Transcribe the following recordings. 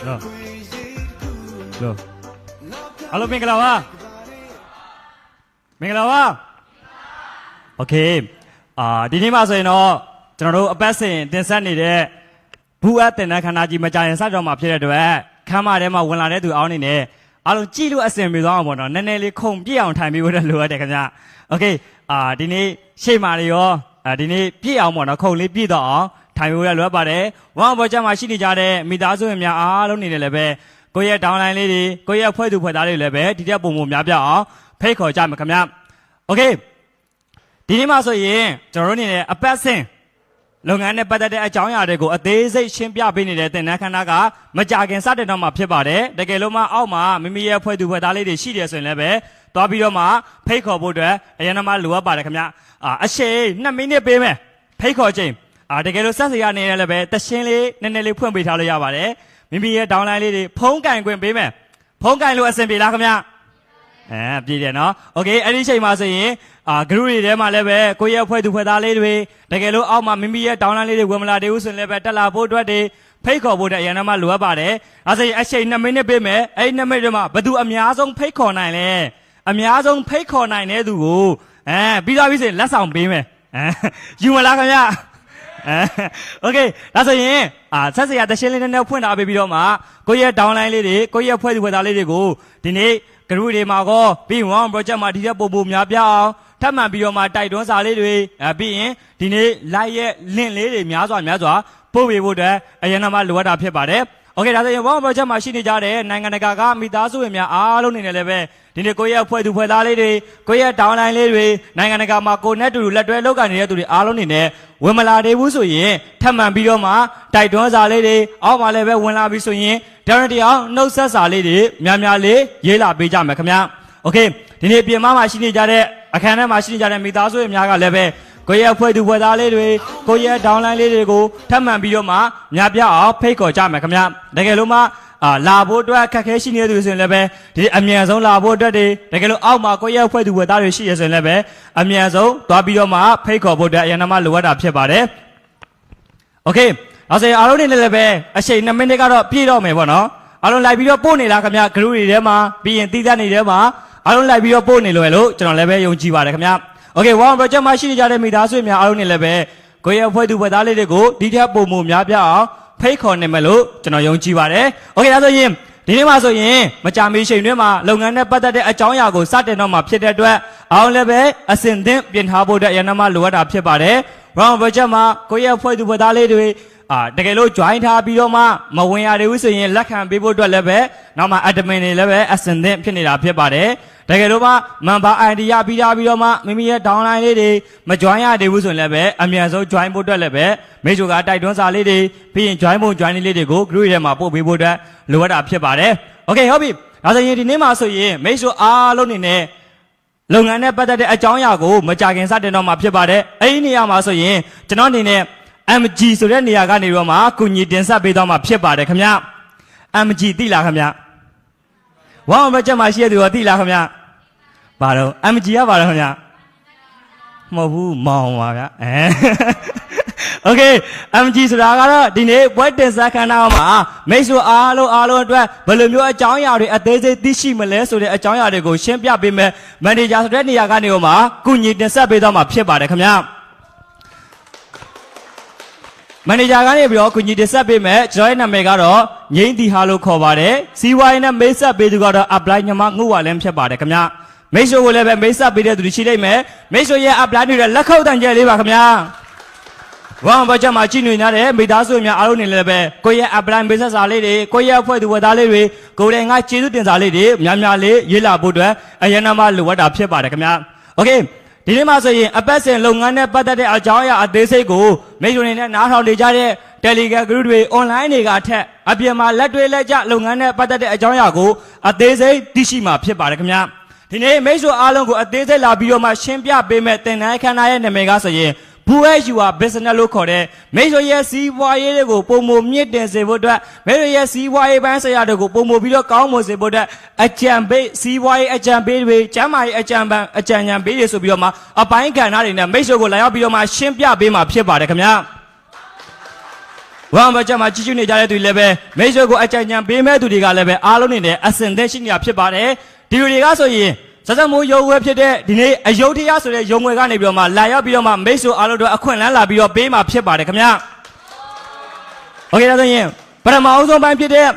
လို့အားလုံးမင်္ဂလာပါမင်္ဂလာပါโอเคဒီနေ့မှာဆိုရင်တော့ကျွန်တော်တို့အပတ်စဉ်တင်ဆက်နေတဲ့ဘူအပ်တင်တဲ့ခန္ဓာကြီးမကြရင်စတော့မှာဖြစ်တဲ့အတွက်ခမ်းမထဲမှာဝင်လာတဲ့သူအောင်းနေနဲ့အားလုံးကြည့်လို့အဆင်ပြေသွားအောင်ပေါ့နော်နည်းနည်းလေးခုံပြည့်အောင်ထိုင်ပြီးဖို့လိုရတယ်ခင်ဗျโอเคဒီနေ့ရှေ့မှာရောဒီနေ့ပြည့်အောင်ပေါ့နော်ခုံလေးပြည့်တော့အောင်ထိုင်ဖို့လိုအပ်ပါတယ်ဝမ်ဘောချက်မှာရှိနေကြတဲ့မိသားစုဝင်များအားလုံးနေတယ်လည်းပဲကိုယ့်ရဲ့ဒေါင်းလိုင်းလေးတွေကိုယ့်ရဲ့ဖွဲ့သူဖွဲ့သားတွေလည်းပဲဒီတက်ပုံပုံများပြအောင်ဖိတ်ခေါ်ကြမယ်ခင်ဗျโอเคဒီနေ့မှာဆိုရင်ကျွန်တော်တို့နေတဲ့အပတ်စဉ်လုပ်ငန်းနဲ့ပတ်သက်တဲ့အကြောင်းအရာတွေကိုအသေးစိတ်ရှင်းပြပေးနေတဲ့သင်တန်းခန်းသားကမကြခင်စတင်တော့မှာဖြစ်ပါတယ်တကယ်လို့မှအောက်မှာမိမိရဲ့ဖွဲ့သူဖွဲ့သားလေးတွေရှိတယ်ဆိုရင်လည်းပဲသွားပြီးတော့မှဖိတ်ခေါ်ဖို့အတွက်အရင်ကမှလိုအပ်ပါတယ်ခင်ဗျအရှိန်2မိနစ်ပေးမယ်ဖိတ်ခေါ်ချိန်တကယ်လို့ဆက်စရာနေရလည်းပဲတရှင်းလေးနည်းနည်းလေးဖွင့်ပေးထားလို့ရပါတယ်မိမိရဲ့ဒေါင်းလိုင်းလေးတွေဖုံးကင်ခွင့်ပေးမယ်ဖုံးကင်လို့အဆင်ပြေလားခင်ဗျပြည့်တယ်နော်โอเคအဲ့ဒီချိန်မှာဆိုရင်ဂရုတွေထဲမှာလည်းပဲကိုယ့်ရဲ့ဖွဲ့သူဖွဲ့သားလေးတွေတကယ်လို့အောက်မှာမိမိရဲ့ဒေါင်းလိုင်းလေးတွေဝင်မလာသေးဘူးဆိုရင်လည်းပဲတက်လာဖို့အတွက်တွေဖိတ်ခေါ်ဖို့တဲ့အရင်ကမှလိုအပ်ပါတယ်အဲဆိုရင်အချိန်2မိနစ်ပေးမယ်အဲ့ဒီ2မိနစ်မှာဘယ်သူအများဆုံးဖိတ်ခေါ်နိုင်လဲအများဆုံးဖိတ်ခေါ်နိုင်တဲ့သူကိုပြီးသွားပြီဆိုရင်လက်ဆောင်ပေးမယ်ယူမလားခင်ဗျโอเคဒါဆိုရင်ဆက်စရာတရှင်းလေးနဲ့ဖွင့်ထားပေးပြီးတော့မှကိုယ့်ရဲ့ဒေါင်းလိုင်းလေးတွေကိုယ့်ရဲ့ဖွဲ့သူဖွဲ့သားလေးတွေကိုဒီနေ့ဂရုတွေမှာကောပြီးဝမ် project မှာဒီတဲ့ပုံပုံများပြအောင်ထပ်မံပြီးတော့မှတိုက်တွန်းစာလေးတွေပြီးရင်ဒီနေ့ live ရဲ့ link လေးတွေများစွာပို့ပေးဖို့အတွက်အရင်ကမှလိုအပ်တာဖြစ်ပါတယ်โอเคဒါဆိုရင်ဝမ် project မှာရှိနေကြတဲ့နိုင်ငံတကာကမိသားစုဝင်များအားလုံးနေတယ်လည်းပဲဒီနေ့ကိုယ့်ရဲ့ဖွဲ့သူဖွဲ့သားလေးတွေကိုယ့်ရဲ့ဒေါင်းလိုင်းလေးတွေနိုင်ငံတကာမှာကိုနဲ့တူလက်တွဲလုပ်ကိုင်နေတဲ့သူတွေအားလုံးနေနဲ့ဝင်မလာသေးဘူးဆိုရင်ထပ်မံပြီးတော့မှတိုက်တွန်းစာလေးတွေအောက်မှာလည်းပဲဝင်လာပြီဆိုရင်guarantee အောင်နှုတ်ဆက်စာလေးတွေများလေးရေးလာပေးကြမယ်ခင်ဗျာโอเคဒီနေ့ပြင်မှာရှိနေကြတဲ့အခန်းထဲမှာရှိနေကြတဲ့မိသားစုတွေများကလည်းပဲကိုယ့်ရဲ့ဖွဲ့သူဖွဲ့သားလေးတွေကိုယ့်ရဲ့ဒေါင်းလိုင်းလေးတွေကိုထပ်မံပြီးတော့မှများပြအောင်ဖိတ်ခေါ်ကြမယ်ခင်ဗျာတကယ်လို့မှလာဖို့အတွက်ခက်ခဲရှိနေသူဆိုရင်လည်းပဲဒီအမြန်ဆုံးလာဖို့အတွက်တကယ်လို့အောက်မှာကိုယ့်ရဲ့ဖွဲ့သူဖွဲ့သားတွေရှိရဆိုရင်လည်းပဲအမြန်ဆုံးသွားပြီးတော့မှဖိတ်ခေါ်ဖို့အတွက်အရင်ကမှလိုအပ်တာဖြစ်ပါတယ်โอเคအဲ့ဆိုအားလုံးနေလည်းပဲအချိန်2မိနစ်ကတော့ပြည့်တော့မယ်ပေါ့နော်အားလုံးလိုက်ပြီးတော့ပို့နေလားခင်ဗျာ group တွေထဲမှာပြီးရင်တီးသတ်နေထဲမှာအားလုံးလိုက်ပြီးတော့ပို့နေလို့ကျွန်တော်လည်းပဲယုံကြည်ပါတယ်ခင်ဗျာโอเคဝမ် project မှာရှိနေကြတဲ့မိသားစုများအားလုံးနေလည်းပဲကိုယ့်ရဲ့ဖွဲ့သူဖွဲ့သားလေးတွေကိုဒီထက်ပိုမိုများပြအောင်ဖိတ်ခေါ်နေမယ်လို့ကျွန်တော်ယုံကြည်ပါတယ်โอเคဒါဆိုရင်ဒီနေ့မှာဆိုရင်မကြာမီချိန်တွင်းမှာလုပ်ငန်းနဲ့ပတ်သက်တဲ့အကြောင်းအရာကိုစတင်တော့မှာဖြစ်တဲ့အတွက်အားလုံးလည်းပဲအစဉ်သင့်ပြင်ထားဖို့အတွက်ရန်နမလိုအပ်တာဖြစ်ပါတယ်ဝမ် project မှာကိုယ့်ရဲ့ဖွဲ့သူဖွဲ့သားလေးတွေတကယ်လို့ join ထားပြီးတော့မှမဝင်ရသေးဘူးဆိုရင်လက်ခံပေးဖို့အတွက်လည်းပဲနောက်မှ admin တွေလည်းပဲအစင်သင့်ဖြစ်နေတာဖြစ်ပါတယ်တကယ်လို့မှ member ID ရပြီးတော့မှမိမိရဲ့ downline လေးတွေမ join ရသေးဘူးဆိုရင်လည်းပဲအမြန်ဆုံး join ဖို့အတွက်လည်းပဲမိတ်ဆွေကတိုက်တွန်းစာလေးတွေပြီးရင် join ဖို့ join လေးတွေကို group ထဲမှာပို့ပေးဖို့အတွက်လိုအပ်တာဖြစ်ပါတယ်โอเคဟုတ်ပြီဒါဆိုရင်ဒီနေ့မှာဆိုရင်မိတ်ဆွေအားလုံးနေနဲ့လုပ်ငန်းနဲ့ပတ်သက်တဲ့အကြောင်းအရာကိုမကြခင်စတင်တော့မှာဖြစ်ပါတယ်အဲ့ဒီနေရာမှာဆိုရင်ကျွန်တော်အနေနဲ့MG ဆိုတဲ့နေရာကနေတော့မှကုညီတင်ဆက်ပေးတော့မှဖြစ်ပါတယ်ခင်ဗျ MG သိလားခင်ဗျဝမ်ဘတ်ချက်မှာရှိတဲ့သူရောသိလားခင်ဗျဘာတော့ MG ကဘာတော့ခင်ဗျမဟုတ်ဘူးမောင်ပါဗျโอเค MG ဆိုတာကတော့ဒီနေ့ပွဲတင်ဆက်ခန်းသားမှာမိတ်ဆွေအားလုံးအတွက်ဘယ်လိုမျိုးအကြောင်းအရာတွေအသေးစိတ်သိရှိမလဲဆိုတဲ့အကြောင်းအရာတွေကိုရှင်းပြပေးမယ်မန်နေဂျာဆိုတဲ့နေရာကနေတော့မှကုညီတင်ဆက်ပေးတော့မှဖြစ်ပါတယ်ခင်ဗျမန်နေဂျာကနေပြီးတော့ကုညီတင်ဆက်ပေးမယ်ကျွန်တော်ရဲ့နာမည်ကတော့ငိမ့်တီဟာလို့ခေါ်ပါတယ်စီဝိုင်းနဲ့မိတ်ဆက်ပေးသူကတော့ apply ညမငုဝါလင်းဖြစ်ပါတယ်ခင်ဗျမိတ်ဆွေကိုလည်းပဲမိတ်ဆက်ပေးတဲ့သူရှိလိမ့်မယ်မိတ်ဆွေရဲ့ apply တွေလက်ခုပ်တန်ကျဲလေးပါခင်ဗျဝမ်ဘတ်ချက်မှာကြည့်နေကြတဲ့မိသားစုများအားလုံးနေလည်းပဲကိုယ့်ရဲ့ apply မိတ်ဆက်စာလေးတွေကိုယ့်ရဲ့အဖွဲ့သူဝတ်သားလေးတွေကိုယ်တိုင်ကကျေးဇူးတင်စာလေးတွေများလေးရေးလာဖို့အတွက်အရင်ကမှလိုအပ်တာဖြစ်ပါတယ်ခင်ဗျโอเคဒီနေ့မှာဆိုရင်အပတ်စဉ်လုပ်ငန်းနဲ့ပတ်သက်တဲ့အကြောင်းအရာအသေးစိတ်ကိုမိတ်ဆွေတွေနဲ့နားထောင်နေကြတဲ့ Telegram group တွေ online တွေကထက်အပြင်မှာလက်တွေ့လက်ကျလုပ်ငန်းနဲ့ပတ်သက်တဲ့အကြောင်းအရာကိုအသေးစိတ်သိရှိမှာဖြစ်ပါတယ်ခင်ဗျဒီနေ့မိတ်ဆွေအားလုံးကိုအသေးစိတ်လာပြီးတော့မှရှင်းပြပေးမဲ့သင်တန်းခန်းသားရဲ့နာမည်ကဆိုရင်ဘူးရဲ့ you are business လို့ခေါ်တဲ့မိတ်ဆွေရဲ့စီးပွားရေးတွေကိုပုံမမြင့်တင်စေဖို့အတွက်မိတ်ဆွေရဲ့စီးပွားရေးပိုင်းဆိုင်ရာတွေကိုပုံမပြီးတော့ကောင်းမွန်စေဖို့အတွက်အကြံပေးစီးပွားရေးအကြံပေးတွေကျန်းမာရေးအကြံဉာဏ်ပေးတွေဆိုပြီးတော့မှအပိုင်းကဏ္ဍတွေနဲ့မိတ်ဆွေကိုလာရောက်ပြီးတော့မှရှင်းပြပေးမှာဖြစ်ပါတယ်ခင်ဗျာ ဝမ်ဘတ်ချက်မှာကြီးကျူးနေကြတဲ့သူတွေလည်းပဲမိတ်ဆွေကိုအကြံဉာဏ်ပေးမဲ့သူတွေကလည်းပဲအားလုံးနေနဲ့အစင်သက်ရှိနေတာဖြစ်ပါတယ်ဒီလူတွေကဆိုရင်စစမိုးရုံဝဲဖြစ်တဲ့ဒီနေ့အယုဒ္ဓယဆိုတဲ့ရုံဝဲကနေပြီးတော့မှလာရောက်ပြီးတော့မှမိတ်ဆွေအားလုံးတို့အခွင့်အလမ်းလာပြီးတော့ပေးမှာဖြစ်ပါတယ်ခင်ဗျာโอเคဒါဆိုရင်ပထမအဆုံးပိုင်းဖြစ်တဲ့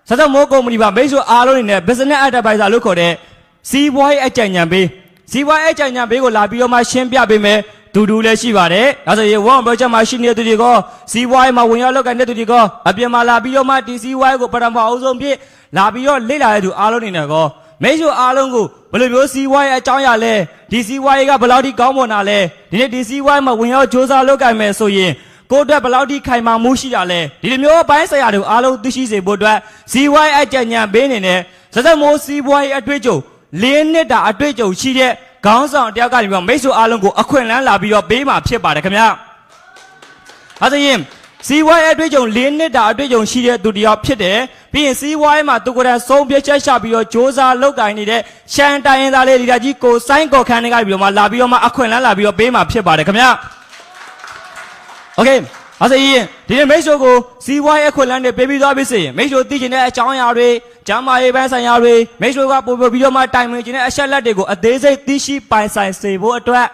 စစမိုးကုမ္ပဏီပါမိတ်ဆွေအားလုံးနေနဲ့ business advisor လို့ခေါ်တဲ့စီးပွားရေးအကြံဉာဏ်ပေးစီးပွားရေးအကြံဉာဏ်ပေးကိုလာပြီးတော့မှရှင်းပြပေးမယ်ဒူလည်းရှိပါတယ်ဒါဆိုရင်1 project မှာရှိနေတဲ့သူတွေကစီးပွားရေးမှာဝင်ရောက်လုပ်ကိုင်တဲ့သူတွေကအပြင်မှာလာပြီးတော့မှဒီစီးပွားရေးကိုပထမအဆုံးဖြစ်လာပြီးတော့လေ့လာတဲ့သူအားလုံးနေနဲ့ကောမိတ်ဆွေအားလုံးကိုဘယ်လိုမျိုးစီးပွားရေးအကြောင်းအရာလဲဒီစီးပွားရေးကဘယ်လောက်ထိကောင်းမွန်တာလဲဒီနေ့ဒီစီးပွားရေးမှာဝင်ရောက်စ조사လုပ်ကိုင်မယ်ဆိုရင်ကိုယ့်အတွက်ဘယ်လောက်ထိခိုင်မာမှုရှိတာလဲဒီလိုမျိုးအပိုင်းဆိုင်ရာတွေအားလုံးသိရှိစေဖို့အတွက်စီးပွားရေးအကြံဉာဏ်ပေးနေနဲ့စစမိုးစီးပွားရေးအတွေ့အကြုံ၄နှစ်တာအတွေ့အကြုံရှိတဲ့ခေါင်းဆောင်တယောက်ကနေပြီးမိတ်ဆွေအားလုံးကိုအခွင့်အလမ်းလာပြီးတော့ပေးမှာဖြစ်ပါတယ်ခင်ဗျာ။အဲဒါရင်စီးပွားရေးအတွေ့အကြုံ၄နှစ်တာအတွေ့အကြုံရှိတဲ့သူတယောက်ဖြစ်တယ်။ပြီးရင်စီးပွားရေးမှာသူကိုယ်တိုင်ဆုံးဖြတ်ချက်ချပြီးတော့စ조사လုပ်ကိုင်နေတဲ့ရှမ်းတိုင်းရင်းသားလေးဒီကကြီးကိုစိုင်းကော်ခန်းတွေကနေပြီးတော့မှလာပြီးတော့မှအခွင့်အလမ်းလာပြီးတော့ပေးမှာဖြစ်ပါတယ်ခင်ဗျာ။ Okay အဲဒါရင်ဒီနေ့မိတ်ဆွေကိုစီးပွားရေးအခွင့်အလမ်းတွေပေးပြီးသွားပြီဆိုရင်မိတ်ဆွေသိချင်တဲ့အကြောင်းအရာတွေကျမ်းမာရေးပိုင်းဆိုင်ရာတွေမိတ်ဆွေကပို့ပြီးတော့မှတိုင်ပင်ခြင်းတဲ့အချက်လက်တွေကိုအသေးစိတ်သိရှိပိုင်ဆိုင်စေဖို့အတွက်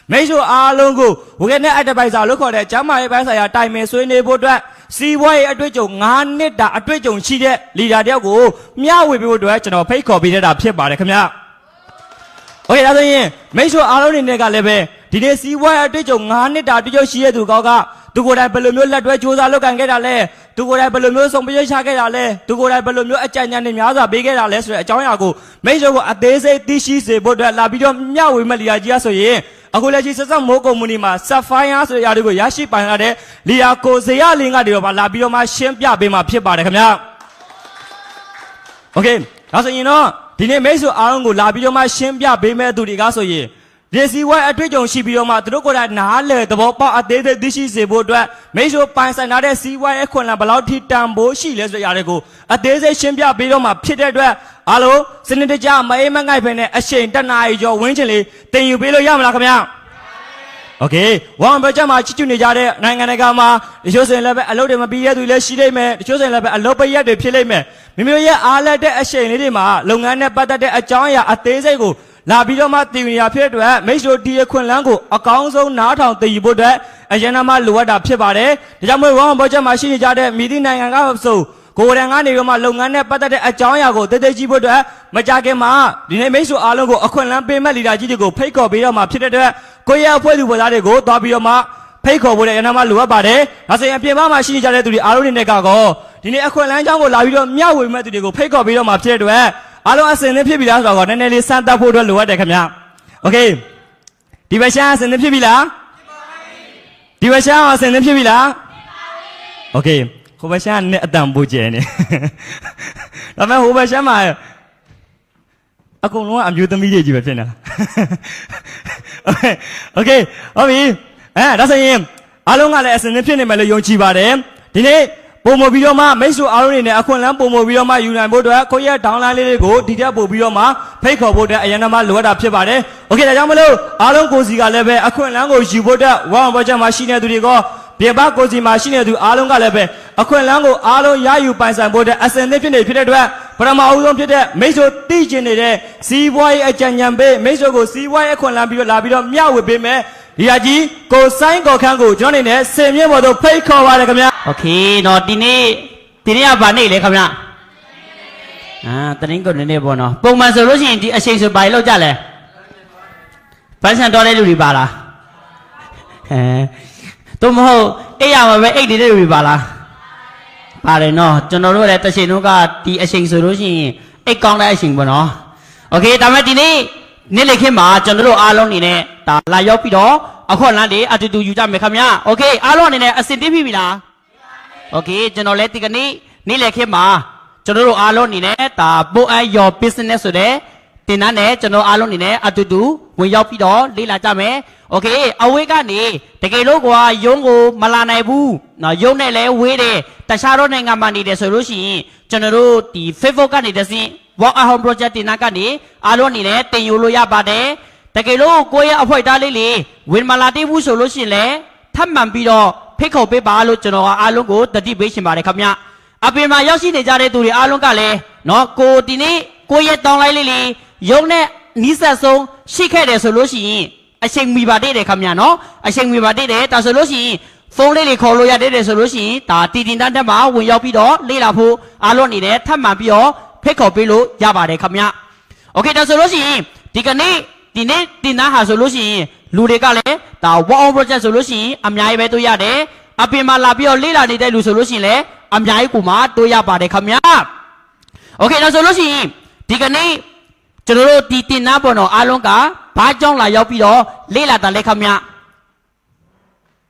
မိတ်ဆွေအားလုံးကိုဝေနဲ့ advisor လို့ခေါ်တဲ့ကျမ်းမာရေးပိုင်းဆိုင်ရာတိုင်ပင်ဆွေးနွေးဖို့အတွက်စီးပွားရေးအတွေ့အကြုံ9နှစ်တာအတွေ့အကြုံရှိတဲ့ leader တယောက်ကိုမျှဝေပေးဖို့အတွက်ကျွန်တော်ဖိတ်ခေါ်ပေးတာဖြစ်ပါတယ်ခင်ဗျာ။ Okay ဒါဆိုရင်မိတ်ဆွေအားလုံးနေနဲ့ကလည်းပဲဒီနေ့စီးပွားရေးအတွေ့အကြုံ9နှစ်တာအတွေ့အကြုံရှိတဲ့သူကောက်ကသူကိုယ်တိုင်ဘယ်လိုမျိုးလက်တွဲစ조사လုပ်ကိုင်ခဲ့တာလဲသူကိုယ်တိုင်ဘယ်လိုမျိုးဆုံးဖြတ်ချခဲ့တာလဲသူကိုယ်တိုင်ဘယ်လိုမျိုးအကြံဉာဏ်တွေများစွာပေးခဲ့တာလဲဆိုတဲ့အကြောင်းအရာကိုမိတ်ဆွေကိုအသေးစိတ်သိရှိစေဖို့အတွက်လာပြီးတော့မျှဝေမဲ့လီယာကြီးဆိုရင်အခုလက်ရှိဆက်ဆက်မိုးကုမ္ပဏီမှာ Sapphire ဆိုတဲ့အရာတွေကိုရရှိပိုင်ရတဲ့လီယာကိုဇေယလင်းကနေတော့လာပြီးတော့မှရှင်းပြပေးမှာဖြစ်ပါတယ်ခင်ဗျာ။ Okay ဒါဆိုရင်တော့ဒီနေ့မိတ်ဆွေအားလုံးကိုလာပြီးတော့မှရှင်းပြပေးမဲ့သူတွေကဆိုရင်ဒီစီဝဲအတွေ့အကြုံရှိပြီးတော့မှသူတို့ကိုယ်တိုင်နားလေသဘောပေါက်အသေးသေးသိရှိစေဖို့အတွက်မိတ်ဆွေပိုင်ဆိုင်ထားတဲ့စီဝဲအခွင့်အလမ်းဘယ်လောက်ထိတန်ဖိုးရှိလဲဆိုတဲ့အရာတွေကိုအသေးစိတ်ရှင်းပြပေးတော့မှဖြစ်တဲ့အတွက်အားလုံးစနစ်တကျမအေးမငိုက်ဖ ೇನೆ အချိန်တနာရီကျော်ဝင်းချင်လေးတင်ယူပေးလို့ရမလားခင်ဗျာ။ Okay 1 budget မှာချစ်ချူနေကြတဲ့နိုင်ငံတကာမှာတချို့ဆိုရင်လည်းပဲအလုပ်တွေမပြီးရသူလည်းရှိလိမ့်မယ်တချို့ဆိုရင်လည်းပဲအလုပ်ပိတ်ရက်တွေဖြစ်လိမ့်မယ်မိမိတို့ရဲ့အားလက်တဲ့အချိန်လေးတွေမှာလုပ်ငန်းနဲ့ပတ်သက်တဲ့အကြောင်းအရာအသေးစိတ်ကိုလာပြီးတော့မှတည်ယူရဖြစ်တဲ့မိတ်ဆွေဒီအခွင့်အလမ်းကိုအကောင်းဆုံးနားထောင်တည်ယူဖို့အတွက်အရင်ကမှလိုအပ်တာဖြစ်ပါတယ်။ဒါကြောင့်မို့1 budget မှာရှိနေကြတဲ့မိသည့်နိုင်ငံကဆိုကိုယ်တိုင်ကနေပြီးမှလုပ်ငန်းနဲ့ပတ်သက်တဲ့အကြောင်းအရာကိုတည်တည်ကြည့်ဖို့အတွက်မကြခင်မှာဒီနေ့မိတ်ဆွေအားလုံးကိုအခွင့်အလမ်းပေးမဲ့လီဒါကြီးတွေကိုဖိတ်ခေါ်ပေးတော့မှဖြစ်တဲ့အတွက်ကိုယ့်ရဲ့အဖွဲ့လူပေါ်သားတွေကိုသွားပြီးတော့မှဖိတ်ခေါ်ဖို့လည်းအရင်ကမှလိုအပ်ပါတယ်။ဒါဆိုရင်အပြင်မှာရှိနေကြတဲ့သူတွေအားလုံးနေနဲ့ကောဒီနေ့အခွင့်အလမ်းကြောင်းကိုလာပြီးတော့မျှဝေမဲ့သူတွေကိုဖိတ်ခေါ်ပေးတော့မှဖြစ်တဲ့အတွက်အားလုံးအစင်သင့်ဖြစ်ပြီလားဆိုတော့နည်းနည်းလေးစမ်းသပ်ဖို့အတွက်လိုအပ်တယ်ခင်ဗျာ။ Okay ဒီဘက်ရှာအစင်သင့်ဖြစ်ပြီလား။ဖြစ်ပါပြီ။ဒီဘက်ရှာအစင်သင့်ဖြစ်ပြီလား။ဖြစ်ပါပြီ။ Okay ဟိုဘက်ရှာနဲ့အတန်ပိုကျဲနေ။ဒါပေမဲ့ဟိုဘက်ရှာမှာအကုန်လုံးကအမျိုးသမီးတွေကြီးပဲဖြစ်နေတာ။ Okay ဟုတ်ပြီ။ဒါဆိုရင်အားလုံးကလည်းအစင်သင့်ဖြစ်နေမယ်လို့ယုံကြည်ပါတယ်။ဒီနေ့ပုံမပြီးတော့မှမိတ်ဆွေအားလုံးနေနဲ့အခွင့်အလမ်းပုံမပြီးတော့မှယူနိုင်ဖို့အတွက်ကိုယ့်ရဲ့ဒေါင်းလိုင်းလေးတွေကိုဒီတက်ပို့ပြီးတော့မှဖိတ်ခေါ်ဖို့အတွက်အရင်ကမှလိုအပ်တာဖြစ်ပါတယ်။ Okay ဒါကြောင့်မလို့အားလုံးကိုစီကလည်းပဲအခွင့်အလမ်းကိုယူဖို့အတွက်1 budget မှာရှိနေသူတွေကပြင်ပကိုစီမှာရှိနေသူအားလုံးကလည်းပဲအခွင့်အလမ်းကိုအားလုံးရယူပိုင်ဆိုင်ဖို့အတွက်အစင်သင့်ဖြစ်နေဖြစ်တဲ့အတွက်ပထမအဦးဆုံးဖြစ်တဲ့မိတ်ဆွေသိကျင်နေတဲ့စီးပွားရေးအကြံဉာဏ်ပေးမိတ်ဆွေကိုစီးပွားရေးအခွင့်အလမ်းပြီးတော့လာပြီးတော့မျှဝေပေးမယ်ဒီဟာကြီးကိုစိုင်းကော်ခန်းကိုကျွန်တော်နေနဲ့ဆင်မြင့်ပေါ်သို့ဖိတ်ခေါ်ပါတယ်ခင်ဗျာ။ Okay တော့ဒီနေ့ကဗာနေလေခင်ဗျာတရင်ကိုနေပေါ့နော်ပုံမှန်ဆိုလို့ရှိရင်ဒီအချိန်ဆိုဘာလို့ကြလဲပန်းစံတော်တဲ့လူတွေပါလားတို့မဟုတ်အိပ်ရမှာပဲအိပ်နေတဲ့လူတွေပါလားပါတယ်နော်ကျွန်တော်တို့လည်းတစ်ချိန်လုံးကဒီအချိန်ဆိုလို့ရှိရင်အိပ်ကောင်းတဲ့အချိန်ပေါ့နော်โอเคဒါမဲ့ဒီနေ့လေခင်းမှာကျွန်တော်တို့အားလုံးနေနဲ့ဒါလာရောက်ပြီးတော့အခွင့်အလမ်းတွေအတူတူယူကြမယ်ခင်ဗျာโอเคအားလုံးအနေနဲ့အစင်သိပြီလားโอเคကျွန်တော်လည်းဒီကနေ့လေခင်းမှာကျွန်တော်တို့အားလုံးအနေနဲ့ဒါ Boat and Your Business ဆိုတဲ့တင်တန်းနဲ့ကျွန်တော်အားလုံးအနေနဲ့အတူတူဝင်ရောက်ပြီးတော့လေ့လာကြမယ်โอเคအဝေးကနေတကယ်လို့ကွာယုံကိုမလာနိုင်ဘူးနော်ယုံနဲ့လည်းဝေးတယ်တခြားတော့နိုင်ငံမှာနေတယ်ဆိုလို့ရှိရင်ကျွန်တော်တို့ဒီ Facebook ကနေတစင်း Walk at Home Project တင်တန်းကနေအားလုံးအနေနဲ့တင်ယူလို့ရပါတယ်တကယ်လို့ကိုယ့်ရဲ့အဖွဲ့သားလေးဝင်မလာသေးဘူးဆိုလို့ရှိရင်လည်းထပ်မံပြီးတော့ ဖိတ်ခေါ်ပေးပါလို့ကျွန်တော်ကအားလုံးကိုတတိပေးရှင်ပါတယ်ခင်ဗျအပြင်မှာရောက်ရှိနေကြတဲ့သူတွေအားလုံးကလည်းနော်ကိုဒီနေ့ကိုရဲ့တောင်းလိုက်လေးရုံနဲ့နီးစပ်ဆုံးရှိခဲ့တယ်ဆိုလို့ရှိရင်အချိန်မီပါတဲ့တယ်ခင်ဗျနော်အချိန်မီပါတဲ့တယ်ဒါဆိုလို့ရှိရင်ဖုန်းလေးတွေခေါ်လို့ရတဲ့တယ်ဆိုလို့ရှိရင်ဒါတီတင်တန်းတက်မှာဝင်ရောက်ပြီးတော့လေ့လာဖို့အားလုံးနေတယ်ထပ်မှန်ပြီးတော့ဖိတ်ခေါ်ပေးလို့ရပါတယ်ခင်ဗျโอเคဒါဆိုလို့ရှိရင်ဒီကနေ့ဒီနေ့တင်တန်းဟာဆိုလို့ရှိရင်လူတွေကလည်းဒါ one on project ဆိုလို့ရှိရင်အများကြီးပဲတွေ့ရတယ်အပြင်မှာလာပြီးတော့လေ့လာနေတဲ့လူဆိုလို့ရှိရင်လည်းအများကြီးကိုမှတွေ့ရပါတယ်ခင်ဗျโอเคဒါဆိုလို့ရှိရင်ဒီကနေ့ကျွန်တော်တို့ဒီတင်တန်းပေါ်တော့အားလုံးကဘာကြောင့်လာရောက်ပြီးတော့လေ့လာတာလဲခင်ဗ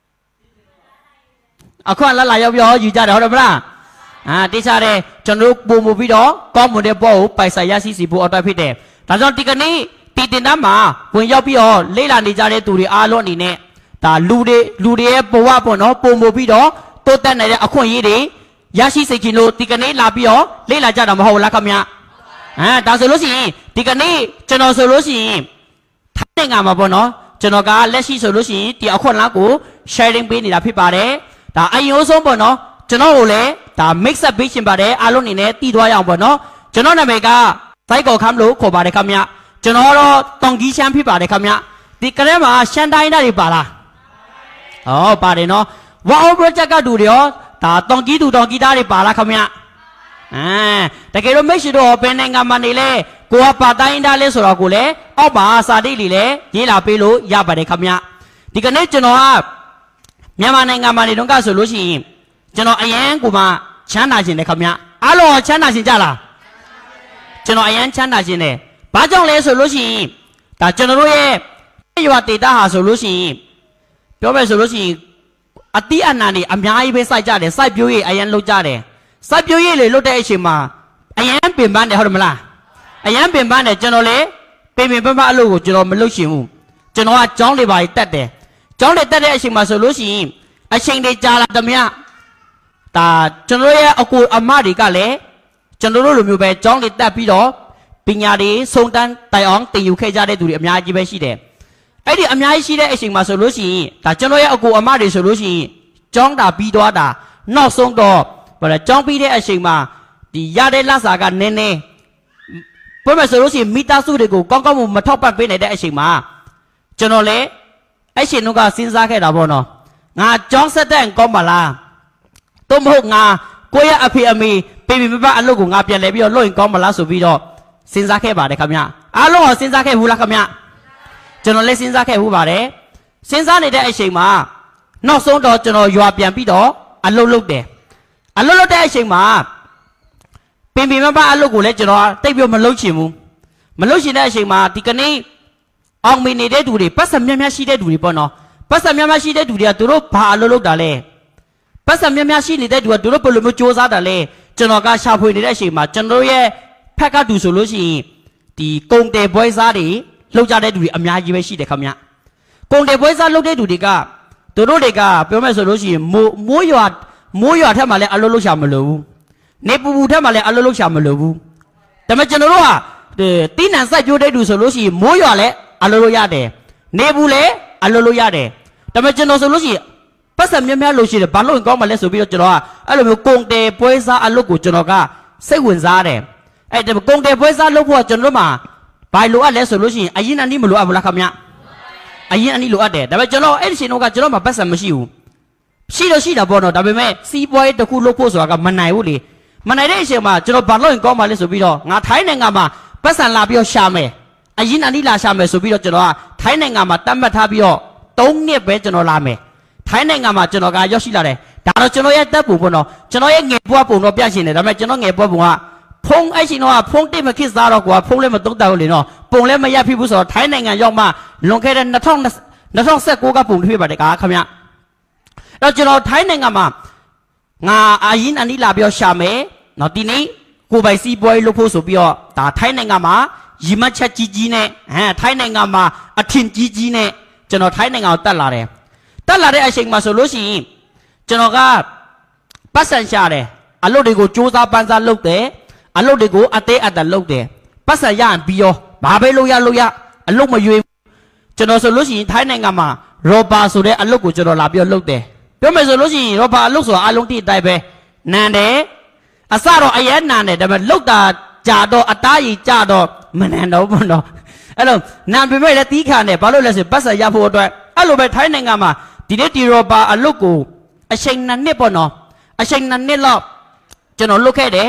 ျအခုလာရောက်ပြီးတော့ယူကြတယ်ဟုတ်တယ်မလားတိကျတယ်ကျွန်တော်တို့ပုံမူပြီးတော့ကောင်းမွန်တဲ့ဘောကိုပိုက်ဆိုင်ရရှိစီဖို့အတွက်ဖြစ်တယ်ဒါကြောင့်ဒီကနေ့ဒီတင်တန်းမှာဝင်ရောက်ပြီးတော့လေ့လာနေကြတဲ့သူတွေအားလုံးအနေနဲ့ဒါလူတွေရဲ့ဘဝပေါ့နော်ပုံမူပြီးတော့တိုးတက်နေတဲ့အခွင့်အရေးတွေရရှိစေချင်လို့ဒီကနေ့လာပြီးတော့လေ့လာကြတာမဟုတ်လားခင်ဗျဒါဆိုလို့ရှိရင်ဒီကနေ့ကျွန်တော်ဆိုလို့ရှိရင်ထိုင်းနိုင်ငံမှာပေါ့နော်ကျွန်တော်ကလက်ရှိဆိုလို့ရှိရင်ဒီအခွင့်အလမ်းကို sharing ပေးနေတာဖြစ်ပါတယ်ဒါအရင်ဆုံးပေါ့နော်ကျွန်တော်ကိုလည်းဒါ mix up ပေးရှင်ပါတယ်အားလုံးအနေနဲ့တည်သွားရအောင်ပေါ့နော်ကျွန်တော်နာမည်ကစိုက်ကော်ခမ်းလို့ခေါ်ပါတယ်ခင်ဗျကျွန်တော်တော့တောင်ကြီးရှမ်းဖြစ်ပါတယ်ခင်ဗျဒီကနေ့မှာရှမ်းတိုင်းသားတွေပါလားပါတယ်နော် wow project ကတူတွေရောဒါတောင်ကြီးသူတောင်ကြီးသားတွေပါလားခင်ဗျတကယ်လို့မိတ်ဆွေတို့ဘယ်နိုင်ငံမှာနေလဲကိုကပါတိုင်းသားလဲဆိုတော့ကိုလည်းအောက်ပါစာတိတ်လီလဲရေးလာပေးလို့ရပါတယ်ခင်ဗျဒီကနေ့ကျွန်တော်ကမြန်မာနိုင်ငံမှာနေတော့ကဆိုလို့ရှိရင်ကျွန်တော်အရန်ကိုမှချမ်းသာခြင်းတယ်ခင်ဗျအားလုံးချမ်းသာခြင်းကြလားကျွန်တော်အရန်ချမ်းသာခြင်းတယ်ဘာကြောင့်လဲဆိုလို့ရှိရင်ဒါကျွန်တော်တို့ရဲ့ရွာဒေတာဟာဆိုလို့ရှိရင်ပြောမယ်ဆိုလို့ရှိရင်အတိအနံတွေအများကြီးပဲစိုက်ကြတယ်စိုက်ပျိုးရေးအရန်လုပ်ကြတယ်စိုက်ပျိုးရေးလေလုပ်တဲ့အချိန်မှာအရန်ပင်ပန်းတယ်ဟုတ်တယ်မလားအရန်ပင်ပန်းတယ်ကျွန်တော်လေပင်ပန်းအလုပ်ကိုကျွန်တော်မလုပ်ရှင်ဘူးကျွန်တော်ကကျောင်းတွေပါတက်တယ်ကျောင်းတွေတက်တဲ့အချိန်မှာဆိုလို့ရှိရင်အချိန်တွေကြာလာသမျှဒါကျွန်တော်ရဲ့အကူအမတွေကလည်းကျွန်တော်တို့လိုမျိုးပဲကျောင်းတွေတက်ပြီးတော့ပညာတွေစုံတန်းတိုင်အောင်တင်ယူခဲ့ကြတဲ့သူတွေအများကြီးပဲရှိတယ်အဲ့ဒီအများကြီးရှိတဲ့အချိန်မှာဆိုလို့ရှိရင်ဒါကျွန်တော်ရဲ့အကူအမတွေဆိုလို့ရှိရင်ကျောင်းတာပြီးသွားတာနောက်ဆုံးတော့ဘာလဲကျောင်းပြီးတဲ့အချိန်မှာဒီရတဲ့လက်စာကနည်းနည်းပြောမယ်ဆိုလို့ရှိရင်မိသားစုတွေကိုကောင်းကောင်းမထောက်ပံ့ပေးနေတဲ့အချိန်မှာကျွန်တော်လည်းအဲ့ရှင်တို့ကစဉ်းစားခဲ့တာပေါ့နော်ငါကျောင်းဆက်တဲ့ကောင်းပါလားတော့မဟုတ်ငါကိုယ့်ရဲ့အဖေအမေပေပေမပအလုပ်ကိုငါပြန်လဲပြီးတော့လုပ်ရင်ကောင်းပါလားဆိုပြီးတော့စဉ်းစားခဲ့ပါတယ်ခင်ဗျအားလုံးကစဉ်းစားခဲ့ဘူးလားခင်ဗျကျွန်တော်လည်းစဉ်းစားခဲ့ဘူးပါတယ်စဉ်းစားနေတဲ့အချိန်မှာနောက်ဆုံးတော့ကျွန်တော်ရွာပြန်ပြီးတော့အလုပ်လုပ်တယ်အလုပ်လုပ်တဲ့အချိန်မှာပင်ပင်မပအလုပ်ကိုလည်းကျွန်တော်တိတ်ပြီးမလုပ်ချင်ဘူးမလုပ်ချင်တဲ့အချိန်မှာဒီကနေ့အောင်မနေတဲ့သူတွေပတ်စံမြတ်မြတ်ရှိတဲ့သူတွေပေါ့နော်ပတ်စံမြတ်မြတ်ရှိတဲ့သူတွေကသူတို့ဘာအလုပ်လုပ်တာလဲပတ်စံမြတ်မြတ်ရှိနေတဲ့သူကသူတို့ဘယ်လိုမျိုးစ조사တာလဲကျွန်တော်ကရှာဖွေနေတဲ့အချိန်မှာကျွန်တော်ရဲ့ဖက်ကတူဆိုလို့ရှိရင်ဒီကုံတယ်ပွဲစားတွေလှုပ်ကြတဲ့သူတွေအများကြီးပဲရှိတယ်ခင်ဗျကုံတယ်ပွဲစားလှုပ်တဲ့သူတွေကသူတို့တွေကပြောမယ်ဆိုလို့ရှိရင်မိုးရွာထက်မှလည်းအလုပ်လုပ်ရှာမလို့ဘူးနေပူထက်မှလည်းအလုပ်လုပ်ရှာမလို့ဘူးဒါပေမဲ့ကျွန်တော်တို့ကတီးနှံစိုက်ပျိုးတဲ့သူဆိုလို့ရှိရင်မိုးရွာလည်းအလုပ်လုပ်ရတယ်နေပူလည်းအလုပ်လုပ်ရတယ်ဒါပေမဲ့ကျွန်တော်ဆိုလို့ရှိရင်ပတ်စံမြတ်မြတ်လို့ရှိတယ်ဘာလို့ရင်ကောင်းမလဲဆိုပြီးတော့ကျွန်တော်ကအဲ့လိုမျိုးကုံတယ်ပွဲစားအလုပ်ကိုကျွန်တော်ကစိတ်ဝင်စားတယ်အဲ့ဒါကုံတယ်ပွဲစားလုပ်ဖို့ကျွန်တော်တို့မှာဘာလိုအပ်လဲဆိုလို့ရှိရင်အရင်အနည်းမလိုအပ်ဘူးလားခင်ဗျအရင်အနည်းလိုအပ်တယ်ဒါပေမဲ့ကျွန်တော်အဲ့ဒီရှင်တို့ကကျွန်တော်မှာပတ်စံမရှိဘူးရှိတော့ရှိတာပေါ့နော်ဒါပေမဲ့စီးပွားရေးတစ်ခုလုပ်ဖို့ဆိုတာကမနိုင်ဘူးလေမနိုင်တဲ့အချိန်မှာကျွန်တော်ဘာလို့ရင်ကောင်းပါလဲဆိုပြီးတော့ငါထိုင်းနိုင်ငံမှာပတ်စံလာပြီးတော့ရှာမယ်အရင်အနည်းလာရှာမယ်ဆိုပြီးတော့ကျွန်တော်ကထိုင်းနိုင်ငံမှာတတ်မှတ်ထားပြီးတော့3နှစ်ပဲကျွန်တော်လာမယ်ထိုင်းနိုင်ငံမှာကျွန်တော်ကရောက်ရှိလာတယ်ဒါတော့ကျွန်တော်ရဲ့တက်ပုံပေါ့နော်ကျွန်တော်ရဲ့ငယ်ဘွားပုံတော့ပြရှင်တယ်ဒါပေမဲ့ကျွန်တော်ငယ်ဘွားပုံကဖုံးအဲ့ရှင်တော့ဖုံးတိတ်မခစ်စားတော့ကွာဖုံးလည်းမတုံးတောက်လေနော်ပုံလည်းမရဖြစ်ဘူးဆိုတော့ထိုင်းနိုင်ငံရောက်မှလွန်ခဲ့တဲ့2019ကပုံတွေ့ပါတယ်ကားခင်ဗျအဲ့တော့ကျွန်တော်ထိုင်းနိုင်ငံမှာငါအရင်အနည်းလာပြီးတော့ရှာမယ်နော်ဒီနေ့ကိုပိုင်စီးပွားရေးလုပ်ဖို့ဆိုပြီးတော့ဒါထိုင်းနိုင်ငံမှာရီမတ်ချက်ကြီးနဲ့ထိုင်းနိုင်ငံမှာအထင်ကြီးနဲ့ကျွန်တော်ထိုင်းနိုင်ငံကိုတက်လာတယ်တက်လာတဲ့အချိန်မှာဆိုလို့ရှိရင်ကျွန်တော်ကပတ်စံရှာတယ်အလုပ်တွေကိုစူးစမ်းပန်းစားလုပ်တယ်အလုပ်တွေကိုအသေးအတန်လုပ်တယ်ပတ်စံရရင်ပြီးရောဘာပဲလုပ်ရအလုပ်မရွေးကျွန်တော်ဆိုလို့ရှိရင်ထိုင်းနိုင်ငံမှာရောဘာဆိုတဲ့အလုပ်ကိုကျွန်တော်လာပြီးတော့လုပ်တယ် ပြောမယ်ဆိုလို့ရှိရင်ရောဘာအလုပ်ဆိုတာအလုံးတိအတိုင်းပဲနန်တယ်အစတော့အရင်နန်တယ်ဒါပေမဲ့လောက်တာကြာတော့အသားကြီးကြာတော့မနန်တော့ဘူးနော်အဲ့လိုနန်ပေမဲ့လည်းတီးခါနဲ့ဘာလို့လဲဆိုပတ်စံရဖို့အတွက်အဲ့လိုပဲထိုင်းနိုင်ငံမှာဒီနေ့ဒီရောဘာအလုပ်ကိုအချိန်နှစ်ပေါ့နော်အချိန်နှစ်လောက်ကျွန်တော်လုပ်ခဲ့တယ်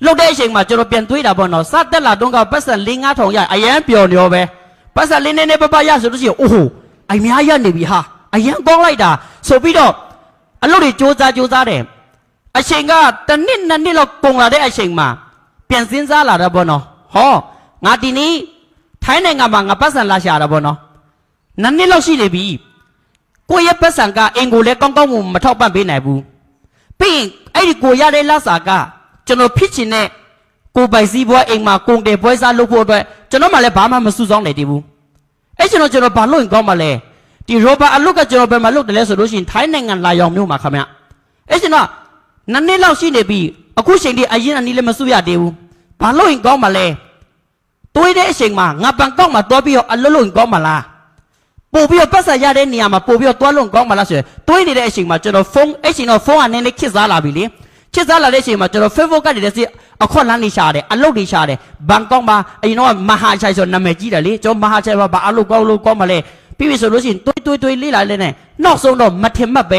လုပ်တဲ့အချိန်မှာကျွန်တော်ပြန်တွေးတာပေါ့နော်စတက်လာတော့ကပတ်စံ၄-၅ထောင်ရအရန်ပျော်နေရောပဲပတ်စံလေးနေပပရဆိုလို့ရှိရင်အိုးဟိုအများရနေပြီဟာအရန်ကောင်းလိုက်တာဆိုပြီးတော့အလုပ်တွေစူးစမ်းတယ်အချိန်ကတစ်နှစ်နှစ်နှစ်လောက်ကုန်လာတဲ့အချိန်မှာပြန်စဉ်းစားလာတာပေါ့နော်ဟောငါဒီနေ့ထိုင်းနိုင်ငံမှာငါပတ်စံလာရှာတာပေါ့နော်နှစ်လောက်ရှိနေပြီကိုရဲ့ပတ်စံကအင်ကိုလည်းကောင်းကောင်းမထောက်ပံ့ပေးနိုင်ဘူးပြီးရင်အဲ့ဒီကိုရတဲ့လက်စာကကျွန်တော်ဖြစ်ချင်တဲ့ကိုပိုင်စည်းပွဲအိမ်မှာကုန်တယ်ပွဲစားလုပ်ဖို့အတွက်ကျွန်တော်မှလည်းဘာမှမစုဆောင်းနိုင်သေးဘူးအဲ့ကျွန်တော်ဘာလို့ရင်ကောင်းမလဲဒီရောဘာအလုတ်ကကျွန်တော်ဘယ်မှာလုပ်တယ်လဲဆိုလို့ရှိရင်ထိုင်းနိုင်ငံလာရောင်မြို့မှာခင်ဗျအဲ့ကျွန်တော်နှစ်လောက်ရှိနေပြီအခုချိန်ထိအရင်အနည်းလည်းမစုရသေးဘူးဘာလို့ရင်ကောင်းမလဲတွေးတဲ့အချိန်မှာငါပန်ကောက်မှာတွားပြီးတော့အလုတ်လို့ရင်ကောင်းမလားပို့ပြီးတော့ပတ်စံရတဲ့နေရာမှာပို့ပြီးတော့တွားလို့ကောင်းမလားဆိုရင်တွေးနေတဲ့အချိန်မှာကျွန်တော်ဖုန်းအဲ့ချိန်တော့ဖုန်းကနည်းနည်းခစ်စားလာပြီလေခစ်စားလာတဲ့အချိန်မှာကျွန်တော် Facebook ကနေတည်းအခွက်လန်းနေရှာတယ်အလုတ်တွေရှာတယ်ဘန်ကောက်မှာအရင်တော့မဟာချိုင်ဆိုနာမည်ကြီးတယ်လေကျွန်တော်မဟာချိုင်ဘာအလုတ်ကောင်းလို့ကောင်းမလဲပြီးပြီဆိုလို့ရှိရင်တွေးလေးလာလဲနဲ့နောက်ဆုံးတော့မထင်မှတ်ပဲ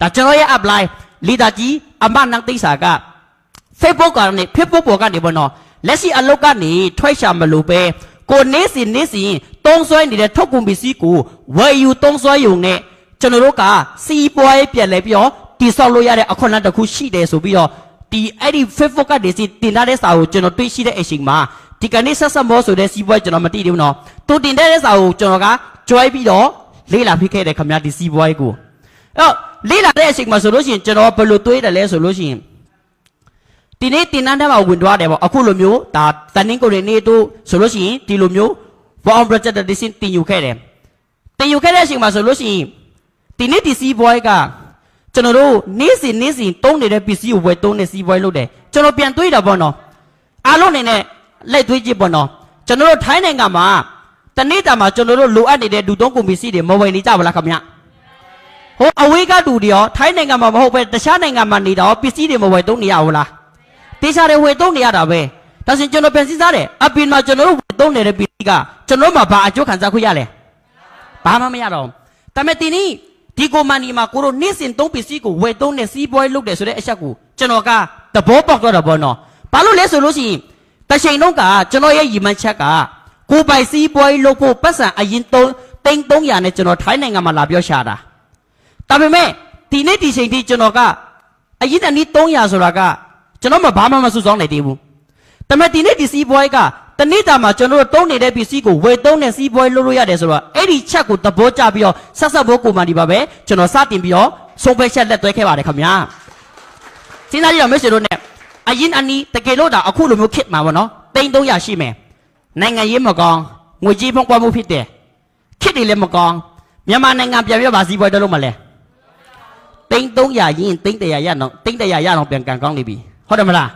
ဒါကျွန်တော်ရဲ့ apply လီဒါကြီးအမနန်းသိစာက Facebook ကနေ Facebook ပေါ်ကနေပေါ့နော်လက်ရှိအလုတ်ကနေထွက်ရှာမလို့ပဲကိုနေစီတုံးဆွဲနေတဲ့ထုတ်ကုန်ပစ္စည်းကိုဝယ်ယူတုံးဆွဲယူနဲ့ကျွန်တော်တို့ကစီးပွားရေးပြန်လဲပြီးတော့တိဆောက်လို့ရတဲ့အခွင့်အလမ်းတစ်ခုရှိတယ်ဆိုပြီးတော့ဒီအဲ့ဒီ Facebook ကနေစီတင်ထားတဲ့စာကိုကျွန်တော်တွေ့ရှိတဲ့အချိန်မှာဒီကနေ့ဆက်ဆက်မောဆိုတဲ့စီးပွားကျွန်တော်မသိသေးဘူးနော်သူတင်တဲ့စာကိုကျွန်တော်ကကြွိုးပြီးတော့လေးလာဖိခဲ့တယ်ခင်ဗျာဒီစီးပွားကိုအဲ့တော့လေးလာတဲ့အချိန်မှာဆိုလို့ရှိရင်ကျွန်တော်ဘယ်လိုတွေးတယ်လဲဆိုလို့ရှိရင်ဒီနေ့တင်တန်းထဲမှာဝင်သွားတယ်ပေါ့အခုလိုမျိုးဒါတန်နင်းကိုတွေနေတို့ဆိုလို့ရှိရင်ဒီလိုမျိုး Form Project Decision တင်ယူခဲ့တယ်တင်ယူခဲ့တဲ့အချိန်မှာဆိုလို့ရှိရင်ဒီနေ့ဒီစီးပွားကကျွန်တော်တို့နေ့စဉ်တုံးနေတဲ့ပစ္စည်းကိုဝယ်သုံးနေစီးပွားလုပ်တယ်ကျွန်တော်ပြန်တွေးတာပေါ့နော်အားလုံးနေနဲ့လက်တွေးကြည့်ပေါ့နော်ကျွန်တော်တို့ထိုင်းနိုင်ငံမှာတနေ့တာမှာကျွန်တော်တို့လိုအပ်နေတဲ့လူသုံးကုန်ပစ္စည်းတွေမဝယ်နေကြပါလားခင်ဗျဟိုအဝေးကလူတွေရောထိုင်းနိုင်ငံမှာမဟုတ်ပဲတခြားနိုင်ငံမှာနေတော့ပစ္စည်းတွေမဝယ်သုံးနေရဘူးလားတေချာတွေဝယ်သုံးနေရတာပဲဒါဆိုကျွန်တော်ပြန်စဉ်းစားတယ်အပြင်မှာကျွန်တော်တို့ဝယ်သုံးနေတဲ့ပစ္စည်းကကျွန်တော်မှဘာအကျိုးခံစားခွင့်ရလဲဘာမှမရတော့ဒါပေမဲ့ဒီနေ့ဒီကိုမန်ဒီမှာကိုတို့နေ့စဉ်သုံးပစ္စည်းကိုဝယ်သုံးတဲ့စီးပွားရေးလုပ်တယ်ဆိုတဲ့အချက်ကိုကျွန်တော်ကသဘောပေါက်တော့တာပေါ့နော်ဘာလို့လဲဆိုလို့ရှိရင်တချိန်လုံးကကျွန်တော်ရဲ့ရည်မှန်းချက်ကကိုပိုင်စီးပွားရေးလုပ်ဖို့ပတ်စံအရင်300နဲ့ကျွန်တော်ထိုင်းနိုင်ငံမှာလာပြောရှာတာဒါပေမဲ့ဒီနေ့ဒီချိန်ထိကျွန်တော်ကအရင်အနည်း300ဆိုတာကကျွန်တော်မှဘာမှမစုဆောင်းနိုင်သေးဘူးဒါပေမဲ့ဒီနေ့ဒီစီးပွားရေးကတနေ့တာမှာကျွန်တော်တို့တုံးနေတဲ့ပစ္စည်းကိုဝယ်သုံးတဲ့စီးပွားရေးလုပ်လို့ရတယ်ဆိုတော့အဲ့ဒီချက်ကိုသဘောကျပြီးတော့ဆက်ဆက်ဖို့ကိုမှန်ဒီပါပဲကျွန်တော်စတင်ပြီးတော့ဆုံးဖြတ်ချက်လက်သွဲခဲ့ပါတယ်ခင်ဗျာစဉ်းစားကြည့်တော့မိတ်ဆွေတို့ ਨੇ အရင်အနီးတကယ်လို့ဒါအခုလိုမျိုးခစ်မှာပေါ့နော်300ရှိမယ်နိုင်ငံရေးမကောင်းငွေကြေးဖုံးကွာမှုဖြစ်တယ်ခစ်တွေလည်းမကောင်းမြန်မာနိုင်ငံပြန်ပြီးပါစီးပွားရေးလုပ်မှလဲ300ရင်300ရအောင်300ရအောင်ပြန်ကန်ကောင်းနေပြီဟုတ်တယ်မလာ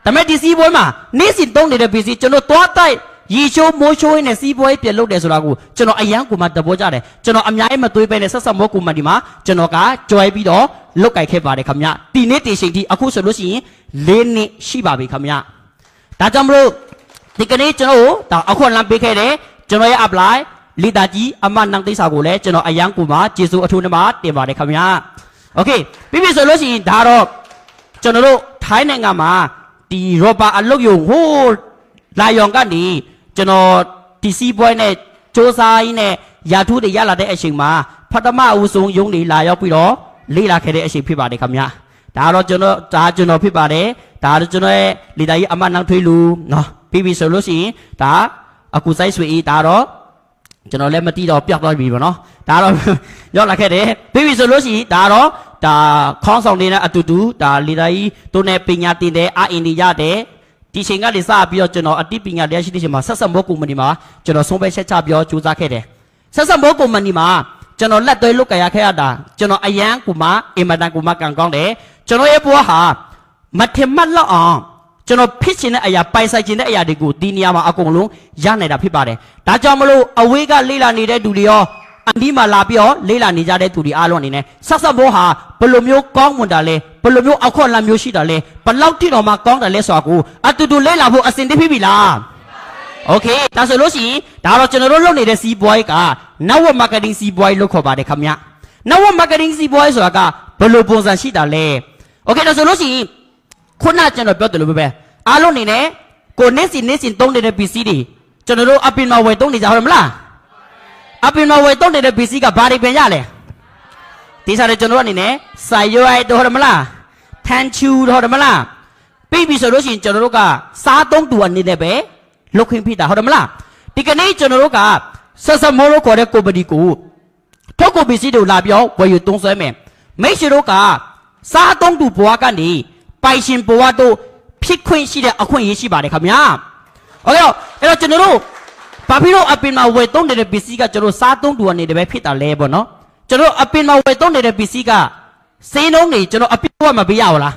းဒါပေမဲ့ဒီစီးပွားမှာနေ့စဉ်တုံးနေတဲ့ပစ္စည်းကျွန်တော်သွားတိုက်ရီချိုးမိုးချိုးနဲ့စီးပွားရေးပြန်လုပ်တယ်ဆိုတာကိုကျွန်တော်အရန်ကိုမှသဘောကျတယ်ကျွန်တော်အများကြီးမသွေးပဲနဲ့ဆက်ဆက်မောကူမှဒီမှာကျွန်တော်ကကြွယ်ပြီးတော့လုတ်ကြိုက်ခဲ့ပါတယ်ခင်ဗျဒီနေ့တင်ချိန်ထိအခုဆိုလို့ရှိရင်4နှစ်ရှိပါပြီခင်ဗျဒါကြောင့်မလို့ဒီကနေ့ကျွန်တော်ဒါအခုလမ်းပေးခဲ့တယ်ကျွန်တော်ရဲ့ apply လီတာကြီးအမနန်းသိစာကိုလည်းကျွန်တော်အရန်ကိုမှကျေးဇူးအထူးနှမတင်ပါတယ်ခင်ဗျโอเคပြီးပြီဆိုလို့ရှိရင်ဒါတော့ကျွန်တော်တို့ထိုင်းနိုင်ငံမှာဒီရောဘာအလုတ်ယုံဟိုးလာယောင်ကနေကျွန်တော်ဒီစီးပွားနဲ့စူးစမ်းရင်းနဲ့ရာထူးတွေရလာတဲ့အချိန်မှာပထမအဦးဆုံးယုံတွေလာရောက်ပြီးတော့လေ့လာခဲ့တဲ့အချိန်ဖြစ်ပါတယ်ခင်ဗျာဒါတော့ကျွန်တော်ဖြစ်ပါတယ်ဒါတော့ကျွန်တော်ရဲ့လီတာကြီးအမနောက်ထွေးလူနော်ပြီးပြီဆိုလို့ရှိရင်ဒါအခုစိုက်ဆွေဒါတော့ကျွန်တော်လည်းမတိတော့ပြောက်သွားပြီပေါ့နော်ဒါတော့ရောက်လာခဲ့တယ်ပြီးပြီဆိုလို့ရှိရင်ဒါတော့ဒါခေါင်းဆောင်နေတဲ့အတူတူဒါလီတာကြီးတို့နဲ့ပညာသင်တယ်အာအင်ဒီရတယ်ဒီချိန်ကနေစပြီးတော့ကျွန်တော်အတိပညာတရားရှိတဲ့ချိန်မှာဆက်ဆက်မိုးကုမ္ပဏီမှာကျွန်တော်ဆုံးဖြတ်ချက်ချပြောကြိုးစားခဲ့တယ်ဆက်ဆက်မိုးကုမ္ပဏီမှာကျွန်တော်လက်သွဲလုတ်ကြရခဲ့ရတာကျွန်တော်အရန်ကူမအင်မတန်ကူမကန်ကောင်းတယ်ကျွန်တော်ရဲ့ဘဝဟာမထင်မှတ်လောက်အောင်ကျွန်တော်ဖြစ်ချင်တဲ့အရာပိုင်ဆိုင်ချင်တဲ့အရာတွေကိုဒီနေရာမှာအကုန်လုံးရနိုင်တာဖြစ်ပါတယ်ဒါကြောင့်မလို့အဝေးကလေးလာနေတဲ့လူတွေရော အန်ဒီမှာလာပြီးတော့လေးလာနေကြတဲ့သူတွေအားလုံးအနေနဲ့ဆက်ဆက်မိုးဟာဘယ်လိုမျိုးကောင်းမွန်တာလဲဘယ်လိုမျိုးအခွင့်အလမ်းမျိုးရှိတာလဲဘယ်လောက်ထိတော်မှကောင်းတယ်လဲဆိုတာကိုအတူတူလေးလာဖို့အစဉ်တည်းဖြစ်ပြီလားโอเคဒါဆိုလို့ရှိရင်ဒါတော့ကျွန်တော်တို့လုပ်နေတဲ့စီးပွားရေးက network marketing စီးပွားရေးလုပ်ခေါ်ပါတယ်ခင်ဗျ network marketing စီးပွားရေးဆိုတာကဘယ်လိုပုံစံရှိတာလဲโอเคဒါဆိုလို့ရှိရင်ခုနကျွန်တော်ပြောတယ်လို့ပဲအားလုံးအနေနဲ့ကိုနေ့စဉ်သုံးနေတဲ့ PC တွေကျွန်တော်တို့အပင်မှာဝယ်သုံးနေကြဟုတ်မလားအပင်မှာဝယ်သုံးနေတဲ့ PC ကဘာတွေပြင်ရလဲဒီစားတွေကျွန်တော်တို့အနေနဲ့စာရွက်တို့ဟုတ်မလားထန်ချူတို့ဟုတ်မလားပြီးပြီဆိုလို့ရှိရင်ကျွန်တော်တို့ကစားသုံးသူအနေနဲ့ပဲလုတ်ခွင့်ပြတာဟုတ်တယ်မလားဒီကနေ့ကျွန်တော်တို့ကဆက်ဆက်မိုးလို့ခေါ်တဲ့ကုမ္ပဏီကိုထုတ်ကုန်ပစ္စည်းတွေလာပြောဝယ်ယူသုံးစွဲမယ်မိတ်ဆွေတို့ကစားသုံးသူဘဝကနေပိုင်ရှင်ဘဝတို့ဖြစ်ခွင့်ရှိတဲ့အခွင့်အရေးရှိပါတယ်ခင်ဗျာဟုတ်ကဲ့အဲ့တော့ကျွန်တော်တို့ဘာဖြစ်လို့အပင်မှာဝယ်သုံးနေတဲ့ပစ္စည်းကကျွန်တော်စားသုံးသူအနေနဲ့ပဲဖြစ်တာလဲပေါ့နော်ကျွန်တော်အပင်မှာဝယ်သုံးနေတဲ့ပစ္စည်းကစေးနှုံးနေကျွန်တော်အပြည့်အဝမပေးရဘူးလာ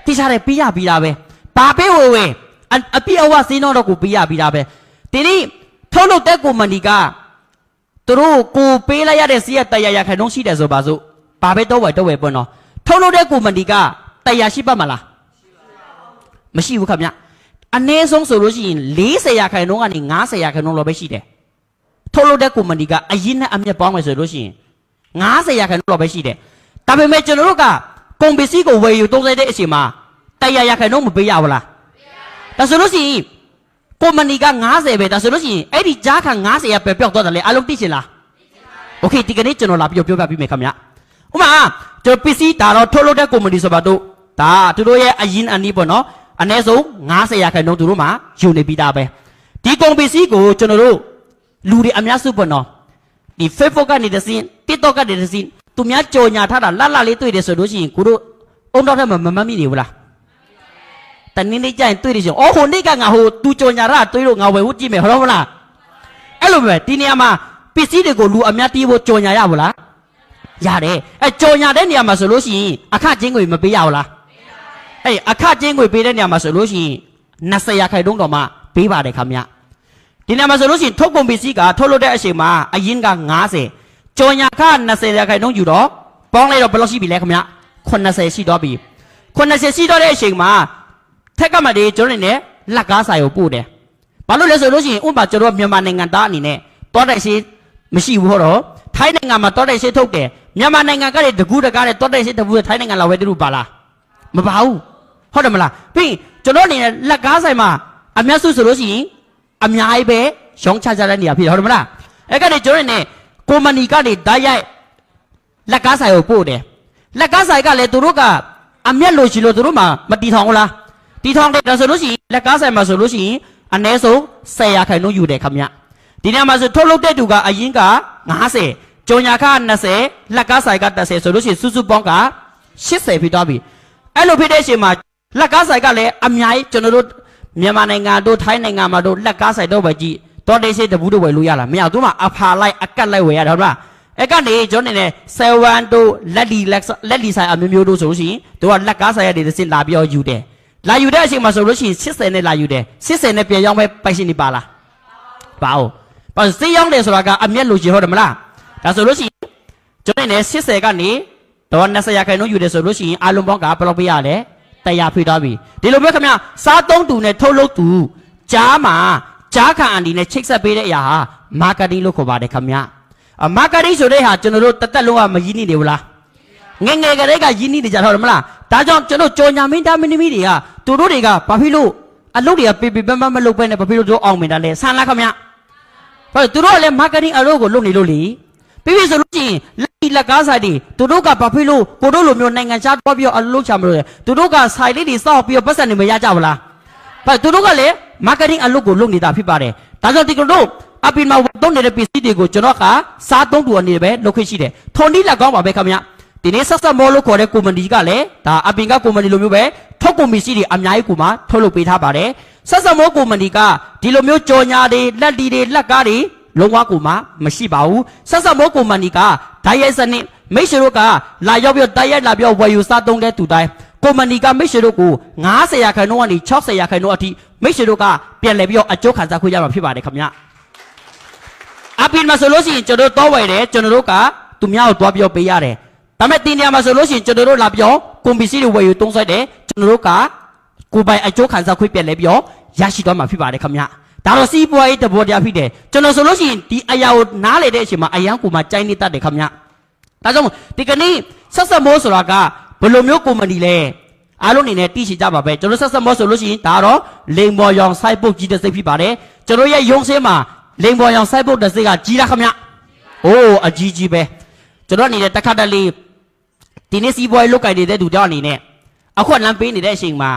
းတိကျတယ်ပေးရပြီးတာပဲဘာပေးဝယ်အပြည့်အဝစေးနှုံးတော့ကိုပေးရပြီးတာပဲဒီနေ့ထုတ်လုပ်တဲ့ကုမ္ပဏီကသူတို့ကိုပေးလိုက်ရတဲ့စီးရတရားရခိုင်နှုန်းရှိတယ်ဆိုပါစို့ဘာပဲတော့ဝယ်ပေါ့နော်ထုတ်လုပ်တဲ့ကုမ္ပဏီကတရားရှိပါမလားမရှိဘူးခင်ဗျအနည်းဆုံးဆိုလို့ရှိရင်40ရာခိုင်နှုန်းကနေ50ရာခိုင်နှုန်းလောက်ပဲရှိတယ်ထုတ်လုပ်တဲ့ကုမ္ပဏီကအရင်နဲ့အမြတ်ပေါင်းမယ်ဆိုလို့ရှိရင်50ရာခိုင်နှုန်းလောက်ပဲရှိတယ်ဒါပေမဲ့ကျွန်တော်တို့ကကုန်ပစ္စည်းကိုဝယ်ယူသုံးစွဲတဲ့အချိန်မှာတရားရာခိုင်နှုန်းမပေးရဘူးလားဒါဆိုလို့ရှိရင်ကုမ္ပဏီက90ပဲဒါဆိုလို့ရှိရင်အဲ့ဒီကြားခံ90ရပဲပျောက်သွားတယ်လေအလုံးသိချင်လားโอเคဒီကနေ့ကျွန်တော်လာပြောပြပေးမယ်ခင်ဗျဥပမာကျွန်တော်ပစ္စည်းဒါတော့ထုတ်လုပ်တဲ့ကုမ္ပဏီဆိုပါတော့ဒါသူတို့ရဲ့အရင်အနည်းပေါ့နော်အနည်းဆုံး90ရာခိုင်နှုန်းသူတို့မှာယူနေပြီးသားပဲဒီကုန်ပစ္စည်းကိုကျွန်တော်တို့လူတွေအများစုပေါ့နော်ဒီ Facebook ကနေတစ်စင်း TikTok ကနေတစ်စင်းသူများကြော်ညာထားတာလှလှလေးတွေ့တယ်ဆိုလို့ရှိရင်ကိုတို့အုံတော့ထဲမှာမမမိနေဘူးလားတနည်းနည်းကြရင်တွေ့တယ်ဆိုအော်ဟိုနေ့ကငါဟိုသူကြော်ညာတာတွေ့လို့ငါဝယ်ဖို့ကြည့်မယ်ဟုတ်မလားအဲ့လိုပဲဒီနေရာမှာပစ္စည်းတွေကိုလူအများတီးဖို့ကြော်ညာရဘူးလားရတယ်အဲကြော်ညာတဲ့နေရာမှာဆိုလို့ရှိရင်အခကျင်းငွေမပေးရဘူးလားအဲ့အခကျင်းငွေပေးတဲ့နေရာမှာဆိုလို့ရှိရင်20ရာခိုင်နှုန်းတော့မှပေးပါတယ်ခင်ဗျဒီနေရာမှာဆိုလို့ရှိရင်ထုတ်ကုန်ပစ္စည်းကထုတ်လုပ်တဲ့အချိန်မှာအရင်က90ကြော်ညာခ20ရာခိုင်နှုန်းယူတော့ပေါင်းလိုက်တော့ဘယ်လောက်ရှိပြီလဲခင်ဗျ80ရှိတော့ပြီ80ရှိတော့တဲ့အချိန်မှာထက်ကမှတည်းကျွန်တော်နေလက်ကားဆိုင်ကိုပို့တယ်ဘာလို့လဲဆိုလို့ရှိရင်ဥပမာကျွန်တော်မြန်မာနိုင်ငံသားအနေနဲ့တောတိုက်ရှိမရှိဘူးဟောတော့ထိုင်းနိုင်ငံမှာတောတိုက်ရှိထုတ်တယ်မြန်မာနိုင်ငံကလည်းတကူးတကားနဲ့တောတိုက်ရှိတကူးထိုင်းနိုင်ငံလောက်ပဲတူပါလားမပါဘူးဟုတ်တယ်မလားပြီးကျွန်တော်အနေနဲ့လက်ကားဆိုင်မှာအများစုဆိုလို့ရှိရင်အများကြီးပဲရောင်းချကြတဲ့နေရာဖြစ်တယ်ဟုတ်တယ်မလားအဲ့ကနေကျွန်တော်နေကုမ္ပဏီကနေဓာတ်ရိုက်လက်ကားဆိုင်ကိုပို့တယ်လက်ကားဆိုင်ကလည်းသူတို့ကအမျက်လို့ရှိလို့သူတို့မှမတီထောင်ဘူးလားတီထောင်တယ်ဒါဆိုလို့ရှိရင်လက်ကားဆိုင်မှာဆိုလို့ရှိရင်အနည်းဆုံး10ရာခိုင်နှုန်းယူတယ်ခင်ဗျဒီနေ့မှာဆိုထုတ်လုပ်တဲ့သူကအရင်က90ကြော်ညာခ20လက်ကားဆိုင်က30ဆိုလို့ရှိရင်စုစုပေါင်းက80ဖြစ်သွားပြီအဲ့လိုဖြစ်တဲ့အချိန်မှာလက်ကားဆိုင်ကလည်းအများကြီးကျွန်တော်တို့မြန်မာနိုင်ငံတို့ထိုင်းနိုင်ငံမှာတို့လက်ကားဆိုင်တော့ပဲကြည့်တော်တေးစိတ်တဘူးတော့ဝယ်လို့ရလားမရသူမှအဖာလိုက်အကတ်လိုက်ဝယ်ရတယ်ဟုတ်လားအဲ့ကနေကျွန်တော်နေနဲ့7တို့လက်လီဆိုင်အမျိုးမျိုးတို့ဆိုလို့ရှိရင်တို့ကလက်ကားဆိုင်ရတဲ့စစ်လာပြောယူတယ်လာယူတဲ့အချိန်မှာဆိုလို့ရှိရင်80နဲ့လာယူတယ်80နဲ့ပြန်ရောက်ပဲပိုက်ရှင်နေပါလားပါဦးဘာစေးရောက်တယ်ဆိုတာကအမျက်လို့ရှိဟုတ်တယ်မလားဒါဆိုလို့ရှိရင်ကျွန်တော်နေ80ကနေတော့20ရာခိုင်နှုန်းယူတယ်ဆိုလို့ရှိရင်အလုံးပေါင်းကဘယ်လောက်ပေးရလဲ100ဖိထားပြီဒီလိုပဲခင်ဗျစားသုံးသူနဲ့ထုတ်လုပ်သူကြားမှာကြားခံအန်ဒီနဲ့ချိတ်ဆက်ပေးတဲ့အရာဟာမာကတင်လို့ခေါ်ပါတယ်ခင်ဗျမာကတင်ဆိုတဲ့ဟာကျွန်တော်တို့တက်လုံးကမရင်းနေတယ်ဘူးလားငယ်ငယ်ကလေးကရင်းနေကြတော့မလားဒါကြောင့်ကျွန်တော်ကြော်ညာမင်းသားမင်းသမီးတွေကသူတို့တွေကဘာဖြစ်လို့အလုပ်တွေကပေပန်းမလုပ်ပဲနဲ့ဘာဖြစ်လို့တို့အောင်မင်တာလဲဆန်လားခင်ဗျဘာလို့သူတို့ကလည်းမာကတင်အလုပ်ကိုလုပ်နေလို့လေပြီးဆိုလို့ရှိရင်လက်ကားဆိုင်တွေသူတို့ကဘာဖြစ်လို့ကိုတို့လိုမျိုးနိုင်ငံခြားတော့ပြီးအလုပ်ချမလို့လဲသူတို့ကဆိုင်လေးတွေစောက်ပြီးပတ်စံနေမရကြဘူးလားဘာသူတို့ကလည်းမာကတင်အလုပ်ကိုလုပ်နေတာဖြစ်ပါတယ်ဒါကြောင့်ဒီကတို့အပင်မှာသုံးနေတဲ့ပစ္စည်းတွေကိုကျွန်တော်ကစားသုံးသူအနေနဲ့ပဲလုပ်ခွင့်ရှိတယ်ထုံဒီလက်ကောင်းပါပဲခင်ဗျဒီနေ့ဆက်ဆက်မောလို့ခေါ်တဲ့ကုမ္ပဏီကလည်းဒါအပင်ကကုမ္ပဏီလိုမျိုးပဲထုတ်ကုန်ပစ္စည်းတွေအများကြီးကိုမှထုတ်လုပ်ပေးထားပါတယ်ဆက်ဆက်မောကုမ္ပဏီကဒီလိုမျိုးကြော်ညာတွေလက်လီတွေလက်ကားတွေလုံးဝကိုမှမရှိပါဘူးဆက်ဆက်မောကုမ္ပဏီကဓာတ်ရိုက်စနစ်မိတ်ဆွေတို့ကလာရောက်ပြီးဓာတ်ရိုက်လာပြီးဝယ်ယူစားသုံးတဲ့သူတိုင်းကုမ္ပဏီကမိတ်ဆွေတို့ကို90ရာခိုင်နှုန်းကနေ60ရာခိုင်နှုန်းအထိမိတ်ဆွေတို့ကပြန်လည်ပြီးတော့အကျိုးခံစားခွင့်ရမှာဖြစ်ပါတယ်ခင်ဗျ အပြင်မှာဆိုလို့ရှိရင်ကျွန်တော်တော့ဝယ်တယ်ကျွန်တော်တို့ကသူများကိုတွားပြောပေးရတယ်ဒါပေမဲ့တင်နေရာမှာဆိုလို့ရှိရင်ကျွန်တော်တို့လာပြောကွန်ပစ္စည်းတွေဝယ်ယူသုံးဆွဲတယ်ကျွန်တော်တို့ကကိုယ်ပိုင်အကျိုးခံစားခွင့်ပြက်လဲပြောရရှိသွားမှာဖြစ်ပါတယ်ခင်ဗျဒါတော့စီးပွားရေးတဘောတရားဖြစ်တယ်ကျွန်တော်ဆိုလို့ရှိရင်ဒီအရာကိုနားလေတဲ့အချိန်မှာအယံကိုမှကြိုင်းနေတတ်တယ်ခင်ဗျဒါကြောင့်ဒီကနေ့ဆက်ဆက်မိုးဆိုတာကဘယ်လိုမျိုးကုမ္ပဏီလဲအားလုံးအနေနဲ့သိရှိကြပါပဲကျွန်တော်ဆက်ဆက်မိုးဆိုလို့ရှိရင်ဒါတော့လိန်ပေါ်ရောင်စိုက်ပုတ်ကြီးတစ်စိတ်ဖြစ်ပါတယ်ကျွန်တော်ရဲ့ရုံးစင်းမှာလိန်ပေါ်ရောင်စိုက်ပုတ်တစ်စိတ်ကကြီးတာခင်ဗျအိုးအကြီးကြီးပဲကျွန်တော်အနေနဲ့တခါတလေဒီနေ့စီးပွားရေးလုပ်ကိုင်နေတဲ့သူတောင်အနေနဲ့အခုလမ်းပေးနေတဲ့အချိန်မှာ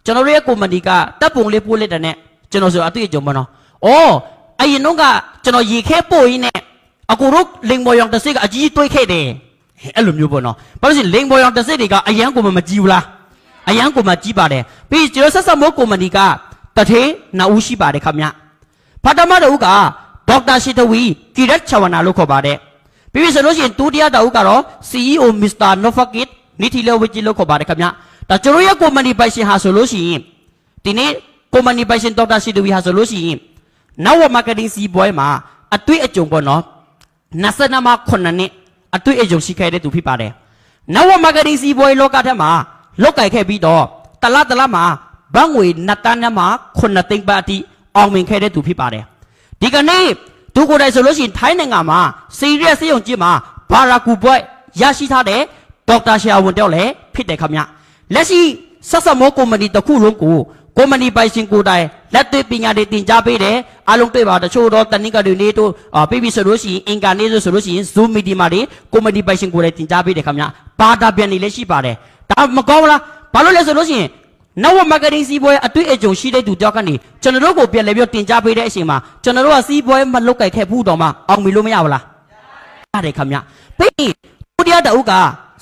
ကျွန်တော်ရဲ့ကုမ္ပဏီကတပ်ပုံလေးပို့လိုက်တဲ့နဲ့ကျွန်တော်ဆိုအတွေ့အကြုံပေါ့နော်။အော်အရင်တော့ကကျွန်တော်ရေခဲပို့ရင်းနဲ့အခုတို့လိန်ပေါ်ရောင်တစ်စိတ်ကအကြီးတွေးခဲ့တယ်။အဲ့လိုမျိုးပေါ့နော်။ဘာလို့လဲလိန်ပေါ်ရောင်တစ်စိတ်တွေကအရန်ကိုမကြည့်ဘူးလား။အရန်ကိုမကြည့်ပါတယ်။ပြီးကျွန်တော်ဆက်ဆက်မိုးကုမ္ပဏီကတထေးနှစ်ဦးရှိပါတယ်ခင်ဗျ။ဖတ်တမတို့ကဒေါက်တာရှိတဝီကိရတ်ချဝနာလို့ခေါ်ပါတယ်။ပြီးဆိုလို့ရှိရင်ဒုတိယတဦးကတော့ CEO Mr. Novakit နိတိလောဝကြီးလို့ခေါ်ပါတယ်ခင်ဗျ။ဒါကျွန်တော်ရဲ့ကုမ္ပဏီပိုင်ရှင်ဟာဆိုလို့ရှိရင်ဒီနေ့ကုမ္ပဏီပိုင်ရှင်ဒေါက်တာရှိတဝီဟာဆိုလို့ရှိရင်နောက်ဝမာကတင်စီပွဲမှာအတွေ့အကြုံပေါ့နော်22မှာ9နှစ်အတွေ့အကြုံရှိခဲ့တဲ့သူဖြစ်ပါတယ်နောက်ဝမာကတင်စီပွဲလောကထက်မှာလောက်ကင်ခဲ့ပြီးတော့တလားမှာဘတ်ငွေ2တန်းနဲ့မှာ9သိန်းပတ်အထိအောင်မြင်ခဲ့တဲ့သူဖြစ်ပါတယ်ဒီကနေ့သူကိုယ်တိုင်ဆိုလို့ရှိရင်ထိုင်းနိုင်ငံမှာစီရီယက်စေယုံကြီးမှာဘာရာကူပွဲရရှိထားတဲ့ဒေါက်တာရှာဝန်တောက်လည်းဖြစ်တယ်ခင်ဗျလက်ရှိဆက်ဆက်မောကုမ္ပဏီတစ်ခုလုံးကိုကုမ္ပဏီပိုင်ရှင်ကိုယ်တိုင်လက်တွေ့ပညာတွေတင်ကြားပေးတယ်အားလုံးတွေ့ပါတချို့တော့တနင်္ဂနွေနေ့တို့ပြီးဆိုလို့ရှိရင်အင်္ဂါနေ့ဆိုလို့ရှိရင် Zoom meeting မှာတွေကုမ္ပဏီပိုင်ရှင်ကိုယ်တိုင်တင်ကြားပေးတယ်ခင်ဗျဘာသာပြန်နေလည်းရှိပါတယ်ဒါမကောင်းလားဘာလို့လဲဆိုလို့ရှိရင်နောက်ဝမာကတင်စီပွဲအတွေ့အကြုံရှိတဲ့သူတယောက်ကနေကျွန်တော်တို့ကိုပြန်လဲပြောတင်ကြားပေးတဲ့အချိန်မှာကျွန်တော်တို့ကစီးပွဲမလုတ်ကြိုက်ခဲ့ဘူးတော့မှအောင်မီလို့မရဘူးလားရတယ်ခင်ဗျပြီးဒုတိယတအုပ်က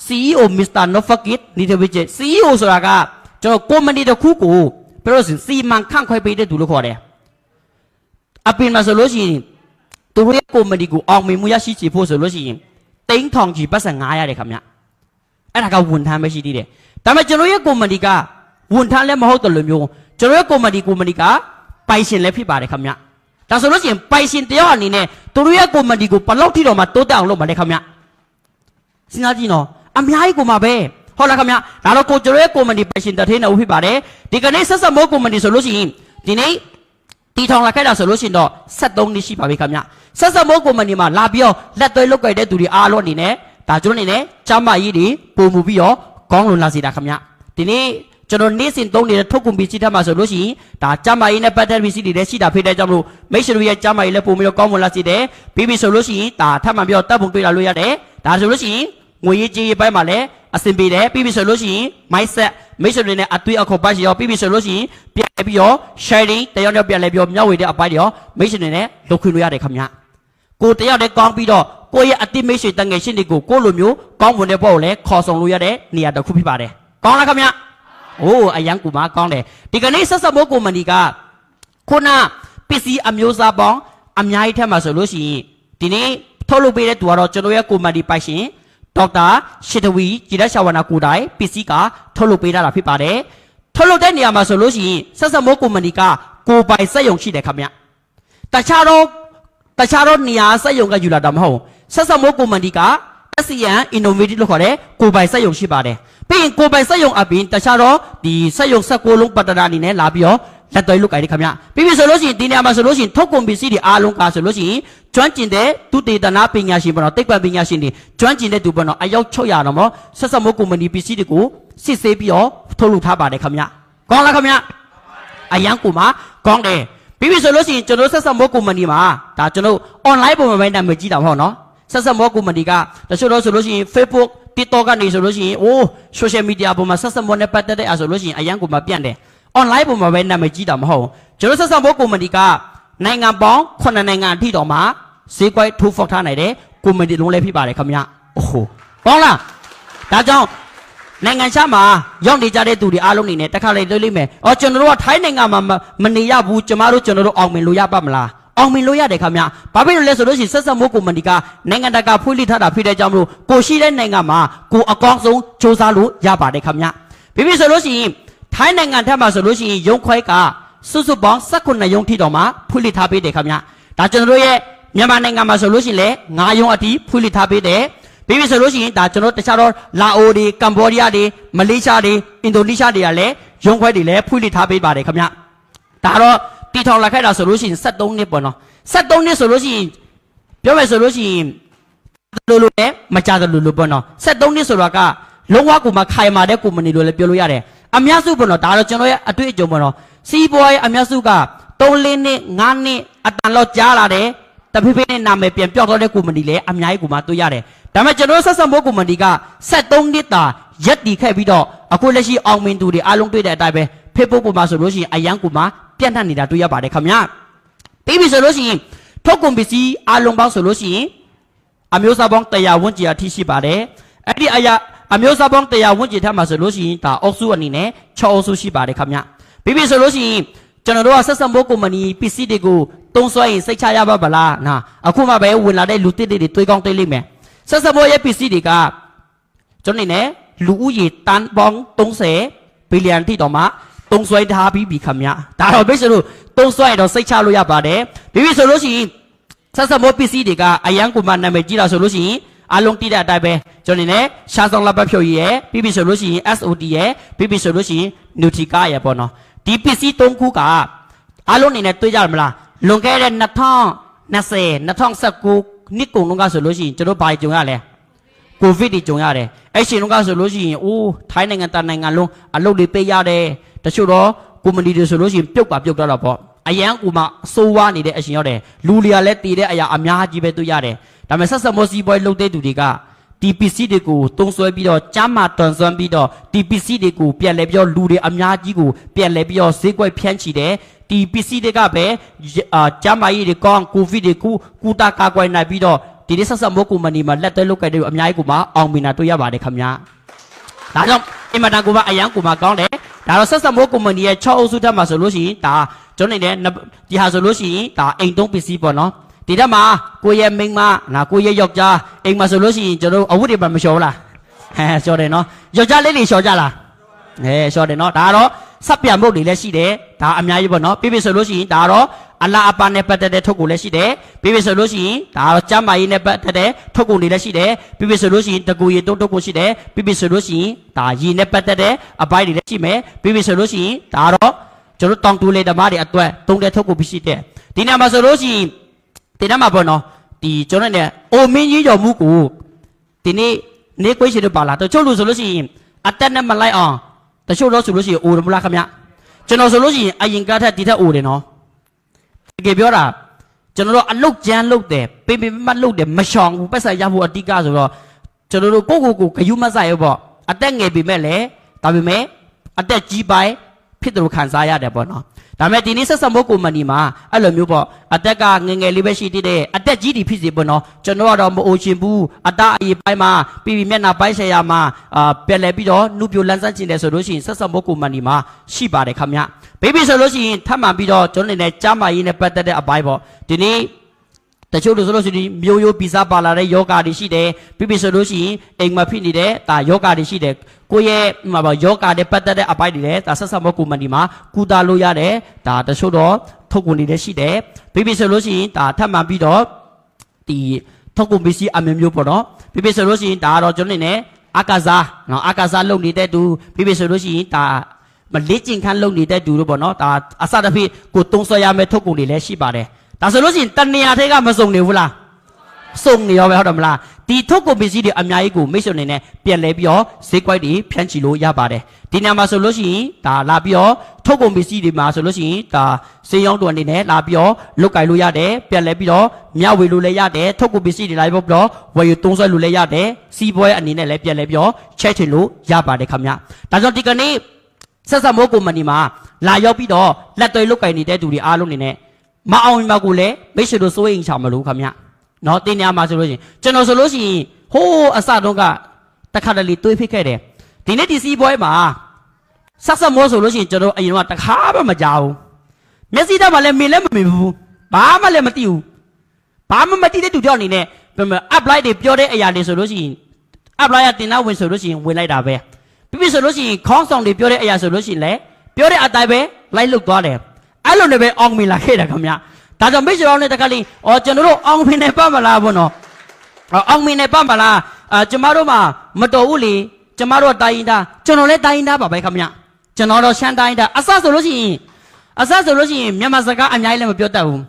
CEO Mr. Novakit နိတဝိကျ CEO ဆိုတာကကျွန်တော်ကုမ္ပဏီတစ်ခုကိုပြောလို့စီမံခန့်ခွဲပေးတဲ့သူလို့ခေါ်တယ်အပြင်မှာဆိုလို့ရှိရင်သူတို့ရဲ့ကုမ္ပဏီကိုအောင်မြင်မှုရရှိချေဖို့ဆိုလို့ရှိရင်တိန်းထောင်ကြီးပတ်စံ900ရတယ်ခင်ဗျအဲ့ဒါကဝန်ထမ်းပဲရှိသေးတယ်ဒါပေမဲ့ကျွန်တော်ရဲ့ကုမ္ပဏီကဝန်ထမ်းလည်းမဟုတ်တယ်လို့မျိုးကျွန်တော်ရဲ့ကုမ္ပဏီကပိုင်ရှင်လည်းဖြစ်ပါတယ်ခင်ဗျဒါဆိုလို့ရှိရင်ပိုင်ရှင်တယောက်အနေနဲ့သူတို့ရဲ့ကုမ္ပဏီကိုဘယ်လောက်ထိတော့မှတိုးတက်အောင်လုပ်ပါလဲခင်ဗျစဉ်းစားကြည့်နော်အများကြီးကိုမှပဲဟုတ်လားခင်ဗျဒါတော့ကိုကျွန်တော်ရဲ့ကုမ္ပဏီပိုင်ရှင်တထေးနဲ့ဦးဖြစ်ပါတယ်ဒီကနေ့ဆက်ဆက်မိုးကုမ္ပဏီဆိုလို့ရှိရင်ဒီနေ့တီထောင်လာခဲ့တာဆိုလို့ရှိရင်တော့73နှစ်ရှိပါပြီခင်ဗျဆက်ဆက်မိုးကုမ္ပဏီမှာလာပြီးတော့လက်သွဲလုပ်ကြတဲ့သူတွေအားလုံးအနေနဲ့ဒါကျွန်တော်အနေနဲ့ကျမ်းမာရေးတွေပုံမှုပြီးတော့ကောင်းလွန်လာစေတာခင်ဗျဒီနေ့ကျွန်တော်နေ့စဉ်သုံးနေတဲ့ထုတ်ကုန်ပစ္စည်းတွေမှာဆိုလို့ရှိရင်ဒါကျမ်းမာရေးနဲ့ပတ်သက်ပစ္စည်းတွေလည်းရှိတာဖြစ်တဲ့ကြောင့်မလို့မိတ်ဆွေတို့ရဲ့ကျမ်းမာရေးလည်းပုံပြီးတော့ကောင်းမွန်လာစေတယ်ပြီးပြီဆိုလို့ရှိရင်ဒါထပ်မံပြီးတော့တပ်ပုံတွေ့လာလို့ရတယ်ဒါဆိုလို့ရှိရင်ငွေရေးကြေးရေးပိုင်းမှာလည်းအဆင်ပြေတယ်ပြီးပြီဆိုလို့ရှိရင် mindset မိတ်ဆွေတွေနဲ့အတွေ့အခေါ်ပါရှိရောပြီးပြီဆိုလို့ရှိရင်ပြန်ပြီးတော့ sharing တယောက်ပြန်လဲပြောမျှဝေတဲ့အပိုင်းတွေရောမိတ်ဆွေတွေနဲ့လုပ်ခွင့်လို့ရတယ်ခင်ဗျကိုတယောက်တည်းကောင်းပြီးတော့ကိုရဲ့အတိမိတ်ဆွေတန်ငယ်ရှင်းတွေကိုကိုလိုမျိုးကောင်းဝင်တဲ့ဘောကိုလည်းခေါ်ဆောင်လို့ရတဲ့နေရာတစ်ခုဖြစ်ပါတယ်ကောင်းလားခင်ဗျအိုးအယံကူမကောင်းတယ်ဒီကနေ့ဆက်ဆက်မိုးကုမ္ပဏီကခုနပစ္စည်းအမျိုးအစားပေါင်းအများကြီးထက်မှာဆိုလို့ရှိရင်ဒီနေ့ထုတ်လုပ်ပေးတဲ့သူကတော့ကျွန်တော်ရဲ့ကုမ္ပဏီပိုင်ရှင်ဒေါက်တာရှိတဝီကြည်ရရှာဝနာကိုတိုင်ပစ္စည်းကထုတ်လုပ်ပေးတာဖြစ်ပါတယ်ထုတ်လုပ်တဲ့နေရာမှာဆိုလို့ရှိရင်ဆက်ဆက်မိုးကုမ္ပဏီကကိုပိုင်စက်ရုံရှိတယ်ခင်ဗျတခြားတော့နေရာစက်ရုံကယူလာတာမဟုတ်ဆက်ဆက်မိုးကုမ္ပဏီက SCN Innovative လို့ခေါ်တဲ့ကိုပိုင်စက်ရုံရှိပါတယ်ပြီးရင်ကိုပိုင်စက်ရုံအပြင်တခြားတော့ဒီစက်ရုံ16လုံးပတ္တနာအနေနဲ့လာပြီးတော့လက်သွဲလုပ်ကြတယ်ခင်ဗျပြီးပြီဆိုလို့ရှိရင်ဒီနေရာမှာဆိုလို့ရှိရင်ထုတ်ကုန်ပစ္စည်းတွေအားလုံးကဆိုလို့ရှိရင်ကျွမ်းကျင်တဲ့သူတေသနာပညာရှင်ပေါ့နော်တိတ်ပံပညာရှင်တွေကျွမ်းကျင်တဲ့သူပေါ့နော်အယောက်600တော့မောဆက်ဆက်မိုးကုမ္ပဏီပစ္စည်းတွေကိုစစ်ဆေးပြီးတော့ထုတ်လုပ်ထားပါတယ်ခင်ဗျကောင်းလားခင်ဗျအယံကူမှာကောင်းတယ်ပြီးပြီဆိုလို့ရှိရင်ကျွန်တော်ဆက်ဆက်မိုးကုမ္ပဏီမှာဒါကျွန်တော် online ပုံမှာပဲနာမည်ကြီးတာမဟုတ်နော်ဆက်ဆက်မောကုမ္ပဏီကတချို့တော့ဆိုလို့ရှိရင် Facebook TikTok ကနေဆိုလို့ရှိရင်အိုး social media ပုံမှာဆက်ဆက်မောနဲ့ပတ်သက်တဲ့ဆိုလို့ရှိရင်အယံကူမှာပြန့်တယ် online ပုံမှာပဲနာမည်ကြီးတာမဟုတ်ကျွန်တော်ဆက်ဆက်မောကုမ္ပဏီကနိုင်ငံပေါင်း9နိုင်ငံအထိတော်မှာဈေးကွက်ထိုးဖောက်ထားနိုင်တဲ့ကုမ္ပဏီလုံးလည်းဖြစ်ပါတယ်ခင်ဗျအိုးကောင်းလားဒါကြောင့်နိုင်ငံခြားမှာရောက်နေကြတဲ့သူတွေအားလုံးနေနဲ့တခါလေတွေးလိမ့်မယ်အော်ကျွန်တော်တို့ကထိုင်းနိုင်ငံမှာမနေရဘူးကျွန်တော်တို့အောင်မြင်လို့ရပါမလားအောင်မြင်လို့ရတယ်ခင်ဗျဘာဖြစ်လို့လဲဆိုလို့ရှိရင်ဆက်ဆက်မိုးကုမ္ပဏီကနိုင်ငံတကာဖွင့်လှစ်ထားတာဖြစ်တဲ့ကြောင့်မလို့ကိုရှိတဲ့နိုင်ငံမှာကိုအကောင်းဆုံးစူးစမ်းလို့ရပါတယ်ခင်ဗျပြီးပြီဆိုလို့ရှိရင်ထိုင်းနိုင်ငံထက်မှာဆိုလို့ရှိရင်ရုံးခွဲကစုစုပေါင်း19ရုံးထိတော်မှာဖွင့်လှစ်ထားပေးတယ်ခင်ဗျဒါကျွန်တော်တို့ရဲ့ မြန်မာနိုင်ငံမှာဆိုလို့ရှိရင်လည်း9ရုံအတီးဖွင့်လှစ်ထားပေးတယ်ပြီးပြီဆိုလို့ရှိရင်ဒါကျွန်တော်တခြားတော့လာအိုတွေကမ္ဘောဒီးယားတွေမလေးရှားတွေအင်ဒိုနီးရှားတွေကလည်းရုံးခွဲတွေလည်းဖွင့်လှစ်ထားပေးပါတယ်ခင်ဗျဒါတော့တီထောင်လာခဲ့တာဆိုလို့ရှိရင်73နှစ်ပေါ့နော်73နှစ်ဆိုလို့ရှိရင်ပြောမယ်ဆိုလို့ရှိရင်လိုလိုနဲ့မကြတယ်လိုပေါ့နော်73နှစ်ဆိုတာကလုံးဝကိုမှခိုင်မာတဲ့ကုမ္ပဏီလိုလည်းပြောလို့ရတယ်အများစုပေါ့နော်ဒါတော့ကျွန်တော်ရဲ့အတွေ့အကြုံပေါ့နော်စီးပွားရေးအများစုက3-4နှစ်5နှစ်အတန်လောက်ကြားလာတယ်တဖိဖိနဲ့နာမည်ပြန်ပြောက်တော့တဲ့ကုမ္ပဏီလည်းအများကြီးကိုမှတွေ့ရတယ်ဒါပေမဲ့ကျွန်တော်ဆက်ဆံဖို့ကုမ္ပဏီက73နှစ်တာရက်တည်ခဲ့ပြီးတော့အခုလက်ရှိအောင်မြင်သူတွေအားလုံးတွေ့တဲ့အတိုင်းပဲ Facebook ပေါ်မှာဆိုလို့ရှိရင်အရန်ကိုမှပြန့်နှံ့နေတာတွေ့ရပါတယ်ခင်ဗျာပြီးပြီဆိုလို့ရှိရင်ထုတ်ကုန်ပစ္စည်းအားလုံးပေါင်းဆိုလို့ရှိရင်အမျိုးအစားပေါင်း100ဝန်းကျင်အထိရှိပါတယ်အဲ့ဒီအမျိုးအစားပေါင်း100ဝန်းကျင်ထက်မှာဆိုလို့ရှိရင်ဒါအုပ်စုအနေနဲ့6အုပ်စုရှိပါတယ်ခင်ဗျပြီးပြီဆိုလို့ရှိရင်ကျွန်တော်တို့ကဆက်ဆံဖို့ကုမ္ပဏီပစ္စည်းတွေကိုတုံးဆွဲရင်စိတ်ချရပါဗလားနာအခုမှပဲဝင်လာတဲ့လူတစ်တွေတွေးကောင်းတွေးလိမ့်မယ်ဆက်ဆံဖို့ရဲ့ပစ္စည်းတွေကကျွန်တော်နေနဲ့လူဦးရေတန်ပေါင်း30ဘီလီယံထိတော့မှတုံးဆွဲထားပြီးပြီခင်ဗျဒါတော့ဘယ်ဆိုလို့တုံးဆွဲရင်တော့စိတ်ချလို့ရပါတယ်ပြီးပြီဆိုလို့ရှိရင်ဆက်ဆံဖို့ပစ္စည်းတွေကအရန်ကိုမှနာမည်ကြီးတာဆိုလို့ရှိရင်အလုံးတိတဲ့အတိုင်းပဲကျွန်တော်နေနဲ့ရှားဆောင်လက်ပတ်ဖြုတ်ရည်ပြီးပြီဆိုလို့ရှိရင် SOD ရဲ့ပြီးပြီဆိုလို့ရှိရင် Nutica ရဲ့ပေါ့နော်ဒီပစ္စည်း3ခုကအလုံးနေနဲ့တွေးကြရမလားလွန်ခဲ့တဲ့2020 2019နှစ်ကုန်လုံးကဆိုလို့ရှိရင်ကျွန်တော်ဘာကြုံရလဲကိုဗစ်တွေကြုံရတယ်အဲ့ရှင်လုံးကဆိုလို့ရှိရင်အိုးထိုင်းနိုင်ငံတနိုင်ငံလုံးအလုပ်တွေပေးရတယ်တချို့တော့ကုမ္ပဏီတွေဆိုလို့ရှိရင်ပြုတ်တော့တာပေါ့အရန်ကူမှစိုးဝါနေတဲ့အရှင်ရောက်တယ်လူလျာလည်းတည်တဲ့အရာအများကြီးပဲတွေ့ရတယ်ဒါပေမဲ့ဆက်ဆံမောစီပွဲလှုပ်တဲ့သူတွေကဒီပစ္စည်းတွေကိုတုံးဆွဲပြီးတော့ကျမ်းမာတွန်ဆွမ်းပြီးတော့ဒီပစ္စည်းတွေကိုပြန်လဲပြီးတော့လူတွေအများကြီးကိုပြန်လဲပြီးတော့ဈေးကွက်ဖြန့်ချီတယ်ဒီပစ္စည်းတွေကပဲကျမ်းမာရေးတွေကောင်းကိုဗစ်တွေကူတာကာကွယ်နိုင်ပြီးတော့ဒီနေ့ဆက်ဆံမောကုမ္ပဏီမှာလက်သွဲလုပ်ခဲ့တဲ့အများကြီးကိုမှအောင်မြင်တာတွေ့ရပါတယ်ခင်ဗျာဒါကြောင့်အင်မတန်ကိုမှအရန်ကိုမှကောင်းတယ်ဒါတော့ဆက်ဆံမောကုမ္ပဏီရဲ့6အုပ်စုထက်မှာဆိုလို့ရှိရင်ဒါကျွန်တော်နေဒီဟာဆိုလို့ရှိရင်ဒါအိမ်သုံးပစ္စည်းပေါ့နော်ဒီတက်မှာကိုရဲ့မိန်းမနာကိုရဲ့ယောက်ျားအိမ်မှာဆိုလို့ရှိရင်ကျွန်တော်အဝတ်တွေမလျှော်လားဟဲလျှော်တယ်နော်ယောက်ျားလေးတွေလျှော်ကြလားလျှော်တယ်နော်ဒါကတော့စပ်ပြန်မုတ်တွေလည်းရှိတယ်ဒါအများကြီးပေါ့နော်ပြီးပြီဆိုလို့ရှိရင်ဒါတော့အလားအပါနဲ့ပတ်သက်တဲ့ထုတ်ကုန်လည်းရှိတယ်ပြီးပြီဆိုလို့ရှိရင်ဒါတော့ကျမ်းမာရေးနဲ့ပတ်သက်တဲ့ထုတ်ကုန်တွေလည်းရှိတယ်ပြီးပြီဆိုလို့ရှိရင်တကူရီတုံးထုတ်ကုန်ရှိတယ်ပြီးပြီဆိုလို့ရှိရင်ဒါရေနဲ့ပတ်သက်တဲ့အပိုင်းတွေလည်းရှိမယ်ပြီးပြီဆိုလို့ရှိရင်ဒါတော့ကျွန်တော်တောင်တူလေဓမ္မတွေအတွက်တုံးတဲ့ထုတ်ကုန်ရှိတယ်ဒီနေ့မှာဆိုလို့ရှိရင်ဒီနေ့မှာပေါ့နော်ဒီကျွန်တော်နဲ့အိုမင်းကြီးကျော်မှုကိုဒီနေ့နေကွေးရှင်တို့ပါလာတချို့လူဆိုလို့ရှိရင်အတက်နဲ့မလိုက်အောင်တချို့တော့ဆိုလို့ရှိရင်အိုတယ်မလားခင်ဗျကျွန်တော်ဆိုလို့ရှိရင်အရင်ကထက်ဒီထက်အိုတယ်နော်တကယ်ပြောတာကျွန်တော်တို့အလုတ်ကျန်းလုတ်တယ်ပင်မလုတ်တယ်မရှောင်ဘူးပတ်ဆိုင်ရဖို့အတိကဆိုတော့ကျွန်တော်တို့ကိုဂယုမဆိုင်ရောပေါ့အတက်ငယ်ပြီမဲ့လေဒါပေမဲ့အတက်ကြီးပိုင်းဖြစ်တယ်လို့ခံစားရတယ်ပေါ့နော်ဒါပေမဲ့ဒီနေ့ဆက်ဆံဖို့ကုမ္ပဏီမှာအဲ့လိုမျိုးပေါ့အတက်ကငငယ်လေးပဲရှိသေးတယ်အတက်ကြီးတွေဖြစ်စီပေါ့နော်ကျွန်တော်ကတော့မအိုချင်ဘူးအတအရေးပိုင်းမှာပြီးပြီးမျက်နှာပိုင်းဆရာမှာပြန်လဲပြီးတော့နှုတ်ပြလန်းဆန်းချင်တယ်ဆိုလို့ရှိရင်ဆက်ဆံဖို့ကုမ္ပဏီမှာရှိပါတယ်ခင်ဗျဘေဘီဆိုလို့ရှိရင်ထပ်မှန်ပြီးတော့ကျွန်တော်နေနဲ့ကြားမရေးနဲ့ပတ်သက်တဲ့အပိုင်းပေါ့ဒီနေ့တချို့လူဆိုလို့ရှိရင်မျိုးရိုးပီဇာပါလာတဲ့ယောဂါတွေရှိတယ်ပြီးပြီဆိုလို့ရှိရင်အိမ်မှာဖြစ်နေတဲ့ဒါယောဂါတွေရှိတယ်ကိုယ့်ရဲ့ယောဂါတွေပတ်သက်တဲ့အပိုင်းတွေလည်းဒါဆက်ဆံဖို့ကုမ္ပဏီမှာကူတာလို့ရတယ်ဒါတချို့တော့ထုတ်ကုန်တွေလည်းရှိတယ်ပြီးပြီဆိုလို့ရှိရင်ဒါထပ်မှန်ပြီးတော့ဒီထုတ်ကုန်ပစ္စည်းအမျိုးမျိုးပေါ့နော်ပြီးပြီဆိုလို့ရှိရင်ဒါကတော့ကျွန်တော်နေနဲ့အာကာဇာနော်အာကာဇာလုပ်နေတဲ့သူပြီးပြီဆိုလို့ရှိရင်ဒါမလေးကျင်ခန်းလုပ်နေတဲ့သူတို့ပေါ့နော်ဒါအစတစ်ဖြစ်ကိုတုံးဆွဲရမယ့်ထုတ်ကုန်တွေလည်းရှိပါတယ်ဒါဆိုလို့ရှိရင်တနေရာထဲကမစုံနေဘူးလားစုံနေရောပဲဟုတ်တယ်မလားဒီထုတ်ကုန်ပစ္စည်းတွေအများကြီးကိုမိတ်ဆွေနေနဲ့ပြန်လဲပြီးတော့ဈေးကွက်တွေဖြန့်ချီလို့ရပါတယ်ဒီနေရာမှာဆိုလို့ရှိရင်ဒါလာပြီးတော့ထုတ်ကုန်ပစ္စည်းတွေမှာဆိုလို့ရှိရင်ဒါစေးရောင်းတော်အနေနဲ့လာပြီးတော့လုတ်ကင်လို့ရတယ်ပြန်လဲပြီးတော့မြဝေလို့လည်းရတယ်ထုတ်ကုန်ပစ္စည်းတွေလာပြီးတော့ဝယ်ယူသုံးစွဲလို့လည်းရတယ်စီးပွဲအနေနဲ့လည်းပြန်လဲပြီးတော့ချက်ချင်လို့ရပါတယ်ခင်ဗျဒါကြောင့်ဒီကနေ့ဆက်ဆံမိုးကုမ္ပဏီမှာလာရောက်ပြီးတော့လက်သွေးလုတ်ကင်နေတဲ့သူတွေအားလုံးနေနဲ့မအောင်မှာကိုလည်းမိတ်ဆွေတို့စိုးရိမ်ချာမလို့ခင်ဗျနော်တင်းနေရာမှာဆိုလို့ရှိရင်ကျွန်တော်ဆိုလို့ရှိရင်ဟိုးအစတုန်းကတခါတလေတွေးဖိခဲ့တယ်ဒီနေ့ဒီစီးပွဲမှာဆက်ဆက်မိုးဆိုလို့ရှိရင်ကျွန်တော်အရင်ကတခါမှမကြောက်ဘူးမျက်စိတော့မှလည်းမင်းလည်းမမြင်ဘူးဘာမှလည်းမသိဘူးဘာမှမသိတဲ့သူကြောင့်အနေနဲ့apply တွေပြောတဲ့အရာတွေဆိုလို့ရှိရင် apply ရတင်တော့ဝင်ဆိုလို့ရှိရင်ဝင်လိုက်တာပဲပြီးပြီဆိုလို့ရှိရင်ခေါင်းဆောင်တွေပြောတဲ့အရာဆိုလို့ရှိရင်လည်းပြောတဲ့အတိုင်းပဲလိုက်လုပ်သွားတယ်အဲ့လိုနဲ့ပဲအောင်မြင်လာခဲ့တာခင်ဗျ ဒါကြောင့်မိတ်ဆွေတော်နဲ့တခါလေးကျွန်တော်တို့အောင်မင်းနဲ့ပတ်မလားဘုနော်အောင်မင်းနဲ့ပတ်မလားကျမတို့မှာမတော်ဘူးလေကျမတို့တိုင်းသားကျွန်တော်လည်းတိုင်းသားပါပဲခင်ဗျကျွန်တော်တော့ရှမ်းတိုင်းသားအစဆိုလို့ရှိရင်မြန်မာစကားအများကြီးလည်းမပြောတတ်ဘူး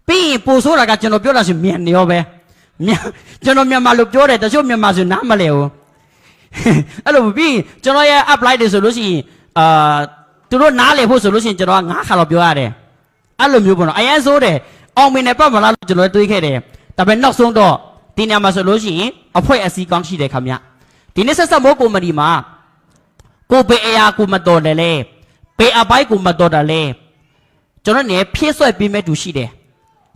ပြီးရင်ပို့ဆိုတာကကျွန်တော်ပြောတာဆိုမြန်နေရောပဲကျွန်တော်မြန်မာလိုပြောတယ်တချို့မြန်မာဆိုနားမလဲဘူးအဲ့လိုပြီးကျွန်တော်ရဲ့ apply တွေဆိုလို့ရှိရင်သူတို့နားလေဖို့ဆိုလို့ရှိရင်ကျွန်တော်က9ခါတော့ပြောရတယ်အဲ့လိုမျိုးပေါ့နော်အရင်ဆိုးတယ်အောင်မင်းနဲ့ပတ်မလားလို့ကျွန်တော်တွေးခဲ့တယ်ဒါပေမဲ့နောက်ဆုံးတော့ဒီနေရာမှာဆိုလို့ရှိရင်အဖွဲ့အစည်းကောင်းရှိတယ်ခင်ဗျဒီနေ့ဆက်ဆက်မိုးကိုမဒီမှာကိုပေအရာကိုမတော်တယ်လေပေအပိုင်းကိုမတော်တယ်လေကျွန်တော်နေဖြည့်ဆွဲပေးမဲ့သူရှိတယ်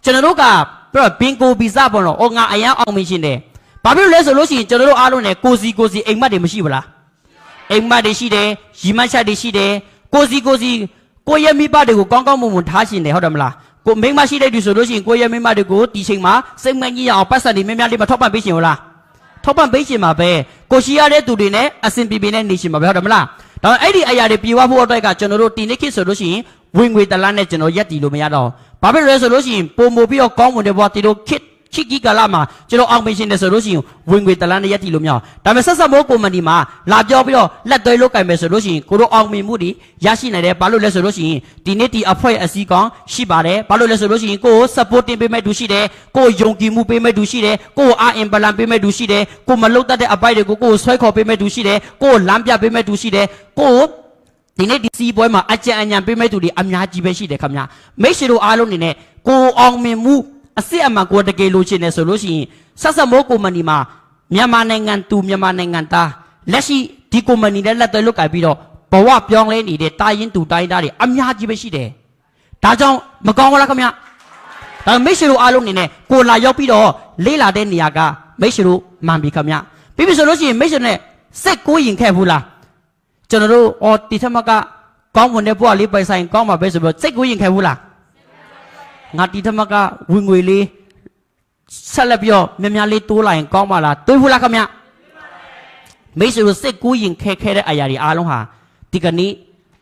ကျွန်တော်တို့ကပြတော့ဘင်ကိုဗီဇပေါ့နော်ငါအရန်အောင်မင်းရှင်တယ်ဘာဖြစ်လို့လဲဆိုလို့ရှိရင်ကျွန်တော်တို့အားလုံးနဲ့ကိုစီအိမ်မက်တွေမရှိဘူးလားအိမ်မက်တွေရှိတယ်ရီမတ်ချက်တွေရှိတယ်ကိုစီကိုရဲ့မိဘတွေကိုကောင်းကောင်းမွန်မွန်ထားရှင်တယ်ဟုတ်တယ်မလားကိုမိန်းမရှိတဲ့သူဆိုလို့ရှိရင်ကိုရဲ့မိန်းမတွေကိုဒီချိန်မှာစိတ်မကြီးအောင်ပတ်စံတွေများများလေးမထောက်ပံ့ပေးရှင်ဟုတ်လားထောက်ပံ့ပေးရှင်မှာပဲကိုရှိရတဲ့သူတွေနဲ့အစင်ပြေပြေနဲ့နေရှင်မှာပဲဟုတ်တယ်မလားဒါအဲ့ဒီအရာတွေပြေဝဖို့အတွက်ကကျွန်တော်တို့ဒီနေ့ခေတ်ဆိုလို့ရှိရင်ဝင်ငွေတလားနဲ့ကျွန်တော်ရက်တီလို့မရတော့ဘာဖြစ်လဲဆိုလို့ရှိရင်ပုံမပြီးတော့ကောင်းမွန်တဲ့ဘဝတီတို့ခေတ်ချစ်ကြီးကလာမှာကျွန်တော်အောင်မရှင်တယ်ဆိုလို့ရှိရင်ဝင်ငွေတလားနဲ့ရက်တီလို့မရဒါပေမဲ့ဆက်ဆက်မိုးကွန်မတီမှာလာပြောပြီးတော့လက်သွဲလုတ်ကင်မယ်ဆိုလို့ရှိရင်ကိုတို့အောင်မြင်မှုတွေရရှိနိုင်တယ်ဘာလို့လဲဆိုလို့ရှိရင်ဒီနေ့ဒီအဖွဲ့အစည်းကောင်ရှိပါတယ်ဘာလို့လဲဆိုလို့ရှိရင်ကို supporting ပေးမဲ့သူရှိတယ်ကိုယုံကြည်မှုပေးမဲ့သူရှိတယ်ကိုအားအင်ဘလန်ပေးမဲ့သူရှိတယ်ကိုမလုတ်တတ်တဲ့အပိုက်တွေကိုကိုဆွဲခေါ်ပေးမဲ့သူရှိတယ်ကိုလမ်းပြပေးမဲ့သူရှိတယ်ကိုဒီနေ့ဒီစီးပွဲမှာအကြံအဉာဏ်ပေးမဲ့သူတွေအများကြီးပဲရှိတယ်ခင်ဗျမိတ်ဆွေတို့အားလုံးနေနဲ့ကိုအောင်မြင်မှုအစစ်အမှန်ကိုတကယ်လို့ချင်တယ်ဆိုလို့ရှိရင်ဆက်ဆက်မိုးကွန်မတီမှာမြန်မာနိုင်ငံသူမြန်မာနိုင်ငံသားလက်ရှိဒီကွန်မတီနဲ့လက်သွဲလုတ်ကြပြီးတော့ဘဝပြောင်းလဲနေတဲ့တာရင်သူတိုင်းသားတွေအများကြီးပဲရှိတယ်ဒါကြောင့်မကောင်းဘူးလားခင်ဗျဒါမိတ်ဆွေတို့အားလုံးနေနဲ့ကိုလာရောက်ပြီးတော့လေးလာတဲ့နေရာကမိတ်ဆွေတို့မှန်ပြီခင်ဗျပြီးပြီဆိုလို့ရှိရင်မိတ်ဆွေနဲ့စက်ကိုရင်ခဲ့ဘူးလားကျွန်တော်တို့တီထမကကောင်းမွန်တဲ့ဘဝလေးပိုင်ဆိုင်ကောင်းမှာပဲဆိုပြီးစိတ်ကိုရင်ခဲ့ဘူးလားငါတီထမကဝင်ငွေလေးဆက်လက်ပြီးတော့များများလေးတိုးလာရင်ကောင်းပါလားတွေးဘူးလားခင်ဗျမိတ်ဆွေတို့စိတ်ကိုရင်ခဲတဲ့အရာတွေအားလုံးဟာဒီကနေ့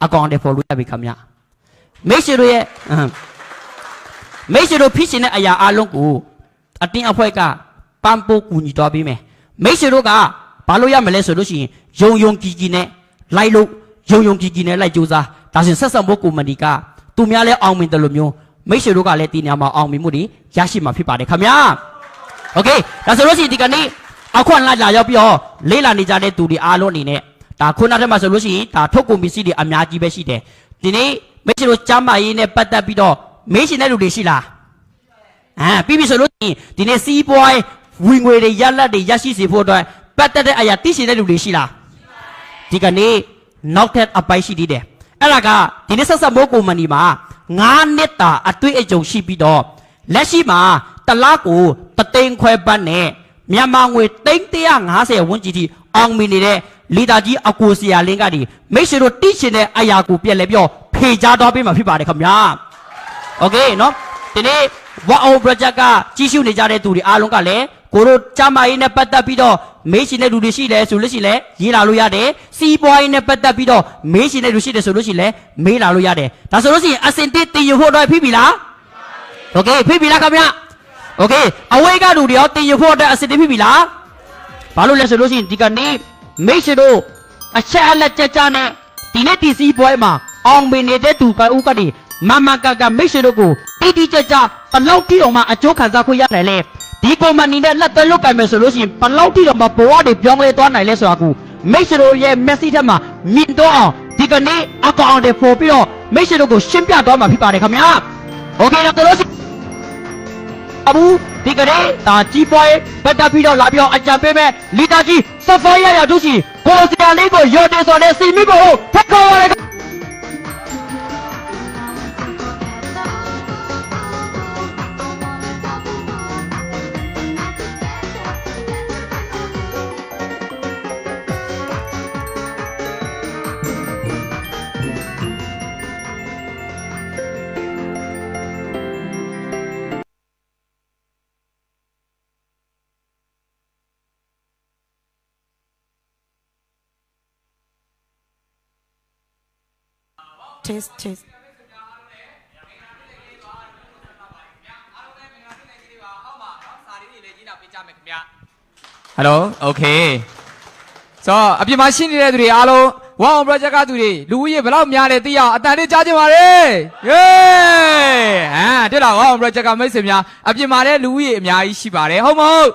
အကောင်အထည်ဖော်လို့ရပြီခင်ဗျမိတ်ဆွေတို့ရဲ့မိတ်ဆွေတို့ဖြစ်ရှင်တဲ့အရာအားလုံးကိုအတင်းအဖွဲ့ကပန်းပိုးကူညီသွားပေးမယ်မိတ်ဆွေတို့ကဘာလို့ရမလဲဆိုလို့ရှိရင်ယုံကြည်နဲ့လိုက်လို့ယုံကြည်နဲ့လိုက်ကြိုးစားဒါဆိုဆက်ဆက်ဖို့ကိုမတီကသူများလဲအောင်မြင်တယ်လို့မျိုးမိတ်ဆွေတို့ကလည်းဒီနေရာမှာအောင်မြင်မှုတွေရရှိမှာဖြစ်ပါတယ်ခင်ဗျာโอเคဒါဆိုလို့ရှိရင်ဒီကနေ့အခုလာရောက်ပြီးတော့လေးလာနေကြတဲ့သူတွေအားလုံးအနေနဲ့ဒါခုနကတည်းကဆိုလို့ရှိရင်ဒါထုတ်ကုန်ပစ္စည်းတွေအများကြီးပဲရှိတယ်ဒီနေ့မိတ်ဆွေတို့ကျမ်းမာရေးနဲ့ပတ်သက်ပြီးတော့မေးရှင်တဲ့လူတွေရှိလားပြီးပြီဆိုလို့ရှိရင်ဒီနေ့စီးပွားဝင်ငွေတွေရလက်တွေရရှိစေဖို့အတွက်ပတ်သက်တဲ့အရာသိရှင်တဲ့လူတွေရှိလားဒီကနေ့နောက်ထပ်အပိုင်ရှိသေးတယ်အဲ့ဒါကဒီနေ့ဆက်ဆက်မိုးကွန်မတီမှာ9နှစ်တာအတွေ့အကြုံရှိပြီးတော့လက်ရှိမှာတလားကို3ခွဲပတ်နဲ့မြန်မာငွေ350ဝန်းကျင်ထိအောင်မြင်နေတဲ့လီတာကြီးအကိုဆရာလင်းကဒီမိတ်ဆွေတို့တိရှင်တဲ့အရာကိုပြက်လဲပြောဖေချာတော့ပေးမှာဖြစ်ပါတယ်ခင်ဗျာโอเคနော်ဒီနေ့ဝါအောင် project ကကြီးစုနေကြတဲ့သူတွေအားလုံးကလည်းကိုတို့ကျမကြီးနဲ့ပတ်သက်ပြီးတော့မေးရှင်တဲ့လူတွေရှိလဲဆိုလို့ရှိလဲရေးလာလို့ရတယ်စီးပွားရေးနဲ့ပတ်သက်ပြီးတော့မေးရှင်တဲ့လူရှိတယ်ဆိုလို့ရှိလဲမေးလာလို့ရတယ်ဒါဆိုလို့ရှိရင်အစင်တစ်တင်ရဖို့တော့ဖြစ်ပြီလားโอเคဖြစ်ပြီလားခင်ဗျโอเคအဝေးကလူတွေရောတင်ရဖို့အတွက်အစင်တစ်ဖြစ်ပြီလားဘာလို့လဲဆိုလို့ရှိရင်ဒီကနေ့မေးရှင်တို့အချက်အလက်ကြနဲ့ဒီနေ့ဒီစီးပွားရေးမှာအောင်မြင်နေတဲ့သူကဥကတိမမကမိတ်ဆွေတို့ကိုတိကျဘလောက်တိအောင်မှအကျိုးခံစားခွင့်ရတယ်လေဒီကွန်မတီနဲ့လက်သွဲလုတ်ကင်မယ်ဆိုလို့ရှိရင်ဘလောက်တိအောင်မှဘဝတွေပြောင်းလဲသွားနိုင်လဲဆိုတာကိုမိတ်ဆွေတို့ရဲ့ message ထဲမှာမြင်တော့အောင်ဒီကနေ့အကောင်အထည်ဖော်ပြီးတော့မိတ်ဆွေတို့ကိုရှင်းပြသွားမှာဖြစ်ပါတယ်ခင်ဗျာโอเคတော့လို့အခုဒီကနေ့ဒါကြီးပွားရေးပတ်သက်ပြီးတော့လာပြီးတော့အကြံပေးမဲ့လီတာကြီးစဖိုးရရတို့ရှိကိုစရာလေးကိုရော်တယ်ဆိုတဲ့စီမီကိုဖက်ခေါ်ရတယ် မယ်ခင်ဗျဟယ်လိုโอเคဆိုတော့အပြင်မှာရှင်းနေတဲ့သူတွေအားလုံးဝမ်အောင် project ကသူတွေလူဦးရေဘယ်လောက်များလဲသိရအောင်အတန်လေးကြားကြပါလေယေတွေ့လားဝမ်အောင် project ကမိတ်ဆွေများအပြင်မှာလည်းလူဦးရေအများကြီးရှိပါတယ်ဟုတ်မဟုတ်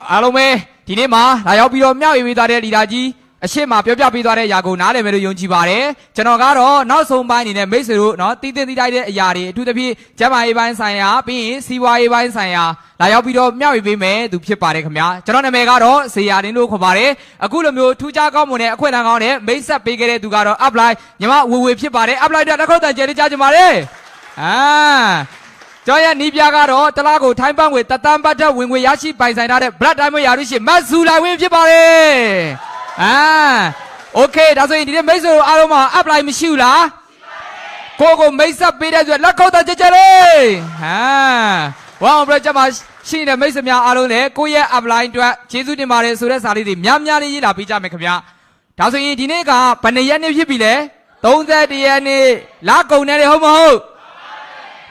အားလုံးပဲဒီနေ့မှာလာရောက်ပြီးတော့မြောက်ရေးပေးသွားတဲ့လီဒါကြီးအရှိမပြောပြပေးသွားတဲ့ຢာကိုနားလည်မယ်လို့ယုံကြည်ပါတယ်ကျွန်တော်ကတော့နောက်ဆုံးပိုင်းအနေနဲ့မိတ်ဆွေတို့နော်တီးတိတိုက်တဲ့အရာတွေအထူးသဖြင့်ကျမ်းမာရေးပိုင်းဆိုင်ရာပြီးရင်စီးပွားရေးပိုင်းဆိုင်ရာလာရောက်ပြီးတော့မြောက်ရေးပေးမယ်သူဖြစ်ပါတယ်ခင်ဗျာကျွန်တော်နာမည်ကတော့ဇေယျတင်လို့ခေါ်ပါတယ်အခုလိုမျိုးထူးခြားကောင်းမွန်တဲ့အခွင့်အလမ်းကောင်းတဲ့မိတ်ဆက်ပေးခဲ့တဲ့သူကတော့ apply ညီမဝေဖြစ်ပါတယ် apply တဲ့တစ်ခုတန်ကျဲလေးကြားကြပါလေကျောင်းရဲ့နီးပြကတော့တလားကိုထိုင်းပန်းငွေတသန်းပတ်ထက်ဝင်ငွေရရှိပိုင်ဆိုင်ထားတဲ့ Black Diamond ရာထူးရှင်မတ်ဇူလာဝင်းဖြစ်ပါတယ်โอเคဒါဆိုရင်ဒီနေ့မိတ်ဆွေတို့အားလုံးမှာ apply မရှိဘူးလားကိုမိတ်ဆက်ပေးတဲ့ဆိုလက်ခုပ်တကြကြလေးဝမ်အောင် project မှာရှိနေတဲ့မိတ်ဆွေများအားလုံးလည်းကိုရဲ့ apply အတွက်ကျေးဇူးတင်ပါတယ်ဆိုတဲ့စာလေးတွေများများလေးရေးလာပေးကြမယ်ခင်ဗျာဒါဆိုရင်ဒီနေ့ကဘယ်နှစ်ရက်နေ့ဖြစ်ပြီလဲ31ရက်နေ့လကုန်နေတယ်ဟုတ်မဟုတ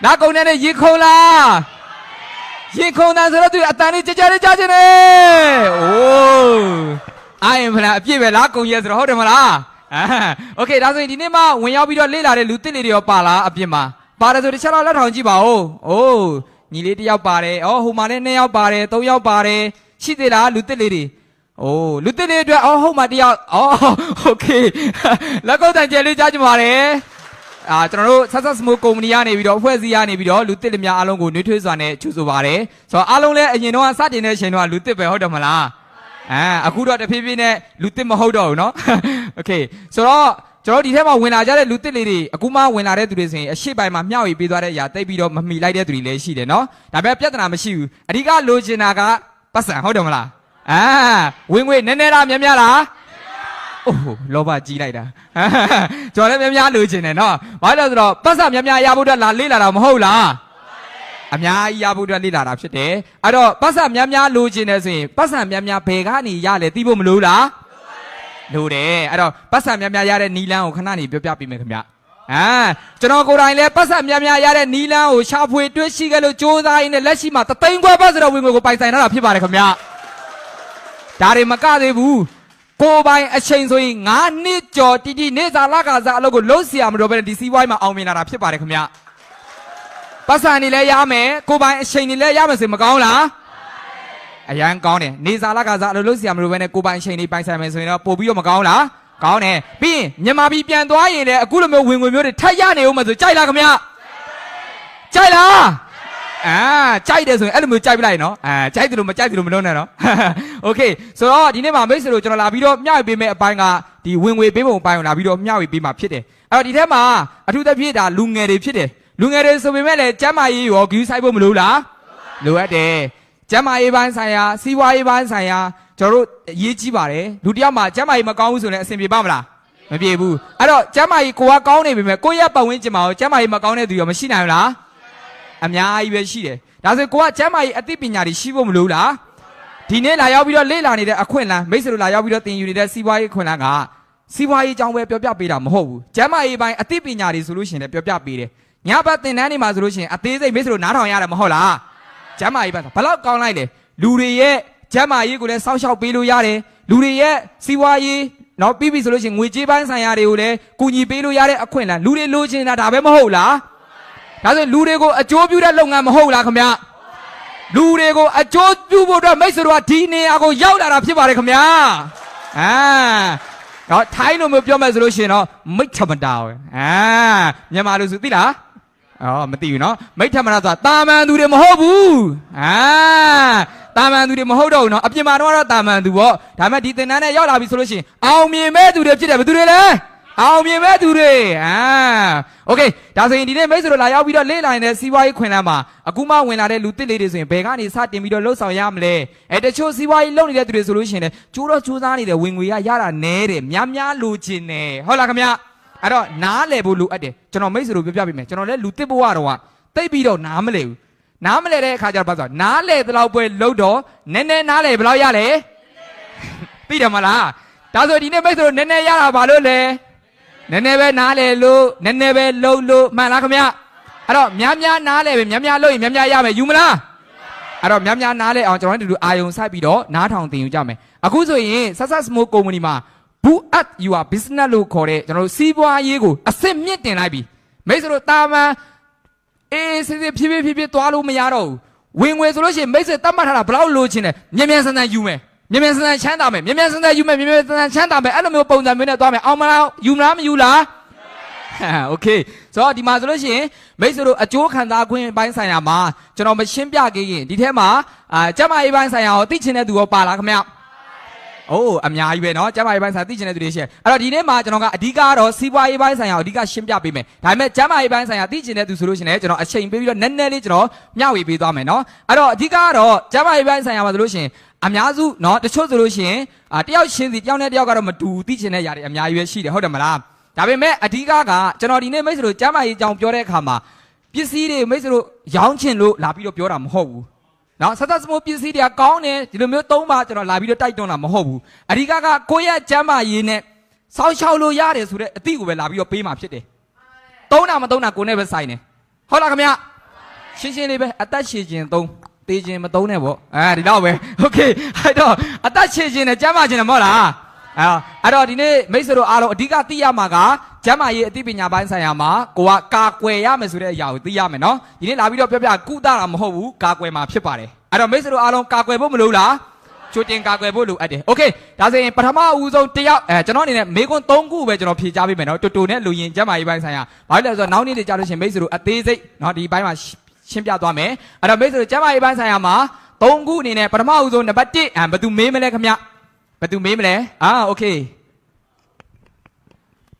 ်လကုန်နေတယ်ရေခုံလားရေခုံတယ်ဆိုတော့သူအတန်လေးကြကြလေးကြားချင်တယ်အိုးအိုင်ဖလားအပြည့်ပဲလားကုန်ရဲဆိုတော့ဟုတ်တယ်မလားโอเคဒါဆိုရင်ဒီနေ့မှဝင်ရောက်ပြီးတော့လေ့လာတဲ့လူတစ်လေးတွေရောပါလားအပြည့်မှာပါတယ်ဆိုတခြားတော့လက်ထောင်ကြည့်ပါဦးအိုးညီလေးတစ်ယောက်ပါတယ်ဟိုမှာလည်း2ယောက်ပါတယ်3ယောက်ပါတယ်ရှိသေးလားလူတစ်လေးတွေအိုးလူတစ်လေးအတွက်ဟုတ်မှာတစ်ယောက်โอเคလက်ကုပ်တန်ကျဲလေးကြားကြပါတယ်ကျွန်တော်တို့ဆက်ဆက်စမိုးကုမ္ပဏီကနေပြီးတော့အဖွဲ့အစည်းကနေပြီးတော့လူတစ်လေးများအားလုံးကိုနှွေးထွေးစွာနဲ့ချူဆိုပါတယ်ဆိုတော့အားလုံးလည်းအရင်တော့စတင်တဲ့အချိန်တော့လူတစ်ပဲဟုတ်တယ်မလားအခုတော့တဖြည်းဖြည်းနဲ့လူတစ်မဟုတ်တော့ဘူးเนาะโอเคဆိုတော့ကျွန်တော်ဒီထဲမှာဝင်လာကြတဲ့လူတစ်လေးတွေအခုမှဝင်လာတဲ့သူတွေဆိုရင်အရှိပိုင်းမှာမျှဝေပေးသွားတဲ့အရာတိတ်ပြီးတော့မမီလိုက်တဲ့သူတွေလည်းရှိတယ်เนาะဒါပေမဲ့ပြဿနာမရှိဘူးအဓိကလိုချင်တာကပတ်စံဟုတ်တယ်မလားဝင်ငွေနည်းနည်းလားများများလားအိုးလောဘကြီးလိုက်တာကျွန်တော်လည်းများများလိုချင်တယ်เนาะဘာလို့လဲဆိုတော့ပတ်စံများများရဖို့အတွက်လာလေးလာတာမဟုတ်လားအများကြီးရဖို့အတွက်လေ့လာတာဖြစ်တယ်အဲ့တော့ပတ်စံများများလိုချင်တယ်ဆိုရင်ပတ်စံများများဘယ်ကနေရလဲသိဖို့မလိုလားလိုတယ်အဲ့တော့ပတ်စံများများရတဲ့နီလန်းကိုခဏနေပြောပြပေးမယ်ခင်ဗျကျွန်တော်ကိုယ်တိုင်လည်းပတ်စံများများရတဲ့နီလန်းကိုရှာဖွေတွေ့ရှိခဲ့လို့စ조사ရင်းနဲ့လက်ရှိမှာ3သိန်းခွဲပတ်စံတော်ဝင်ငွေကိုပိုင်ဆိုင်ထားတာဖြစ်ပါတယ်ခင်ဗျဒါတွေမကသေးဘူးကိုယ်ပိုင်အချိန်ဆိုရင်9နှစ်ကျော်တီတီနေစာလကစားအလုပ်ကိုလုံးစီရမလို့ပဲဒီစီးပွားရေးမှာအောင်မြင်လာတာဖြစ်ပါတယ်ခင်ဗျပတ်စံနေလဲရမယ်ကိုပိုင်အချိန်နေလဲရမယ်ဆိုမကောင်းလားအရန်ကောင်းတယ်နေစာလကစားအလုပ်လုပ်စီရမလို့ပဲနဲ့ကိုပိုင်အချိန်နေပိုင်ဆိုင်မယ်ဆိုရင်တော့ပို့ပြီးတော့မကောင်းလားကောင်းတယ်ပြီးရင်မြန်မာပြည်ပြန်သွားရင်လည်းအခုလိုမျိုးဝင်ငွေမျိုးတွေထပ်ရနေဦးမယ်ဆိုကြိုက်လားခင်ဗျကြိုက်လားကြိုက်တယ်ဆိုရင်အဲ့လိုမျိုးကြိုက်ပြလိုက်နော်ကြိုက်တယ်လို့မကြိုက်တယ်လို့မလုပ်နဲ့နော်โอเคဆိုတော့ဒီနေ့မှာမိတ်ဆွေတို့ကျွန်တော်လာပြီးတော့မျှဝေပေးမယ့်အပိုင်းကဒီဝင်ငွေပေးပုံအပိုင်းကိုလာပြီးတော့မျှဝေပေးမှာဖြစ်တယ်အဲ့တော့ဒီထဲမှာအထူးသဖြင့်ဒါလူငယ်တွေဖြစ်တယ်လူငယ်တွေဆိုပေမဲ့လည်းကျမ်းမာရေးရောဂရုစိုက်ဖို့မလိုလားလိုအပ်တယ်ကျမ်းမာရေးပိုင်းဆိုင်ရာစီးပွားရေးပိုင်းဆိုင်ရာကျွန်တော်တို့အရေးကြီးပါတယ်လူတယောက်မှာကျမ်းမာရေးမကောင်းဘူးဆိုရင်အဆင်ပြေပါမလားမပြေဘူးအဲ့တော့ကျမ်းမာရေးကိုကကောင်းနေပေမဲ့ကိုယ့်ရဲ့ပတ်ဝန်းကျင်မှာရောကျမ်းမာရေးမကောင်းတဲ့သူရောမရှိနိုင်ဘူးလားအများကြီးပဲရှိတယ်ဒါဆိုကိုကကျမ်းမာရေးအသိပညာတွေရှိဖို့မလိုလားဒီနေ့လာရောက်ပြီးတော့လေ့လာနေတဲ့အခွင့်အလမ်းမိတ်ဆွေတို့လာရောက်ပြီးတော့သင်ယူနေတဲ့စီးပွားရေးအခွင့်အလမ်းကစီးပွားရေးအကြောင်းပဲပြောပြပေးတာမဟုတ်ဘူးကျမ်းမာရေးပိုင်းအသိပညာတွေဆိုလို့ရှိရင်လည်းပြောပြပေးတယ်ညဘက်သင်တန်းနေမှာဆိုလို့ရှိရင်အသေးစိတ်မိတ်ဆွေတို့နားထောင်ရတယ်မဟုတ်လားကျမ်းမာရေးပိုင်းဘလောက်ကောင်းလိုက်လဲလူတွေရဲ့ကျမ်းမာရေးကိုလည်းစောင့်ရှောက်ပေးလို့ရတယ်လူတွေရဲ့စီးပွားရေးနော်ပြီးပြီဆိုလို့ရှိရင်ငွေကြေးပိုင်းဆိုင်ရာတွေကိုလည်းကူညီပေးလို့ရတဲ့အခွင့်အလမ်းလူတွေလိုချင်တာဒါပဲမဟုတ်လားဒါဆိုလူတွေကိုအကျိုးပြုတဲ့လုပ်ငန်းမဟုတ်လားခင်ဗျလူတွေကိုအကျိုးပြုဖို့အတွက်မိတ်ဆွေတို့ကဒီနေရာကိုရောက်လာတာဖြစ်ပါတယ်ခင်ဗျတော့ထိုင်းလိုမျိုးပြောမယ်ဆိုလို့ရှိရင်တော့မိတ်ထမတာပဲမြန်မာလူစုသိလားမသိဘူးနော်မိတ်ထမတာဆိုတာတာမန်သူတွေမဟုတ်ဘူးတာမန်သူတွေမဟုတ်တော့ဘူးနော်အပြင်မှာတော့တာမန်သူပေါ့ဒါပေမဲ့ဒီသင်တန်းနဲ့ရောက်လာပြီဆိုလို့ရှိရင်အောင်မြင်မဲ့သူတွေဖြစ်တယ်ဘယ်သူတွေလဲအောင်မြင်မဲ့သူတွေโอเคဒါဆိုရင်ဒီနေ့မိတ်ဆွေတို့လာရောက်ပြီးတော့လေ့လာနေတဲ့စီးပွားရေးခွင်လမ်းမှာအခုမှဝင်လာတဲ့လူတစ်လေးတွေဆိုရင်ဘယ်ကနေစတင်ပြီးတော့လှုပ်ဆောင်ရမလဲတချို့စီးပွားရေးလုပ်နေတဲ့သူတွေဆိုလို့ရှိရင်လည်းကြိုးတော့ကြိုးစားနေတဲ့ဝင်ငွေရတာနဲတယ်များများလိုချင်တယ်ဟုတ်လားခင်ဗျအဲ့တော့နားလည်ဖို့လိုအပ်တယ်ကျွန်တော်မိတ်ဆွေတို့ပြောပြပေးမယ်ကျွန်တော်လည်းလူတစ်ဘဝတော့တိတ်ပြီးတော့နားမလဲဘူးနားမလဲတဲ့အခါကျတော့ဘာဆိုနားလဲတဲ့လောက်ပဲလှုပ်တော့နည်းနည်းနားလဲဘယ်လောက်ရလဲသိတယ်မလားဒါဆိုဒီနေ့မိတ်ဆွေတို့နည်းနည်းရတာဘာလို့လဲနည်းနည်းပဲနားလဲလို့နည်းနည်းပဲလှုပ်လို့မှန်လားခင်ဗျအဲ့တော့များများနားလဲပဲများများလှုပ်ရင်များများရမယ်ယူမလား အဲ့တော့များများနားလဲအောင်ကျွန်တော်တို့အာယုံစိုက်ပြီးတော့နားထောင်သင်ယူကြမယ်အခုဆိုရင်ဆက်ဆက် small company မှာ boot up your business လို့ခေါ်တဲ့ကျွန်တော်တို့စီးပွားရေးကိုအစစ်မြင့်တင်လိုက်ပြီမိတ်ဆွေတို့တာမန်အေးစစ်စစ်ဖြည်းဖြည်းသွားလို့မရတော့ဘူးဝင်ငွေဆိုလို့ရှိရင်မိတ်ဆွေတတ်မှတ်ထားတာဘယ်လောက်လိုချင်လဲမြန်မြန်ဆန်ဆန်ယူမယ်မြန်မြန်ဆန်ဆန်ချမ်းသာမယ်မြန်မြန်ဆန်ဆန်ယူမယ်မြန်မြန်ဆန်ဆန်ချမ်းသာမယ်အဲ့လိုမျိုးပုံစံမျိုးနဲ့သွားမယ်အောင်မလားယူမလားမယူလားโอเคဆိုတော့ဒီမှာဆိုလို့ရှိရင်မိတ်ဆွေတို့အကျိုးခံစားခွင့်ပိုင်းဆိုင်ရာမှာကျွန်တော်မရှင်းပြခဲ့ရင်ဒီထဲမှာကျမအေးပိုင်းဆိုင်ရာကိုသိချင်တဲ့သူရောပါလားခင်ဗျအိုးအများကြီးပဲเนาะကျမရေးပိုင်းဆိုင်သိချင်တဲ့သူတွေရှိအဲ့တော့ဒီနေ့မှာကျွန်တော်ကအဓိကတော့စီးပွားရေးပိုင်းဆိုင်ရာကိုအဓိကရှင်းပြပေးမယ်ဒါပေမဲ့ကျမရေးပိုင်းဆိုင်ရာသိချင်တဲ့သူဆိုလို့ရှိရင်ကျွန်တော်အချိန်ပေးပြီးတော့နည်းနည်းလေးကျွန်တော်မျှဝေပေးသွားမယ်เนาะအဲ့တော့အဓိကတော့ကျမရေးပိုင်းဆိုင်ရာမှာဆိုလို့ရှိရင်အများစုเนาะတချို့ဆိုလို့ရှိရင်တယောက်ချင်းစီတယောက်နဲ့တယောက်ကတော့မတူသိချင်တဲ့ຢာတွေအများကြီးပဲရှိတယ်ဟုတ်တယ်မလားဒါပေမဲ့အဓိကကျွန်တော်ဒီနေ့မိတ်ဆွေတို့ကျမရေးအကြောင်းပြောတဲ့အခါမှာပစ္စည်းတွေမိတ်ဆွေတို့ရောင်းချင်လို့လာပြီးတော့ပြောတာမဟုတ်ဘူးနော်ဆက်သက်စမိုးပစ္စည်းတွေကကောင်းတယ်ဒီလိုမျိုးသုံးပါကျွန်တော်လာပြီးတော့တိုက်တွန်းတာမဟုတ်ဘူးအဓိကကိုယ့်ရဲ့ကျမ်းမာရေးနဲ့စောင့်ရှောက်လို့ရတယ်ဆိုတဲ့အသည့်ကိုပဲလာပြီးတော့ပေးမှာဖြစ်တယ်သုံးတာမသုံးတာကိုယ်နဲ့ပဲဆိုင်တယ်ဟုတ်လားခင်ဗျရှင်းရှင်းလေးပဲအသက်ရှည်ခြင်းသုံးတေးခြင်းမသုံးနဲ့ပေါ့ဒီတော့ပဲโอเคအဲ့တော့အသက်ရှည်ခြင်းနဲ့ကျမ်းမာခြင်းနဲ့မဟုတ်လားအဲ့တော့ဒီနေ့မိတ်ဆွေတို့အားလုံးအဓိကသိရမှာကကျမ်းမာရေးအသိပညာပိုင်းဆိုင်ရာမှာကိုကကာကွယ်ရမယ်ဆိုတဲ့အရာကိုသိရမယ်နော်ဒီနေ့လာပြီးတော့ပြောပြကုသတာမဟုတ်ဘူးကာကွယ်မှာဖြစ်ပါတယ်အဲ့တော့မိတ်ဆွေတို့အားလုံးကာကွယ်ဖို့မလိုလားချိုတင်ကာကွယ်ဖို့လိုအပ်တယ်โอเคဒါဆိုရင်ပထမအဦးဆုံးတယောက်ကျွန်တော်အနေနဲ့မေကွန်း3ခုပဲကျွန်တော်ဖြေကြားပေးမယ်နော်တူတူနဲ့လူရင်ကျမ်းမာရေးပိုင်းဆိုင်ရာဘာလို့လဲဆိုတော့နောက်နေ့တွေကြာလို့ရှိရင်မိတ်ဆွေတို့အသေးစိတ်နော်ဒီဘိုင်းမှာရှင်းပြသွားမယ်အဲ့တော့မိတ်ဆွေတို့ကျမ်းမာရေးပိုင်းဆိုင်ရာမှာ3ခုအနေနဲ့ပထမအဦးဆုံးနံပါတ်1ဘယ်သူမေးမလဲခင်ဗျဘယ်သူမေးမလဲโอเ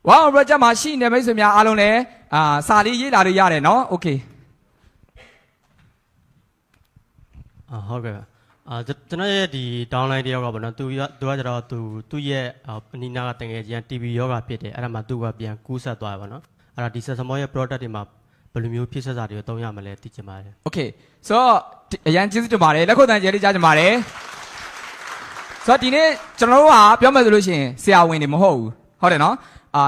คဝါဘရကြမှာရှိနေမိတ်ဆွေများအားလုံးလည်းစာလေးရေးလာလို့ရတယ်နော်โอเคဟုတ်ကဲ့ကျွန်တော်ရဲ့ဒီ downline တယောက်ကပေါ့နော်သူကကျတော့သူ့ရဲ့ပဏိနာကတကယ်ကျန် TB ယောဂဖြစ်တယ်အဲ့ဒါမှသူကပြန်ကူးဆက်သွားတယ်ပေါ့နော်အဲ့ဒါဒီဆက်စမောရဲ့ product တွေမှာဘယ်လိုမျိုးဖြစ်ဆက်စာတွေကိုသုံးရမလဲသိချင်ပါတယ်โอเคဆိုတော့အရန်ကျေးဇူးတင်ပါတယ်လက်ခုပ်တန်းကျဲလေးကြားချင်ပါတယ်ဆိုတော့ဒီနေ့ကျွန်တော်တို့ကပြောမယ်ဆိုလို့ရှိရင်ဆရာဝန်တွေမဟုတ်ဘူးဟုတ်တယ်နော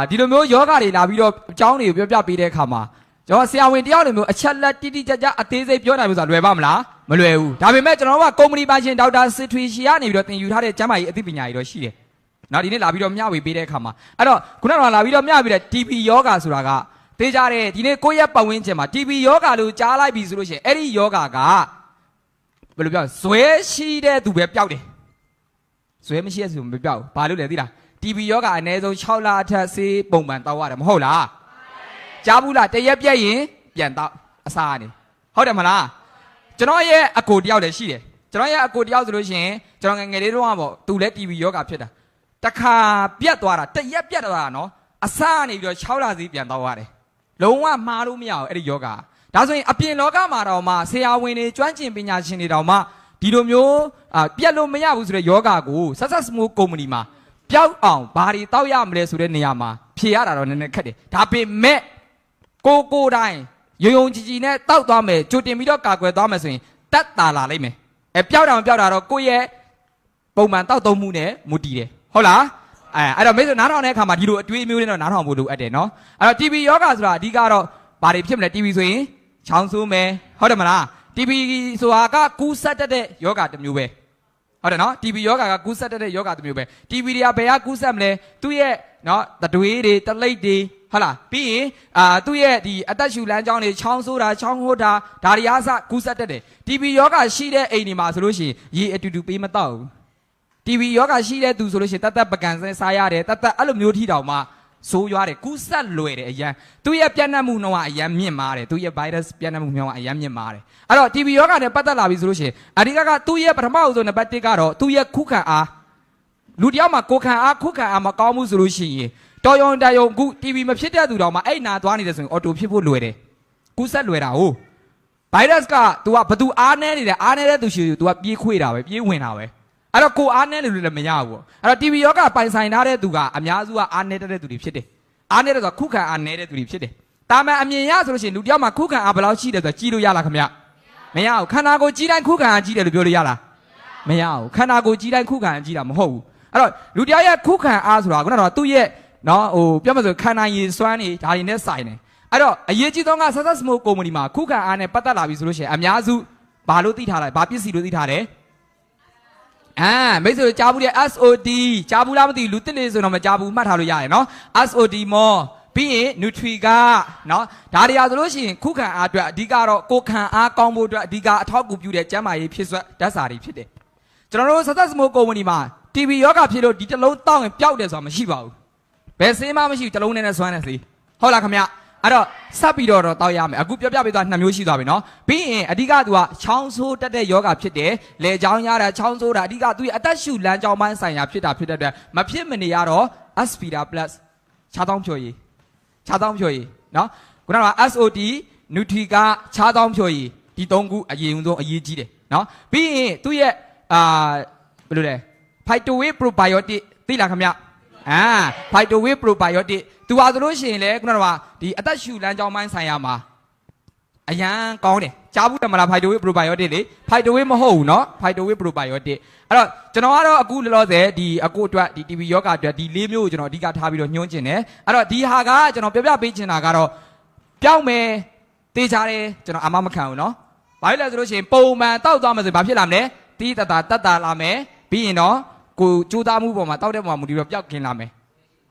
်ဒီလိုမျိုးယောဂတွေလာပြီးတော့အကြောင်းတွေကိုပြောပြပေးတဲ့အခါမှာကျွန်တော်ဆရာဝန်တယောက်လိုမျိုးအချက်လက်တိတိကျကျအသေးစိတ်ပြောနိုင်လို့ဆိုတာလွယ်ပါမလားမလွယ်ဘူးဒါပေမဲ့ကျွန်တော်တို့ကကုမ္ပဏီပိုင်ရှင်ဒေါက်တာစစ်ထွေရှီကနေပြီးတော့သင်ယူထားတဲ့ကျန်းမာရေးအသိပညာတွေတော့ရှိတယ်နော်ဒီနေ့လာပြီးတော့မျှဝေပေးတဲ့အခါမှာအဲ့တော့ခုနကလာပြီးတော့မျှပြီးတဲ့ TB ယောဂဆိုတာကသိကြတယ်ဒီနေ့ကိုယ့်ရဲ့ပတ်ဝန်းကျင်မှာ TB ယောဂလို့ကြားလိုက်ပြီဆိုလို့ရှိရင်အဲ့ဒီယောဂကဘယ်လိုပြောဇွဲရှိတဲ့သူပဲပျောက်တယ်ဇွဲမရှိတဲ့သူမပျောက်ဘူးဘာလို့လဲသိလားTB ယောဂအနည်းဆုံး6လအထက်ဆေးပုံမှန်တောက်ရတယ်မဟုတ်လားကြားဘူးလားတရက်ပြက်ရင်ပြန်တောက်အစားနေဟုတ်တယ်မလားကျွန်တော်ရဲ့အကိုတယောက်တည်းရှိတယ်ကျွန်တော်ရဲ့အကိုတယောက်ဆိုလို့ရှိရင်ကျွန်တော်ငယ်လေးတုန်းကပေါ့သူလည်း TB ယောဂဖြစ်တာတခါပြက်သွားတာတရက်ပြက်သွားတာနော်အစားနေပြီးတော့6လစီပြန်တောက်ရတယ်လုံးဝမှားလို့မရဘူးအဲ့ဒီယောဂဒါဆိုရင်အပြင်လောကမှာတော့မှဆရာဝန်တွေကျွမ်းကျင်ပညာရှင်တွေတောင်မှဒီလိုမျိုးပြက်လို့မရဘူးဆိုတဲ့ယောဂကိုဆက်ဆက်စမိုးကုမ္ပဏီမှာပျောက်အောင်ဘာတွေတောက်ရမလဲဆိုတဲ့နေရာမှာဖြေရတာတော့နည်းနည်းခက်တယ်ဒါပေမဲ့ကိုတိုင်းယုံယုံကြည်ကြည်နဲ့တောက်သွားမယ်ကြိုတင်ပြီးတော့ကာကွယ်သွားမယ်ဆိုရင်တက်တာလာလိမ့်မယ်ပျောက်တာမပျောက်တာတော့ကိုယ့်ရဲ့ပုံမှန်တောက်သုံးမှုနဲ့မူတည်တယ်ဟုတ်လားအဲ့တော့မိတ်ဆွေနားထောင်တဲ့အခါမှာဒီလိုအတွေးမျိုးလေးတော့နားထောင်ဖို့လိုအပ်တယ်နော်အဲ့တော့ TB ယောဂဆိုတာအဓိကတော့ဘာတွေဖြစ်မလဲ TB ဆိုရင်ချောင်းဆိုးမယ်ဟုတ်တယ်မလား TB ဆိုတာကကူးဆက်တတ်တဲ့ယောဂတစ်မျိုးပဲဟုတ်တယ်နော် TB ယောဂကကူးဆက်တဲ့ယောဂတစ်မျိုးပဲ TB တွေကဘယ်ကကူးဆက်မလဲသူ့ရဲ့နော်တတွေးတွေတလိပ်တွေဟုတ်လားပြီးရင်သူ့ရဲ့ဒီအသက်ရှူလမ်းကြောင်းတွေချောင်းဆိုးတာချောင်းဟိုးတာဒါတွေအားစကူးဆက်တတ်တယ် TB ယောဂရှိတဲ့အိမ်တွေမှာဆိုလို့ရှိရင်ရေအတူတူပေးမတော့ဘူး TB ယောဂရှိတဲ့သူဆိုလို့ရှိရင်တတ်ပကံစဲစားရတယ်တတ်အဲ့လိုမျိုးထီတောင်မှဆိုးရွားတယ်ကူးဆက်လွယ်တယ်အရန်သူ့ရဲ့ပြန့်နှံ့မှုနှုန်းကအရန်မြင့်မားတယ်သူ့ရဲ့ virus ပြန့်နှံ့မှုနှုန်းကအရန်မြင့်မားတယ်အဲ့တော့ TB ယောဂနဲ့ပတ်သက်လာပြီဆိုလို့ရှိရင်အဓိကသူ့ရဲ့ပထမဆုံးနံပါတ်1ကတော့သူ့ရဲ့ခုခံအားလူတယောက်မှာကိုခံအားခုခံအားမကောင်းဘူးဆိုလို့ရှိရင်တော်ရုံတယုံခု TB မဖြစ်တဲ့သူတောင်မှအဲ့နာသွားနေတယ်ဆိုရင်အော်တိုဖြစ်ဖို့လွယ်တယ်ကူးဆက်လွယ်တာဟုတ် virus က तू ကဘသူအားနေနေတယ်အားနေတဲ့သူရှိသူ तू ကပြေးခွေတာပဲပြေးဝင်တာပဲအဲ့တော့ကိုအားနေလို့လည်းမရဘူးအဲ့တော့ TB ယောဂပိုင်ဆိုင်ထားတဲ့သူကအများစုကအားနေတဲ့သူတွေဖြစ်တယ်အားနေတဲ့ဆိုခုခံအားနေတဲ့သူတွေဖြစ်တယ်တာမန်အမြင်ရဆိုလို့ရှိရင်လူတယောက်မှာခုခံအားဘယ်လောက်ရှိတယ်ဆိုတော့ကြီးလို့ရလားခင်ဗျမရဘူးခန္ဓာကိုယ်ကြီးတိုင်းခုခံအားကြီးတယ်လို့ပြောလို့ရလားမရဘူးခန္ဓာကိုယ်ကြီးတိုင်းခုခံအားကြီးတာမဟုတ်ဘူးအဲ့တော့လူတယောက်ရဲ့ခုခံအားဆိုတာကတော့သူ့ရဲ့နော်ပြောမှဆိုခန္ဓာရည်စွမ်းနေဒါတွေနဲ့ဆိုင်တယ်အဲ့တော့အရေးကြီးဆုံးက Success Smoke ကုမ္ပဏီမှာခုခံအားနဲ့ပတ်သက်လာပြီဆိုလို့ရှိရင်အများစု ဘာလို့သိထားလဲဘာပစ္စည်းလို့သိထားတယ်မိတ်ဆွေကြားဘူးတဲ့ SOD ကြားဘူးလားမသိဘူးလူတစ်လေးဆိုတော့မကြားဘူးမှတ်ထားလို့ရတယ်နော် SOD မောပြီးရင် Nutri ကနော်ဒါတွေအားဆိုလို့ရှိရင်ခုခံအားအတွက်အဓိကတော့ကိုခံအားကောင်းဖို့အတွက်အဓိကအထောက်အကူပြုတဲ့ကျန်းမာရေးဖြစ်စွက်ဓာတ်စာတွေဖြစ်တယ်ကျွန်တော်တို့ဆက်သက်စမိုးကုမ္ပဏီမှာ TB ယောဂဖြစ်လို့ဒီတစ်လုံးတောက်ရင်ပျောက်တယ်ဆိုတာမရှိပါဘူးဘယ်ဆေးမှမရှိဘူးတစ်လုံးနဲ့ဆွမ်းနေစေဟုတ်လားခင်ဗျအဲ့တော့ဆက်ပြီးတော့တောက်ရမယ်အခုပြောပြပေးသွား2မျိုးရှိသွားပြီနော်ပြီးရင်အဓိကသူကချောင်းဆိုးတက်တဲ့ယောဂဖြစ်တယ်လေချောင်းရတာချောင်းဆိုးတာအဓိကသူရဲ့အသက်ရှူလမ်းကြောင်းပိုင်းဆိုင်ရာဖြစ်တာဖြစ်တဲ့အတွက်မဖြစ်မနေရတော့ Aspira Plus ခြားတောင်းဖြိုရည်ခြားတောင်းဖြိုရည်နော်ခုနက SOD Nutri ကခြားတောင်းဖြိုရည်ဒီ3ခုအရေးဆုံးအရေးကြီးတယ်နော်ပြီးရင်သူ့ရဲ့ဘယ်လိုလဲ Phytowave Probiotic သိလားခင်ဗျPhytowave Probiotic သူဟာဆိုလို့ရှိရင်လေခုနကဒီအသက်ရှူလမ်းကြောင်းပိုင်းဆိုင်ရာမှာအရန်ကောင်းတယ်ကြားဘူးတယ်မလား Phytowave Probiotic လေ Phytowave မဟုတ်ဘူးเนาะ Phytowave Probiotic အဲ့တော့ကျွန်တော်ကတော့အခုလောလောဆယ်ဒီအခုအတွက်ဒီ TB ယောဂအတွက်ဒီ၄မျိုးကိုကျွန်တော်အဓိကထားပြီးတော့ညွှန်းကျင်တယ်အဲ့တော့ဒီဟာကကျွန်တော်ပြပြပေးချင်တာကတော့ပြောင်းမယ်တေးချတယ်ကျွန်တော်အမမခံဘူးเนาะဘာလို့လဲဆိုလို့ရှိရင်ပုံမှန်တောက်သွားမယ်ဆိုရင်ဘာဖြစ်လာမလဲတီးတတာလာမယ်ပြီးရင်တော့ကိုကြိုးသားမှုပေါ်မှာတောက်တဲ့ပေါ်မှာမူတည်တော့ပျောက်ကင်းလာမယ်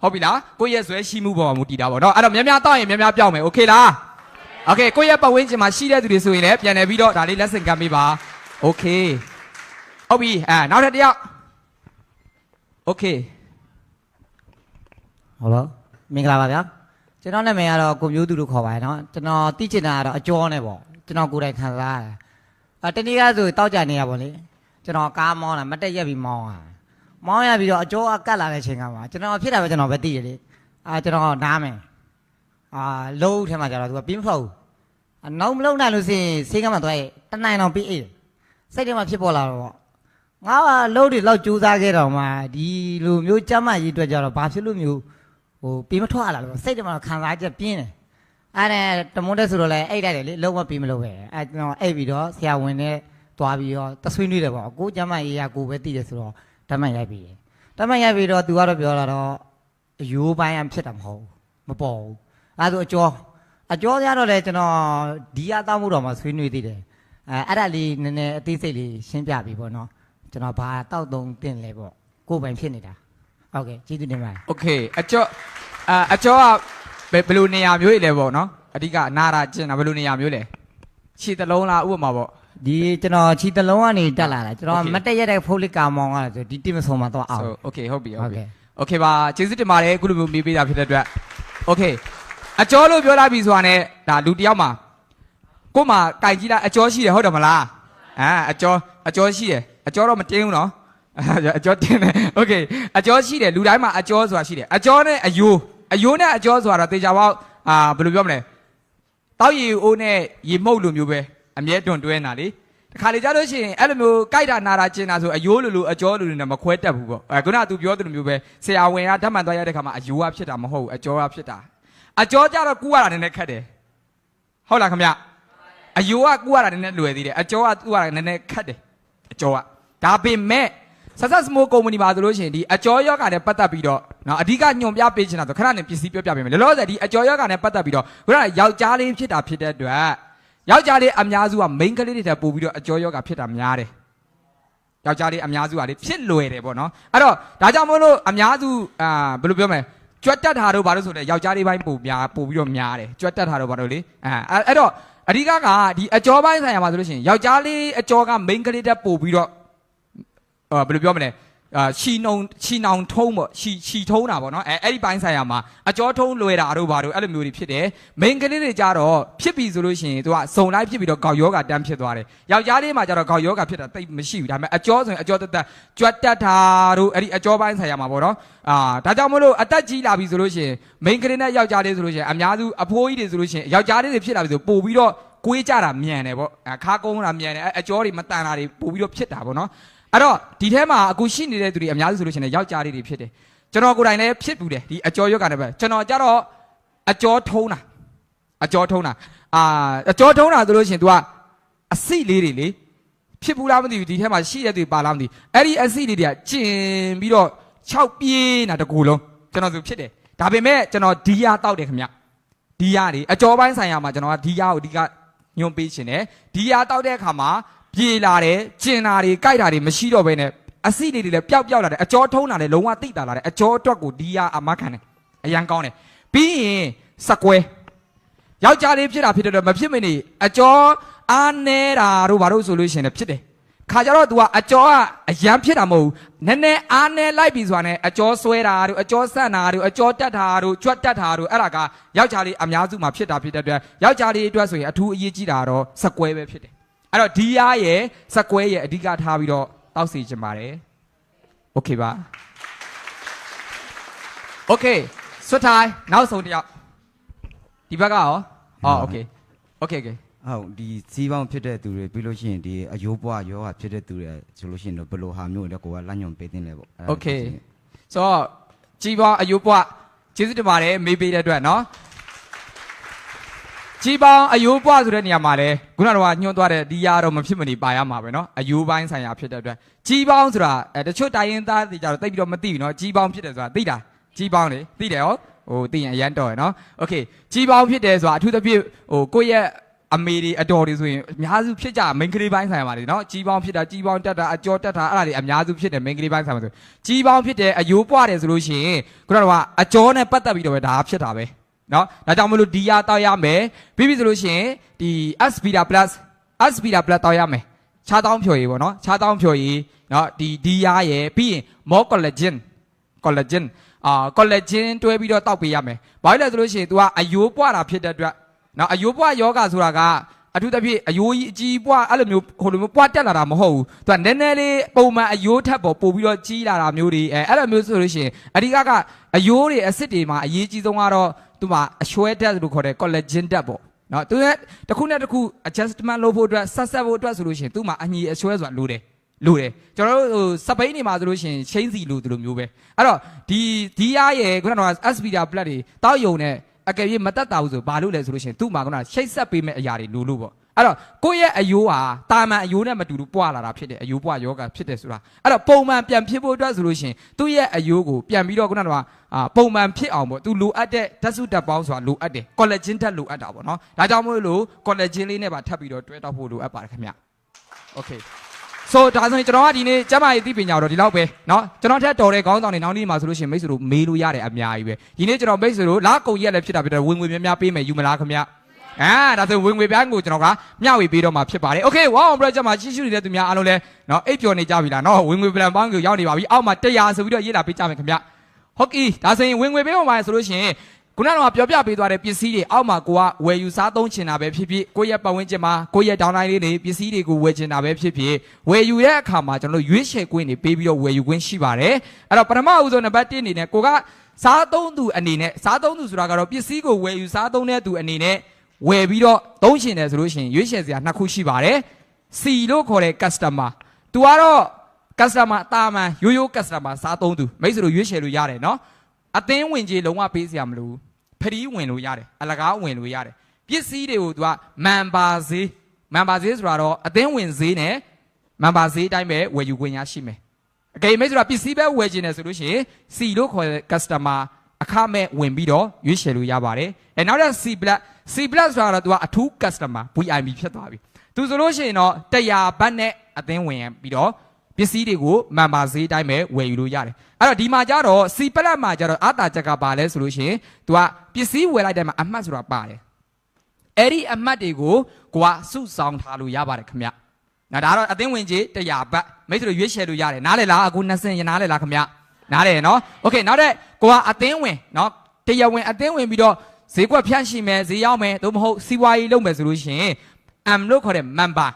ဟုတ်ပြီလားကိုရဲ့ဇွဲရှိမှုပေါ်မှာမူတည်တာပေါ့เนาะအဲ့တော့များများတောက်ရင်များများပျောက်မယ်โอเคလားโอเคကိုရဲ့ပတ်ဝန်းကျင်မှာရှိတဲ့သူတွေဆိုရင်လည်းပြန်နေပြီးတော့ဒါလေးလက်ဆင့်ကမ်းပေးပါโอเคဟုတ်ပြီနောက်ထပ်တစ်ယောက်โอเค ဟုတ်လို့မင်္ဂလာပါဗျာကျွန်တော်နာမည်ကတော့ကိုမျိုးသူလို့ခေါ်ပါတယ်เนาะကျွန်တော်သိချင်တာကတော့အကျော်နဲ့ပေါ့ကျွန်တော်ကိုယ်တိုင်ခံစားရတယ်တနည်းအားဆိုတောက်ကြနေရပါလေကျွန်တော်ကားမောင်းတာမတက်ရက်ပြီးမောင်းရပြီးတော့အကျော်ကတ်လာတဲ့အချိန်ကမှာကျွန်တော်ဖြစ်တာပဲကျွန်တော်ပဲသိရလေကျွန်တော်နားမယ်လုံးထဲမှာကျတော့သူကပြင်းမဖောက်ဘူးနောက်မလုံးနိုင်လို့ရှိရင်ဆေးကမှသွားရဲ့တနိုင်တော့ပြီးအေးစိတ်ထဲမှာဖြစ်ပေါ်လာတော့ငါကလုံးတွေလောက်ကြိုးစားခဲ့တော့မှဒီလိုမျိုးကြမ်းမှရေးအတွက်ကြတော့ဘာဖြစ်လို့မျိုးပြေးမထွက်လာလို့စိတ်ထဲမှာခံစားချက်ပြင်းတယ်အဲ့ဒါတမွန်းတက်ဆိုတော့လေအိတ်တိုက်တယ်လေလုံးဝပြေးမလို့ပဲကျွန်တော်အိတ်ပြီးတော့ဆရာဝန်နဲ့သွားပြီးတော့တဆွေးနွေးတယ်ပေါ့ကိုကြမ်းမှရေးရကိုပဲသိတယ်ဆိုတော့တမန်ရိုက်ပြီးတယ်တမန်ရိုက်ပြီးတော့သူကတော့ပြောလာတော့အယိုးပိုင်းအဖြစ်တာမဟုတ်မပေါ်ဘူးအဲ့ဒါဆိုအကျော်ကြတော့လေကျွန်တော်ဒီအသားမှုတော်မှာဆွေးနွေးသေးတယ်အဲ့ဒါလေးနည်းနည်းအသေးစိတ်လေးရှင်းပြပြီပေါ့နော်ကျွန်တော်ဘာတောက်တုံးတင်လဲပေါ့ကိုယ်ပိုင်ဖြစ်နေတာဟုတ်ကဲ့ကျေးဇူးတင်ပါတယ်โอเคအကျော်ကဘယ်လိုနေရာမျိုးတွေလဲပေါ့နော်အဓိကနာတာကျင်တာဘယ်လိုနေရာမျိုးလဲခြေတလုံးလားဥပမာပေါ့ဒီကျွန်တော်ခြေတလုံးကနေတက်လာတာကျွန်တော်မတက်ရတဲ့ဖိုလိကာမောင်ကဆိုဒီတင်မဆုံးမှာတော့အောင်โอเคဟုတ်ပြီโอเคပါကျေးဇူးတင်ပါတယ်အခုလိုမျိုးမေးပေးတာဖြစ်တဲ့အတွက်โอเคအကျော်လို့ပြောလာပြီဆိုတာနဲ့ဒါလူတယောက်မှာကို့မှာကြိုင်ကြည့်တာအကျော်ရှိတယ်ဟုတ်တယ်မလားအကျော်ရှိတယ်အကျော်တော့မတင်းဘူးနော်အကျော်တင်းတယ်โอเคအကျော်ရှိတယ်လူတိုင်းမှာအကျော်ဆိုတာရှိတယ်အကျော်နဲ့အယိုးနဲ့အကျော်ဆိုတာတော့တေချာပေါက်ဘယ်လိုပြောမလဲတောက်ရီအိုးနဲ့ရေမှုတ်လိုမျိုးပဲအမြဲတွန်တွဲနေတာလေတခါလေကြလို့ရှိရင်အဲ့လိုမျိုးကြိုက်တာနာတာကျင်တာဆိုအယိုးလိုအကျော်လိုနဲ့မခွဲတတ်ဘူးပေါ့ခုနကသူပြောသလိုမျိုးပဲဆရာဝန်ကဓာတ်မှန်သွားရတဲ့ခါမှာအယိုးကဖြစ်တာမဟုတ်ဘူးအကျော်ကဖြစ်တာအကျော်ကြတော့ကူရတာနည်းနည်းခက်တယ်ဟုတ်လားခင်ဗျအယိုးကကူရတာနည်းနည်းလွယ်သေးတယ်အကျော်ကကူရတာနည်းနည်းခက်တယ်အကျော်ကဒါပေမဲ့ဆက်စမိုးကုမ္ပဏီမှာဆိုလို့ရှိရင်ဒီအကျော်ယောဂနဲ့ပတ်သက်ပြီးတော့နော်အဓိကညွန်ပြပေးချင်တာဆိုခဏနဲ့ပစ္စည်းပြောပြပေးမယ်လောလောဆယ်ဒီအကျော်ယောဂနဲ့ပတ်သက်ပြီးတော့ခုနကယောက်ျားလေးဖြစ်တာဖြစ်တဲ့အတွက်ယောက်ျားလေးအများစုက main ကလေးတွေထပ်ပို့ပြီးတော့အကျော်ယောဂဖြစ်တာများတယ်ယောက်ျားလေးအများစုကလေဖြစ်လွယ်တယ်ပေါ့နော်အဲ့တော့ဒါကြောင့်မို့လို့အများစုဘယ်လိုပြောမလဲကြွက်တက်တာတို့ဘာလို့ဆိုလဲယောက်ျားလေးပိုင်းပို့ပြီးတော့များတယ်ကြွက်တက်တာတို့ဘာလို့လေအဲ့တော့အဓိကကဒီအကျော်ပိုင်းဆိုင်ရာမှာဆိုလို့ရှိရင်ယောက်ျားလေးအကျော်က main ကလေးတက်ပို့ပြီးတော့ဘယ်လိုပြောမလဲချီနောင်ထုံးပေါ့ချီထုံးတာပေါ့နော်အဲ့ဒီပိုင်းဆိုင်ရာမှာအကျော်ထုံးလွယ်တာတို့ဘာတို့အဲ့လိုမျိုးတွေဖြစ်တယ်မိန်းကလေးတွေကြတော့ဖြစ်ပြီဆိုလို့ရှိရင်သူကစုံလိုက်ဖြစ်ပြီးတော့ကောက်ယောဂတန်းဖြစ်သွားတယ်ယောက်ျားလေးမှာကြတော့ကောက်ယောဂဖြစ်တာတိတ်မရှိဘူးဒါပေမဲ့အကျော်ဆိုရင်အကျော်တက်ကြွတ်တက်တာတို့အဲ့ဒီအကျော်ပိုင်းဆိုင်ရာမှာပေါ့နော်ဒါကြောင့်မလို့အသက်ကြီးလာပြီဆိုလို့ရှိရင်မိန်းကလေးနဲ့ယောက်ျားလေးဆိုလို့ရှိရင်အများစုအဖိုးကြီးတွေဆိုလို့ရှိရင်ယောက်ျားလေးတွေဖြစ်လာပြီဆိုပို့ပြီးတော့ကိုွေးကြတာမြန်တယ်ပေါ့ခါကုန်းတာမြန်တယ်အကျော်တွေမတန်တာတွေပို့ပြီးတော့ဖြစ်တာပေါ့နော်အဲ့တော့ဒီထဲမှာအခုရှိနေတဲ့သူတွေအများစုဆိုလို့ရှိရင်ယောက်ျားလေးတွေဖြစ်တယ်ကျွန်တော်ကိုယ်တိုင်လည်းဖြစ်ဘူးတယ်ဒီအကျော်ယောဂနဲ့ပဲကျွန်တော်ကြတော့အကျော်ထုံးတာအကျော်ထုံးတာဆိုလို့ရှိရင် तू ကအစိလေးတွေလေဖြစ်ဘူးလားမသိဘူးဒီထဲမှာရှိတဲ့သူပါလားမသိအဲ့ဒီအစိလေးတွေကကျင်ပြီးတော့6ပြေးတာတကူလုံးကျွန်တော်ဆိုဖြစ်တယ်ဒါပေမဲ့ကျွန်တော်ဒီယာတောက်တယ်ခင်ဗျဒီယာတွေအကျော်ပိုင်းဆိုင်ရာမှာကျွန်တော်ကဒီယာကိုဒီကညွန်ပေးရှင်တယ်ဒီယာတောက်တဲ့အခါမှာ ပြေလာတယ်ကျင်လာတွေကြိုက်တာတွေမရှိတော့ဘဲနဲ့အစိတွေလည်းပျောက်လာတယ်အကြောထုံးလာတယ်လုံးဝတိတ်တာလာတယ်အကြောအတွက်ကိုဒီဟာအမခံတယ်အရန်ကောင်းတယ်ပြီးရင်စကွဲယောက်ျားလေးဖြစ်တာဖြစ်တော့မဖြစ်မနေအကြောအားနေတာတို့ဘာလို့ဆိုလို့ရှိရင်လည်းဖြစ်တယ်ခါကြတော့ तू ကအကြောကအရန်ဖြစ်တာမဟုတ်ဘူးနည်းနည်းအားနေလိုက်ပြီဆိုတာနဲ့အကြောဆွဲတာတို့အကြောဆန့်တာတို့အကြောတက်တာတို့ကြွတ်တက်တာတို့အဲ့ဒါကယောက်ျားလေးအများစုမှာဖြစ်တာဖြစ်တဲ့အတွက်ယောက်ျားလေးအတွက်ဆိုရင်အထူးအရေးကြီးတာတော့စကွဲပဲဖြစ်တယ်အဲ့တော့ဒီရားရဲ့စကွဲရဲ့အဓိကထားပြီးတော့တောက်စီချင်ပါတယ်โอเคပါโอเคဆွတ်ထိုင်နောက်ဆုံးတစ်ယောက်ဒီဘက်ကရောအော်โอเคโอเคโอเคဟုတ်ဒီစီးပေါင်းဖြစ်တဲ့သူတွေပြီးလို့ရှိရင်ဒီအယိုးပွားယောဂဖြစ်တဲ့သူတွေဆိုလို့ရှိရင်တော့ဘယ်လိုဟာမျိုးလဲကိုကလမ်းညွန်ပေးတင်လဲပေါ့โอเคဆိုတော့ကြီးပေါင်းအယိုးပွားကျေးဇူးတင်ပါတယ်မေးပေးတဲ့အတွက်เนาะကြီးပေါင်းအယိုးပွားဆိုတဲ့နေရာမှာလဲခုနကတော့ညွှန်းသွားတဲ့ဒီရတော့မဖြစ်မနေပါရမှာပဲเนาะအယိုးပိုင်းဆိုင်ရာဖြစ်တဲ့အတွက်ကြီးပေါင်းဆိုတာတချို့တိုင်းရင်းသားတွေကြတော့တိတ်ပြီးတော့မသိဘူးเนาะကြီးပေါင်းဖြစ်တယ်ဆိုတာသိတာကြီးပေါင်းလေသိတယ်ရောဟိုသိရင်အရန်တော်ရယ်เนาะโอเคကြီးပေါင်းဖြစ်တယ်ဆိုတာအထူးသဖြင့်ဟိုကိုယ့်ရဲ့အမေတွေအတော်တွေဆိုရင်အများစုဖြစ်ကြမိန်းကလေးပိုင်းဆိုင်ရာပါလေနော်ကြီးပေါင်းဖြစ်တာကြီးပေါင်းတက်တာအကျော်တက်တာအဲ့ဒါတွေအများစုဖြစ်တယ်မိန်းကလေးပိုင်းဆိုင်ရာဆိုကြီးပေါင်းဖြစ်တယ်အယိုးပွားတယ်ဆိုလို့ရှိရင်ခုနကအကျော်နဲ့ပတ်သက်ပြီးတော့ပဲဒါဖြစ်တာပဲနော်ဒါကြောင့်မလို့ဒီရတောက်ရမယ်ပြီးပြီဆိုလို့ရှိရင်ဒီ Aspira Plus တောက်ရမယ်ခြားတောင်းဖြော်ရည်ပေါ့နော်ခြားတောင်းဖြော်ရည်နော်ဒီရရဲ့ပြီးရင် more collagen collagen တွဲပြီးတော့တောက်ပေးရမယ်ဘာလို့လဲဆိုလို့ရှိရင် तू ကအယိုးပွားတာဖြစ်တဲ့အတွက်နော်အယိုးပွားယောဂဆိုတာကအထူးသဖြင့်အယိုးကြီးအကြီးပွားအဲ့လိုမျိုးဟိုလိုမျိုးပွားတက်လာတာမဟုတ်ဘူးသူကနည်းနည်းလေးပုံမှန်အယိုးထက်ပို့ပြီးတော့ကြီးလာတာမျိုးတွေအဲ့လိုမျိုးဆိုလို့ရှိရင်အဓိကအယိုးတွေအစစ်တွေမှာအရေးကြီးဆုံးကတော့သူမှာအရွှဲတက်လို့ခေါ်တဲ့ collagen တက်ပေါ့နော်သူရဲ့တစ်ခုနဲ့တစ်ခု adjustment လုပ်ဖို့အတွက်ဆက်ဖို့အတွက်ဆိုလို့ရှိရင်သူမှာအညီအရွှဲဆိုတာလိုတယ်ကျွန်တော်တို့ဟိုစပိန်နေမှာဆိုလို့ရှိရင်ချင်းစီလိုလိုမျိုးပဲအဲ့တော့ဒီရရဲ့ခုနက Aspira Plus တွေတောက်ယုံနဲ့အကယ်၍မတက်တာဘူးဆိုဘာလို့လဲဆိုလို့ရှိရင်သူ့မှာကရှိတ်ဆက်ပေးမဲ့အရာတွေလိုလို့ပေါ့အဲ့တော့ကိုယ့်ရဲ့အယိုးဟာတာမန်အယိုးနဲ့မတူဘူးပွားလာတာဖြစ်တယ်အယိုးပွားယောဂဖြစ်တယ်ဆိုတာအဲ့တော့ပုံမှန်ပြန်ဖြစ်ဖို့အတွက်ဆိုလို့ရှိရင်သူ့ရဲ့အယိုးကိုပြန်ပြီးတော့ခုနကပုံမှန်ဖြစ်အောင်ပေါ့သူလိုအပ်တဲ့ဓာတ်စုဓာတ်ပေါင်းဆိုတာလိုအပ်တယ် collagen ဓာတ်လိုအပ်တာပေါ့နော်ဒါကြောင့်မို့လို့ collagen လေးနဲ့ပါထပ်ပြီးတော့တွဲတောက်ဖို့လိုအပ်ပါတယ်ခင်ဗျ okay so ဒါဆိုရင်ကျွန်တော်ကဒီနေ့ကျမရဲ့သိပညာတော့ဒီလောက်ပဲเนาะကျွန်တော်ထက်တော်တဲ့ခေါင်းဆောင်တွေနောက်နေ့မှာဆိုလို့ရှိရင်မိတ်ဆွေတို့မေးလို့ရတယ်အများကြီးပဲဒီနေ့ကျွန်တော်မိတ်ဆွေတို့လာကုန်ရက်လည်းဖြစ်တာဖြစ်တယ်ဝင်ငွေများများပေးမယ်ယူမလားခင်ဗျဒါဆိုဝင်ငွေပြိုင်းကိုကျွန်တော်ကမျှဝေပေးတော့မှာဖြစ်ပါတယ် okay wow project မှာရှိရှိနေတဲ့သူများအားလုံးလဲเนาะအိပ်ပျော်နေကြပြီလားเนาะဝင်ငွေပလန်ပေါင်းကိုရောက်နေပါပြီအောက်မှာ100ဆိုပြီးတော့ရေးလာပေးကြမယ်ခင်ဗျဟုတ်ကဲ့ဒါဆိုရင်ဝင်ငွေပေးပါမယ်ဆိုလို့ရှိရင်ခုနကတော့ပြောပြပေးသွားတဲ့ပစ္စည်းတွေအောက်မှာကိုကဝယ်ယူစားသုံးချင်တာပဲဖြစ်ဖြစ်ကိုယ့်ရဲ့ပတ်ဝန်းကျင်မှာကိုယ့်ရဲ့ဒေါင်းလိုင်းလေးတွေပစ္စည်းတွေကိုဝယ်ချင်တာပဲဖြစ်ဖြစ်ဝယ်ယူတဲ့အခါမှာကျွန်တော်တို့ရွေးချယ်ခွင့်တွေပေးပြီးတော့ဝယ်ယူခွင့်ရှိပါတယ်အဲ့တော့ပထမဦးဆုံးနံပါတ်1အနေနဲ့ကိုကစားသုံးသူအနေနဲ့စားသုံးသူဆိုတာကတော့ပစ္စည်းကိုဝယ်ယူစားသုံးတဲ့သူအနေနဲ့ဝယ်ပြီးတော့သုံးချင်တယ်ဆိုလို့ရှိရင်ရွေးချယ်စရာ2ခုရှိပါတယ် C လို့ခေါ်တဲ့ customer သူကတော့ customer တာမန်ရိုးရိုး customer စားသုံးသူမိတ်ဆွေတို့ရွေးချယ်လို့ရတယ်နော်အသင်းဝင်ကြီးလုံးဝပေးစရာမလိုဘူးဖရီးဝင်လို့ရတယ်အလကားဝင်လို့ရတယ်ပစ္စည်းတွေကိုသူကမန်ပါဈေးဆိုတာတော့အသင်းဝင်ဈေးနဲ့မန်ပါဈေးအတိုင်းပဲဝယ်ယူခွင့်ရရှိမယ်အကယ်၍ဆိုတာပစ္စည်းပဲဝယ်ချင်တယ်ဆိုလို့ရှိရင် C လို့ခေါ်တဲ့ customer အခမဲ့ဝင်ပြီးတော့ရွေးချယ်လို့ရပါတယ်နောက်တဲ့ C plus ဆိုတာတော့သူကအထူး customer VIP ဖြစ်သွားပြီသူဆိုလို့ရှိရင်တော့100ဘတ်နဲ့အသင်းဝင်ပြီးတော့ပစ္စည်းတွေကိုမန်ပါဈေးအတိုင်းပဲဝယ်ယူလို့ရတယ်အဲ့တော့ဒီမှာကျတော့ C plus မှာကျတော့အတာချက်ကပါလဲဆိုလို့ရှိရင်သူကပစ္စည်းဝယ်လိုက်တဲ့မှာအမှတ်ဆိုတာပါတယ်အဲ့ဒီအမှတ်တွေကိုကိုကစုဆောင်ထားလို့ရပါတယ်ခင်ဗျနော်ဒါတော့အသင်းဝင်ကြီး100ဘတ်မိတ်ဆွေတို့ရွေးချယ်လို့ရတယ်နားလေလားအခု20ရနားလေလားခင်ဗျနားလေနော်โอเคနောက်တဲ့ကိုကအသင်းဝင်နော်တရားဝင်အသင်းဝင်ပြီးတော့ဈေးကွက်ဖြန့်ရှိမယ်ဈေးရောက်မယ်သို့မဟုတ်စီးပွားရေးလုပ်မယ်ဆိုလို့ရှိရင် M လို့ခေါ်တဲ့ member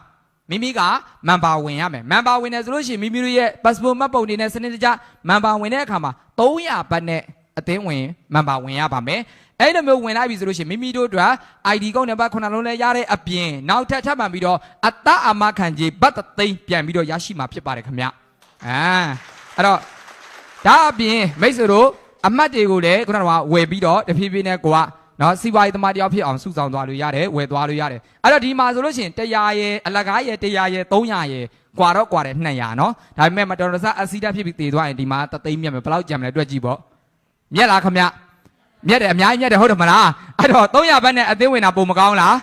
မိမိက member ဝင်ရမယ် member ဝင်တယ်ဆိုလို့ရှိရင်မိမိတို့ရဲ့ passport မှတ်ပုံတွေနဲ့စနစ်တကျ member ဝင်တဲ့အခါမှာ300ဘတ်နဲ့အသင်းဝင် member ဝင်ရပါမယ်အဲ့လိုမျိုးဝင်လိုက်ပြီဆိုလို့ရှိရင်မိမိတို့အတွက် ID ကုန်းနံပါတ်9လုံးလဲရတဲ့အပြင်နောက်ထပ်ထပ်မှန်ပြီးတော့အတအမခံကြီးဘတ်သိန်းပြန်ပြီးတော့ရရှိမှာဖြစ်ပါတယ်ခင်ဗျအဲ့တော့ဒါအပြင်မိတ်ဆွေတို့အမှတ်တွေကိုလည်းခုနကဝယ်ပြီးတော့တဖြည်းဖြည်းနဲ့ကိုကနော်စီးပွားရေးသမားတယောက်ဖြစ်အောင်စုဆောင်သွားလို့ရတယ်ဝယ်သွားလို့ရတယ်အဲ့တော့ဒီမှာဆိုလို့ရှိရင်100ရဲ့အလကားရဲ့100ရဲ့300ရဲ့ကွာတော့ကွာတယ်200နော်ဒါပေမဲ့မတော်တဆအက်ဆီဒန့်ဖြစ်ပြီးတည်သွားရင်ဒီမှာ3သိန်းမြတ်မယ်ဘယ်လောက်ကြံမလဲတွက်ကြည့်ပေါ့မြက်လားခင်ဗျမြက်တယ်အများကြီးမြက်တယ်ဟုတ်တယ်မလားအဲ့တော့300ဘတ်နဲ့အသင်းဝင်တာပုံမကောင်းလား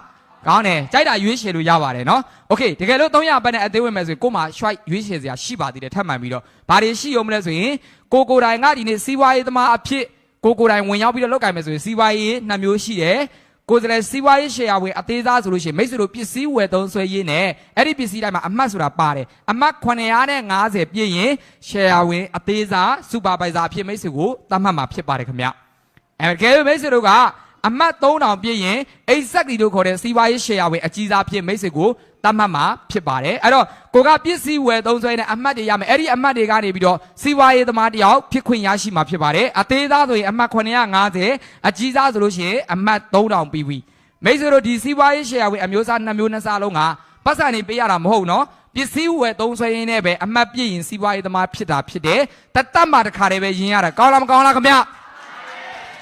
ကောင်းတယ်ကြိုက်တာရွေးချယ်လို့ရပါတယ်နော်โอเคတကယ်လို့300ပတ်နဲ့အသေးဝင်မယ်ဆိုရင်ကို့မှာ short ရွေးချယ်စရာရှိပါသေးတယ်ထပ်မှန်ပြီးတော့ဘာတွေရှိအောင်မလဲဆိုရင်ကိုတိုင်ကဒီနေ့စီးပွားရေးသမားအဖြစ်ကိုတိုင်ဝင်ရောက်ပြီးတော့လောက်ကင်မယ်ဆိုရင်စီးပွားရေး2မျိုးရှိတယ်ကိုယ်စလဲစီးပွားရေး share ဝင်အသေးစားဆိုလို့ရှိရင်မိတ်ဆွေတို့ပစ္စည်းဝယ်သုံးဆွဲရေးနဲ့အဲ့ဒီပစ္စည်းတိုင်းမှာအမှတ်ဆိုတာပါတယ်အမှတ်950ပြည့်ရင် share ဝင်အသေးစား supervisor အဖြစ်မိတ်ဆွေကိုသတ်မှတ်မှာဖြစ်ပါတယ်ခင်ဗျအဲကဲမိတ်ဆွေတို့ကအမှတ်3000ပြည့်ရင် exactly လို့ခေါ်တဲ့စီးပွားရေး share ဝင်အကြီးစားဖြစ်မိတ်ဆွေကိုသတ်မှတ်မှာဖြစ်ပါတယ်အဲ့တော့ကိုကပစ္စည်းဝယ်သုံးဆွဲတဲ့အမှတ်တွေရမယ်အဲ့ဒီအမှတ်တွေကနေပြီးတော့စီးပွားရေးသမားတယောက်ဖြစ်ခွင့်ရရှိမှာဖြစ်ပါတယ်အသေးသားဆိုရင်အမှတ်950အကြီးစားဆိုလို့ရှိရင်အမှတ်3000ပြီးပြီမိတ်ဆွေတို့ဒီစီးပွားရေး share ဝင်အမျိုးအစား2မျိုး2စားလုံးကပတ်စံနေပေးရတာမဟုတ်နော်ပစ္စည်းဝယ်သုံးဆွဲရင်းနဲ့ပဲအမှတ်ပြည့်ရင်စီးပွားရေးသမားဖြစ်တာဖြစ်တယ်တတ်မှတခါတည်းပဲရင်းရတာကောင်းလားမကောင်းလားခင်ဗ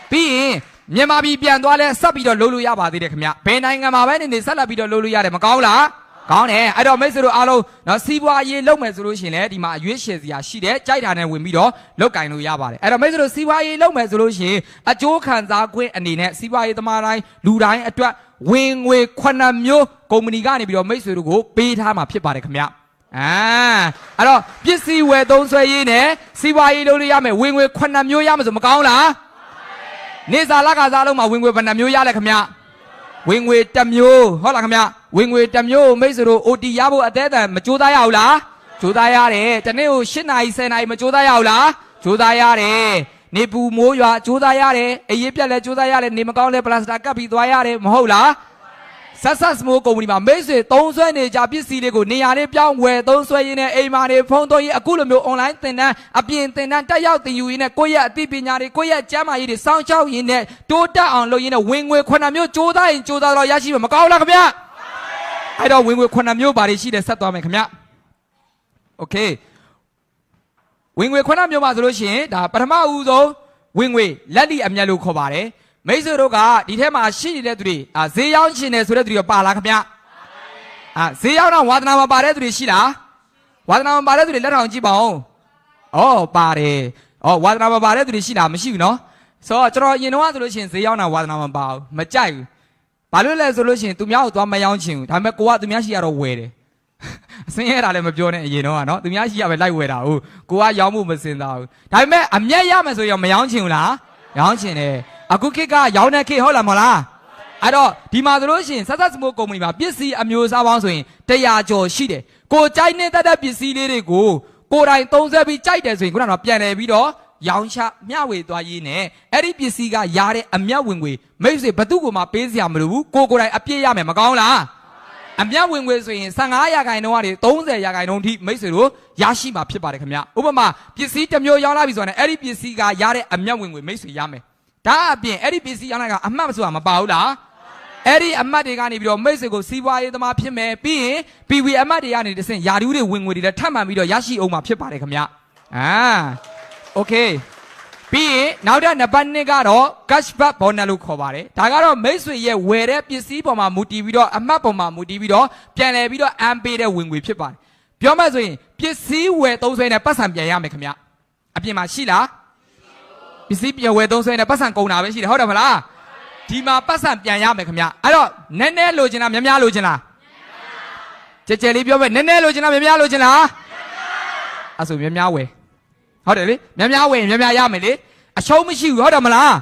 ျပြီးရင်မြန်မာပြည်ပြန်သွားလဲဆက်ပြီးတော့လှုပ်လို့ရပါသေးတယ်ခင်ဗျဘယ်နိုင်ငံမှာပဲနေဆက်လက်ပြီးတော့လှုပ်လို့ရတယ်မကောင်းလားကောင်းတယ်အဲ့တော့မိတ်ဆွေတို့အားလုံးနော်စီးပွားရေးလုပ်မယ်ဆိုလို့ရှိရင်လည်းဒီမှာအရွေးချယ်စရာရှိတယ်ကြိုက်တာနဲ့ဝင်ပြီးတော့လုတ်ကင်လို့ရပါတယ်အဲ့တော့မိတ်ဆွေတို့စီးပွားရေးလုပ်မယ်ဆိုလို့ရှိရင်အကျိုးခံစား권အနေနဲ့စီးပွားရေးသမားတိုင်းလူတိုင်းအတွက်ဝင်ငွေ9မျိုးကုမ္ပဏီကနေပြီးတော့မိတ်ဆွေတို့ကိုပေးထားမှာဖြစ်ပါတယ်ခင်ဗျအဲ့တော့ပစ္စည်းဝယ်သုံးဆွဲရေးနဲ့စီးပွားရေးလုပ်လို့ရမယ်ဝင်ငွေ9မျိုးရမယ်ဆိုမကောင်းလားနေစာလကစားလုံးမှာဝင်ငွေဘယ်နှမျိုးရလဲခင်ဗျဝင်ငွေ1မျိုးဟုတ်လားခင်ဗျဝင်ငွေ1မျိုးမိတ်ဆွေတို့ OT ရဖို့အသေးအံမကြိုးစားရဘူးလားကြိုးစားရတယ်တနေ့ကို8နာရီ10နာရီမကြိုးစားရဘူးလားကြိုးစားရတယ်နေပူမိုးရွာကြိုးစားရတယ်အရေးပြက်လဲကြိုးစားရတယ်နေမကောင်းလဲပလတ်စတာကပ်ပြီးသွားရတယ်မဟုတ်လားဆက်ဆက်စမိုးကုမ္ပဏီမှာမိတ်ဆွေသုံးဆွဲနေကြပစ္စည်းတွေကိုနေရာလေးပြောင်းဝယ်သုံးဆွဲရင်းနဲ့အိမ်မာတွေဖုန်းသုံးရေးအခုလိုမျိုး online သင်တန်းအပြင်သင်တန်းတက်ရောက်သင်ယူရင်းနဲ့ကိုယ့်ရဲ့အသိပညာတွေကိုယ့်ရဲ့ကျမ်းမာရေးတွေစောင့်ရှောက်ရင်းနဲ့တိုးတက်အောင်လုပ်ရင်းနဲ့ဝင်ငွေ9မျိုးစူးစမ်းရင်စူးစမ်းတော့ရရှိမှာမကောင်းလားခင်ဗျအဲ့တော့ဝင်ငွေ9မျိုးဘာတွေရှိတယ်ဆက်သွားမယ်ခင်ဗျโอเคဝင်ငွေ9မျိုးပါဆိုလို့ရှိရင်ဒါပထမဦးဆုံးဝင်ငွေလက်လိအမြတ်လို့ခေါ်ပါတယ်မိတ်ဆွေတို့ကဒီထဲမှာရှိနေတဲ့သူတွေဈေးရောက်ရှင်တယ်ဆိုတဲ့သူတွေပါလားခင်ဗျဈေးရောက်တော့ဝါသနာမှာပါတဲ့သူတွေရှိလားဝါသနာမှာပါတဲ့သူတွေလက်ထောင်ကြည့်ပါဦးပါတယ်ဝါသနာမှာပါတဲ့သူတွေရှိလားမရှိဘူးနော်ဆိုတော့ကျွန်တော်ရင်တော့ဆိုလို့ရှိရင်ဈေးရောက်တာဝါသနာမှာပါဘူးမကြိုက်ဘူးဘာလို့လဲဆိုလို့ရှိရင်သူများကိုသွားမရောင်းချင်ဘူးဒါပေမဲ့ကိုကသူများရှိရတော့ဝယ်တယ်အစင်းရတာလည်းမပြောနဲ့အရင်တော့ကနော်သူများရှိရပဲလိုက်ဝယ်တာဟုတ်ကိုကရောင်းမှုမစင်သားဘူးဒါပေမဲ့အမျက်ရမယ်ဆိုရင်မရောင်းချင်ဘူးလားရောင်းချင်တယ်အခုခေတ်ကရောင်းတဲ့ခေတ်ဟုတ်လားမဟုတ်လားအဲ့တော့ဒီမှာဆိုလို့ရှိရင်ဆက်ဆက်စမိုးကုမ္ပဏီမှာပစ္စည်းအမျိုးအစားပေါင်းဆိုရင်100ကျော်ရှိတယ်ကိုကြိုက်နေတဲ့ပစ္စည်းလေးတွေကိုကိုယ်တိုင်သုံးစွဲပြီးကြိုက်တယ်ဆိုရင်ခုနကပြန်လည်ပြီးတော့ရောင်းချမျှဝေသွားရင်းနဲ့အဲ့ဒီပစ္စည်းကရတဲ့အမျက်ဝင်ငွေမိတ်ဆွေဘသူ့ကိုမှပေးစရာမလိုဘူးကိုယ်တိုင်အပြည့်ရမယ်မကောင်းလားအမျက်ဝင်ငွေဆိုရင်15%ကနေ30%ထိမိတ်ဆွေတို့ရရှိမှာဖြစ်ပါတယ်ခင်ဗျဥပမာပစ္စည်းတစ်မျိုးရောင်းလာပြီဆိုရင်အဲ့ဒီပစ္စည်းကရတဲ့အမျက်ဝင်ငွေမိတ်ဆွေရမယ်ဒါအပြင်အဲ့ဒီပစ္စည်းရောင်းလိုက်ကအမှတ်ဆိုတာမပါဘူးလားအဲ့ဒီအမှတ်တွေကနေပြီးတော့မိတ်ဆွေကိုစီးပွားရေးသမားဖြစ်မယ်ပြီးရင် PV အမှတ်တွေကနေတဆင့်ယာတူးတွေဝင်ငွေတွေလည်းထပ်မှန်ပြီးတော့ရရှိအောင်မှာဖြစ်ပါတယ်ခင်ဗျโอเคပြီးရင်နောက်တဲ့နံပါတ်2ကတော့ cashback bonus လို့ခေါ်ပါတယ်ဒါကတော့မိတ်ဆွေရဲ့ဝယ်တဲ့ပစ္စည်းပေါ်မှာမူတည်ပြီးတော့အမှတ်ပေါ်မှာမူတည်ပြီးတော့ပြန်လည်ပြီးတော့အမ်းပေးတဲ့ဝင်ငွေဖြစ်ပါတယ်ပြောမှဆိုရင်ပစ္စည်းဝယ်သုံးဆွဲနဲ့ပတ်စံပြန်ရမယ်ခင်ဗျအပြင်မှာရှိလားပစ္စည်းပြန်ဝယ်သုံးဆွဲနဲ့ပတ်စံကုန်တာပဲရှိတယ်ဟုတ်တယ်မလားဒီမှာပတ်စံပြန်ရမယ်ခင်ဗျအဲ့တော့နည်းနည်းလိုချင်လားများများလိုချင်လားကြဲကြဲလေးပြောမယ်နည်းနည်းလိုချင်လားများများလိုချင်လားအဲ့ဆိုများများဝယ်ဟုတ်တယ်လေများများဝယ်ရင်များများရမယ်လေအရှုံးမရှိဘူးဟုတ်တယ်မလား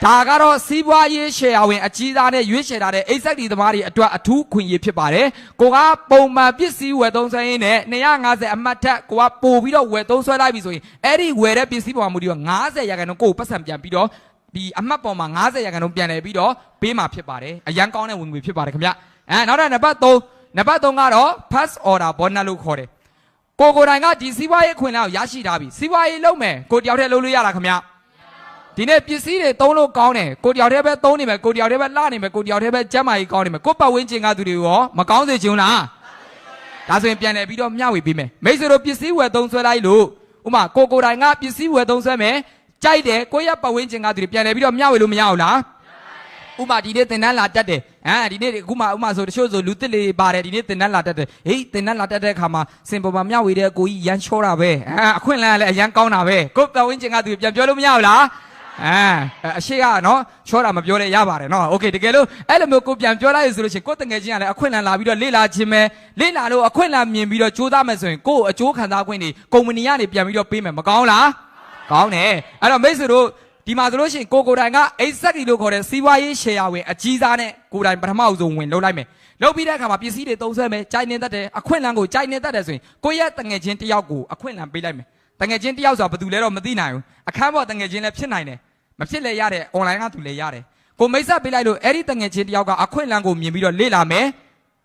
ဒါကတော့စီးပွားရေး share ဝင်အကြီးသားနဲ့ရွေးချယ်ထားတဲ့ exact သမားတွေအတွက်အထူးခွင့်ရဖြစ်ပါတယ်ကိုကပုံမှန်ပစ္စည်းဝယ်သုံးစွဲရင်းနဲ့250အမှတ်ထက်ကိုကပို့ပြီးတော့ဝယ်သုံးစွဲလိုက်ပြီဆိုရင်အဲ့ဒီဝယ်တဲ့ပစ္စည်းပေါ်မှာမူတည်တော့90%ကိုပတ်စံပြန်ပြီးတော့ဒီအမှတ်ပေါ်မှာ90%ပြန်လည်ပြီးတော့ပေးမှာဖြစ်ပါတယ်အရန်ကောင်းတဲ့ဝင်ငွေဖြစ်ပါတယ်ခင်ဗျနောက်တဲ့နံပါတ်3ကတော့ first order bonus လို့ခေါ်တယ်ကိုတိုင်ကဒီစီးပွားရေးခွင့်လောက်ရရှိထားပြီစီးပွားရေးလုပ်မယ်ကိုတယောက်တည်းလုပ်လို့ရလားခင်ဗျဒီနေ့ပစ္စည်းတွေသုံးလို့ကောင်းတယ်ကိုတယောက်တည်းပဲသုံးနေမယ်ကိုတယောက်တည်းပဲလှနေမယ်ကိုတယောက်တည်းပဲကျန်းမာရေးကောင်းနေမယ်ကိုပတ်ဝန်းကျင်ကသူတွေရောမကောင်းစေချင်လားဒါဆိုရင်ပြန်လည်ပြီးတော့မျှဝေပေးမယ်မိတ်ဆွေတို့ပစ္စည်းဝယ်သုံးဆွဲလိုက်လို့ဥမာကိုတိုင်ကပစ္စည်းဝယ်သုံးဆွဲမယ်ကြိုက်တယ်ကိုရပတ်ဝန်းကျင်ကသူတွေပြန်လည်ပြီးတော့မျှဝေလို့မရဘူးလားဥမာဒီနေ့သင်တန်းလာတက်တယ်ဒီနေ့အခုမှဥမာဆိုတချို့ဆိုလူတစ်လေးပါတယ်ဒီနေ့သင်တန်းလာတက်တယ်ဟေးသင်တန်းလာတက်တဲ့အခါမှာစင်ပေါ်မှာမျှဝေတဲ့ကိုကြီးရန်ချောတာပဲအခွင့်အလမ်းလည်းအရန်ကောင်းတာပဲကိုပတ်ဝန်းကျင်ကသူပြန်ပြောလို့မရဘူးလား အရှိကနော်ချောတာမပြောလဲရပါတယ်နော်โอเคတကယ်လို့အဲ့လိုမျိုးကိုပြန်ပြောလိုက်ရဆိုလို့ရှိရင်ကိုတငယ်ချင်းကလည်းအခွင့်အလမ်းလာပြီးတော့လေ့လာခြင်းပဲလေ့လာလို့အခွင့်အလမ်းမြင်ပြီးတော့ကြိုးစားမယ်ဆိုရင်ကိုအကျိုးခံစားခွင့်တွေကုမ္ပဏီကနေပြန်ပြီးတော့ပေးမယ်မကောင်းလားကောင်းတယ်အဲ့တော့မိတ်ဆွေတို့ဒီမှာဆိုလို့ရှိရင်ကိုတိုင်က exactly လို့ခေါ်တဲ့စီးပွားရေး share ဝင်အကြီးစားနဲ့ကိုတိုင်ပထမအဆုံးဝင်လုပ်လိုက်မယ်လုပ်ပြီးတဲ့အခါမှာပစ္စည်းတွေသုံးဆွဲမယ်ကြိုက်နေတတ်တယ်အခွင့်အလမ်းကိုကြိုက်နေတတ်တယ်ဆိုရင်ကိုရဲ့တငယ်ချင်းတယောက်ကိုအခွင့်အလမ်းပေးလိုက်မယ်တငယ်ချင်းတယောက်ဆိုတာဘယ်သူလဲတော့မသိနိုင်ဘူးအခန်းပေါ်တငယ်ချင်းလည်းဖြစ်နိုင်တယ်မဖြစ်လဲရတယ် online ကသူလည်းရတယ်ကိုမိတ်ဆက်ပေးလိုက်လို့အဲ့ဒီတငယ်ချင်းတယောက်ကအခွင့်အလမ်းကိုမြင်ပြီးတော့လေ့လာမယ်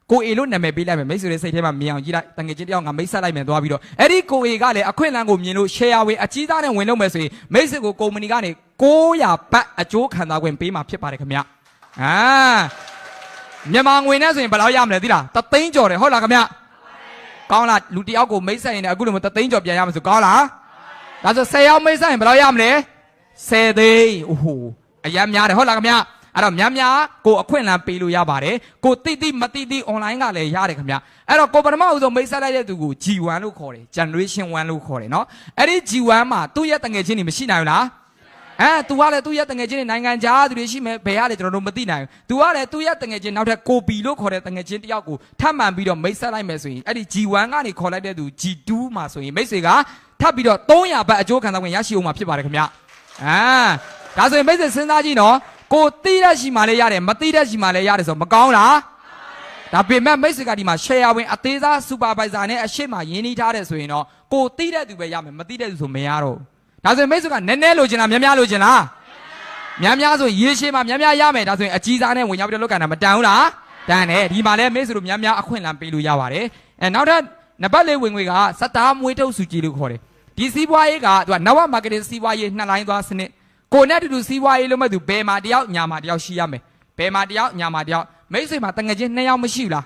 ကိုအေလို့နာမည်ပေးလိုက်မယ်မိတ်ဆွေတွေစိတ်ထဲမှာမြင်အောင်ကြည့်လိုက်တငယ်ချင်းတယောက်ကမိတ်ဆက်လိုက်မယ်သွားပြီးတော့အဲ့ဒီကိုအေကလည်းအခွင့်အလမ်းကိုမြင်လို့ share ဝင်အကြီးသားနဲ့ဝင်လုပ်မယ်ဆိုရင်မိတ်ဆွေကိုကုမ္ပဏီကနေ900ဘတ်အကျိုးခံစားခွင့်ပေးမှာဖြစ်ပါတယ်ခင်ဗျမြန်မာငွေနဲ့ဆိုရင်ဘယ်လောက်ရမလဲသိလား3သိန်းကျော်တယ်ဟုတ်လားခင်ဗျကောင်းလားလူတယောက်ကိုမိတ်ဆက်ရင်လည်းအခုလိုမျိုး3သိန်းကျော်ပြန်ရမှာဆိုကောင်းလားဒါဆို10ယောက်မိတ်ဆက်ရင်ဘယ်လောက်ရမလဲ10သိန်းအိုးဟိုအရမ်းများတယ်ဟုတ်လားခင်ဗျအဲ့တော့များများကိုအခွင့်အလမ်းပေးလို့ရပါတယ်ကိုတိမတိ online ကလည်းရတယ်ခင်ဗျအဲ့တော့ကိုပထမဦးဆုံးမိတ်ဆက်လိုက်တဲ့သူကို G1 လို့ခေါ်တယ် generation 1လို့ခေါ်တယ်နော်အဲ့ဒီ G1 မှာသူ့ရဲ့တငယ်ချင်းတွေမရှိနိုင်ဘူးလားသူကလည်းသူ့ရဲ့တငယ်ချင်းတွေနိုင်ငံခြားသူတွေရှိမယ်ဘယ်ရလဲကျွန်တော်တို့မသိနိုင်ဘူးသူကလည်းသူ့ရဲ့တငယ်ချင်းနောက်ထပ်ကိုပီလို့ခေါ်တဲ့တငယ်ချင်းတယောက်ကိုထပ်မှန်ပြီးတော့မိတ်ဆက်လိုက်မယ်ဆိုရင်အဲ့ဒီ G1 ကနေခေါ်လိုက်တဲ့သူ G2 မှာဆိုရင်မိတ်ဆွေကထပ်ပြီးတော့300ဘတ်အကျိုးခံစားခွင့်ရရှိအောင်မှာဖြစ်ပါတယ်ခင်ဗျဒါဆိုရင်မိတ်ဆွေစဉ်းစားကြည့်နော်ကိုတိတဲ့ရှိမှလည်းရတယ်မတိတဲ့ရှိမှလည်းရတယ်ဆိုမကောင်းလားဒါပေမဲ့မိတ်ဆွေကဒီမှာ share ဝင်အသေးစား supervisor နဲ့အရှိမရင်းနှီးထားတယ်ဆိုရင်တော့ကိုတိတဲ့သူပဲရမယ်မတိတဲ့သူဆိုမရတော့ဒါဆိုရင်မိတ်ဆွေကနည်းနည်းလိုချင်လားများများလိုချင်လားများဆိုရေရှည်မှာများရမယ်ဒါဆိုရင်အကြီးစားနဲ့ဝင်ရောက်ပြီးတော့လောက်ကဏ္ဍမတန်ဘူးလားတန်တယ်ဒီမှာလည်းမိတ်ဆွေတို့များအခွင့်အလမ်းပေးလို့ရပါတယ်နောက်ထပ်နံပါတ်၄ဝင်ငွေကစတားမွေးထုတ်စုကြည်လို့ခေါ်တယ်ဒီစီးပွားရေးကသူကနဝ marketing စီးပွားရေးနှစ်လိုင်းသွားစနစ်ကိုနဲ့တူစီးပွားရေးလုံးမဲ့သူဘယ်မှာတယောက်ညာမှာတယောက်ရှိရမယ်ဘယ်မှာတယောက်ညာမှာတယောက်မိတ်ဆွေမှာတငယ်ချင်း2ယောက်မရှိဘူးလာ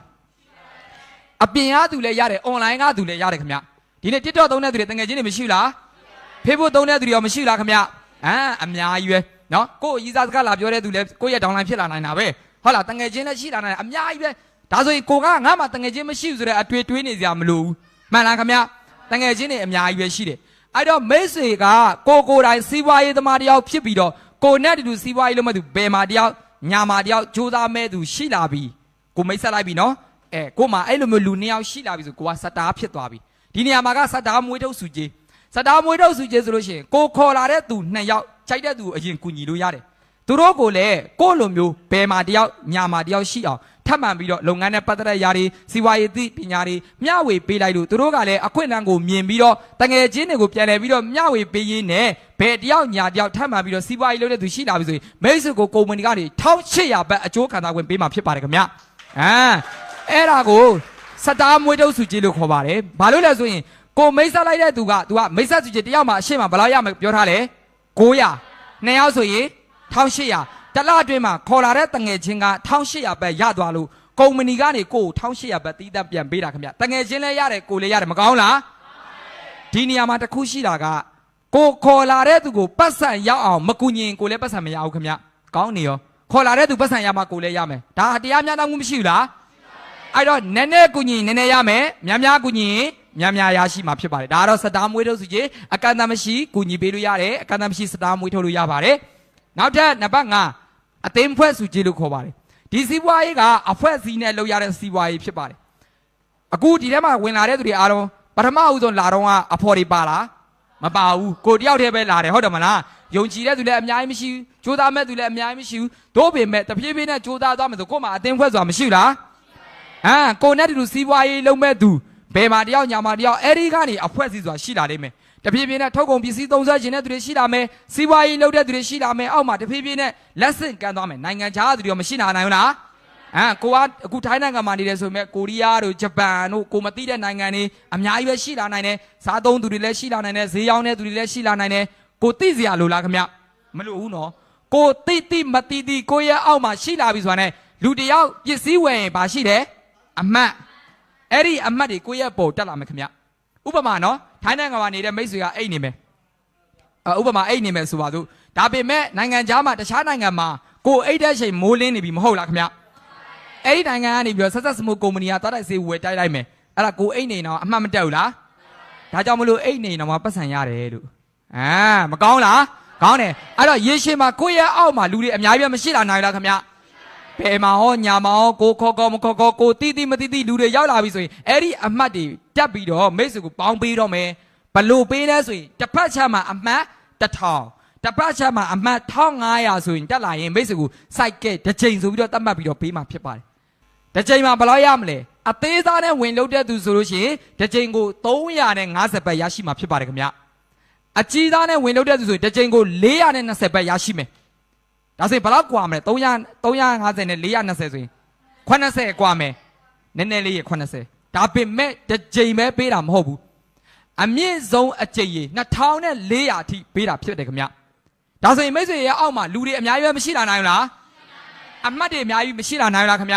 းအပြင်ကသူလည်းရတယ် online ကသူလည်းရတယ်ခင်ဗျဒီနေ့ TikTok သုံးတဲ့သူတွေတငယ်ချင်းတွေမရှိဘူးလား Facebook သုံးတဲ့သူတွေရောမရှိဘူးလားခင်ဗျအများကြီးပဲနော်ကိုရီးစားစကားလာပြောတဲ့သူလည်းကိုယ့်ရဲ့ downline ဖြစ်လာနိုင်တာပဲဟုတ်လားတငယ်ချင်းလည်းရှိလာနိုင်တယ်အများကြီးပဲဒါဆိုရင်ကိုကငါ့မှာတငယ်ချင်းမရှိဘူးဆိုတဲ့အတွေ့တွေးနေစရာမလိုဘူးမှန်လားခင်ဗျတငယ်ချင်းတွေအများကြီးပဲရှိတယ်အဲ့တော့မိတ်ဆွေကကိုတိုင်းစီးပွားရေးသမားတယောက်ဖြစ်ပြီးတော့ကိုနဲ့တူစီးပွားရေးလုံးမဲ့သူဘယ်မှာတယောက်ညာမှာတယောက်ကြိုးစားမဲ့သူရှိလာပြီကိုမိတ်ဆက်လိုက်ပြီနော်ကိုမှအဲ့လိုမျိုးလူ2ယောက်ရှိလာပြီဆိုကိုကစတားဖြစ်သွားပြီဒီနေရာမှာကစတားမွေးထုတ်စုကြည်စတားမွေးထုတ်စုကြည်ဆိုလို့ရှိရင်ကိုခေါ်လာတဲ့သူ2ယောက်ခြိုက်တဲ့သူအရင်ကူညီလို့ရတယ်သူတို့ကိုလည်းကိုလိုမျိုးဘယ်မှာတယောက်ညာမှာတယောက်ရှိအောင်ထပ်မှန်ပြီးတော့လုပ်ငန်းနဲ့ပတ်သက်တဲ့ຢာတွေစီးပွားရေးသိပညာတွေမျှဝေပေးလိုက်လို့သူတို့ကလည်းအခွင့်အလမ်းကိုမြင်ပြီးတော့တငယ်ချင်းတွေကိုပြန်လည်ပြီးတော့မျှဝေပေးရင်းနဲ့ဘယ်တယောက်ညာတယောက်ထပ်မှန်ပြီးတော့စီးပွားရေးလုပ်တဲ့သူရှိလာပြီဆိုရင်မိတ်ဆွေကိုကုမ္ပဏီကနေ1800ဘတ်အကျိုးခံစားခွင့်ပေးမှာဖြစ်ပါတယ်ခင်ဗျအဲ့ဒါကိုစတားမွေးထုတ်စုကြည်လို့ခေါ်ပါတယ်ဘာလို့လဲဆိုရင်ကိုမိတ်ဆက်လိုက်တဲ့သူကမိတ်ဆက်စုကြည်တယောက်မှအရှိမဘယ်လောက်ရမယ်ပြောထားလဲ900 2ယောက်ဆိုရင်1800တလအတွင်းမှာခေါ်လာတဲ့တငယ်ချင်းက1800ဘတ်ရသွားလို့ကုမ္ပဏီကနေကို1800ဘတ်တီးတန့်ပြန်ပေးတာခင်ဗျတငယ်ချင်းလည်းရတယ်ကိုလည်းရတယ်မကောင်းလားဒီနေရာမှာတစ်ခုရှိတာကကိုခေါ်လာတဲ့သူကိုပတ်စံရောက်အောင်မကူညီရင်ကိုလည်းပတ်စံမရဘူးခင်ဗျကောင်းနေရောခေါ်လာတဲ့သူပတ်စံရမှာကိုလည်းရမယ်ဒါတရားမျှတမှုမရှိဘူးလားအဲ့တော့နည်းနည်းကူညီနည်းနည်းရမယ်များကူညီရင်များရရှိမှာဖြစ်ပါတယ်ဒါကတော့စတားမွေးထုတ်စုကြီးအကန့်အသတ်မရှိကူညီပေးလို့ရတယ်အကန့်အသတ်မရှိစတားမွေးထုတ်လို့ရပါတယ်နောက်ထပ်နံပါတ်5အသိမ်းဖွဲ့စုကြည်လို့ခေါ်ပါတယ်ဒီစီးပွားရေးကအဖွဲ့စည်းနဲ့လုပ်ရတဲ့စီးပွားရေးဖြစ်ပါတယ်အခုဒီထဲမှာဝင်လာတဲ့သူတွေအားလုံးပထမဦးဆုံးလာတော့ကအဖော်တွေပါလားမပါဘူးကိုတယောက်တည်းပဲလာတယ်ဟုတ်တယ်မလားယုံကြည်တဲ့သူလည်းအများကြီးမရှိဘူးကြိုးစားမဲ့သူလည်းအများကြီးမရှိဘူးတို့ပေမဲ့တဖြည်းဖြည်းနဲ့ကြိုးစားသွားမယ်ဆိုကို့မှာအသိမ်းဖွဲ့ဆိုတာမရှိဘူးလားကိုနဲ့တူစီးပွားရေးလုပ်မဲ့သူဘယ်မှာတယောက်ညာမှာတယောက်အဲ့ဒီကနေအဖွဲ့စည်းဆိုတာရှိလာလိမ့်မယ်တဖြည်းဖြည်းနဲ့ထုတ်ကုန်ပစ္စည်းသုံးစွဲခြင်းတဲ့သူတွေရှိလာမယ်စီးပွားရေးလုပ်တဲ့သူတွေရှိလာမယ်အောက်မှာတဖြည်းဖြည်းနဲ့လက်ဆင့်ကမ်းသွားမယ်နိုင်ငံခြားသူတွေရောမရှိနိုင်ဘူးလားကိုကအခုထိုင်းနိုင်ငံမှာနေတယ်ဆိုပေမဲ့ကိုရီးယားတို့ဂျပန်တို့ကိုမသိတဲ့နိုင်ငံတွေအများကြီးပဲရှိလာနိုင်တယ်စားသုံးသူတွေလည်းရှိလာနိုင်တယ်ဈေးရောင်းတဲ့သူတွေလည်းရှိလာနိုင်တယ်ကိုသိစရာလိုလားခင်ဗျမလိုဘူးနော်ကိုသိမသိကိုရဲ့အောက်မှာရှိလာပြီဆိုတာနဲ့လူတယောက်ပစ္စည်းဝယ်ရင်ဘာရှိတယ်အမှတ်အဲ့ဒီအမှတ်တွေကိုရဲ့ပေါ်တက်လာမယ်ခင်ဗျဥပမာနော်ထိုင်းနိုင်ငံမှာနေတဲ့မိတ်ဆွေကအိတ်နေမယ်ဥပမာအိတ်နေမယ်ဆိုပါစို့ဒါပေမဲ့နိုင်ငံခြားမှာတခြားနိုင်ငံမှာကိုအိတ်တဲ့ချိန်မိုးလင်းနေပြီမဟုတ်လားခင်ဗျအဲ့ဒီနိုင်ငံကနေပြီးတော့ဆက်စမှုကုမ္ပဏီကသွားတိုက်စေးဝယ်တိုက်လိုက်မယ်အဲ့ဒါကိုအိတ်နေတော့အမှတ်မတက်ဘူးလားဒါကြောင့်မလို့အိတ်နေတော့မှပတ်စံရတယ်လို့မကောင်းလား ကောင်းတယ်အဲ့တော့ရေရှည်မှာကိုယ့်ရဲ့အောက်မှာလူတွေအများကြီးပဲမရှိလာနိုင်လားခင်ဗျဘယ်မှာဟောညာမှာဟောကိုခေါ်မခေါ်ကိုတီးတီးမတီးတီးလူတွေရောက်လာပြီဆိုရင်အဲ့ဒီအမှတ်တွေတက်ပြီးတော့မိတ်ဆွေကိုပေါင်းပေးတော့မယ်ဘလို့ပေးလဲဆိုရင်တစ်ဖက်ချက်မှာအမှတ်1000တစ်ဖက်ချက်မှာအမှတ်1500ဆိုရင်တက်လာရင်မိတ်ဆွေကိုစိုက်ကဲတစ်ချိန်ဆိုပြီးတော့တတ်မှတ်ပြီးတော့ပေးမှာဖြစ်ပါတယ်တစ်ချိန်မှာဘယ်လောက်ရမလဲအသေးစားနဲ့ဝင်လုပ်တဲ့သူဆိုလို့ရှိရင်တစ်ချိန်ကို350ဘတ်ရရှိမှာဖြစ်ပါတယ်ခင်ဗျအကြီးသားနဲ့ဝင်လုပ်တဲ့သူဆိုရင်တစ်ချိန်ကို420ဘတ်ရရှိမယ်ဒါဆိုရင်ဘယ်လောက်กว่าမလဲ350နဲ့420ဆိုရင်80กว่าမယ်နည်းနည်းလေးရ80ဒါပေမဲ့တစ်ချိန်ပဲပေးတာမဟုတ်ဘူးအမြင့်ဆုံးအကြိမ်ရေ2400အထိပေးတာဖြစ်တယ်ခင်ဗျဒါဆိုရင်မိတ်ဆွေရဲ့အောက်မှာလူတွေအများကြီးပဲမရှိလာနိုင်ဘူးလားအမှတ်တွေအများကြီးမရှိလာနိုင်ဘူးလားခင်ဗျ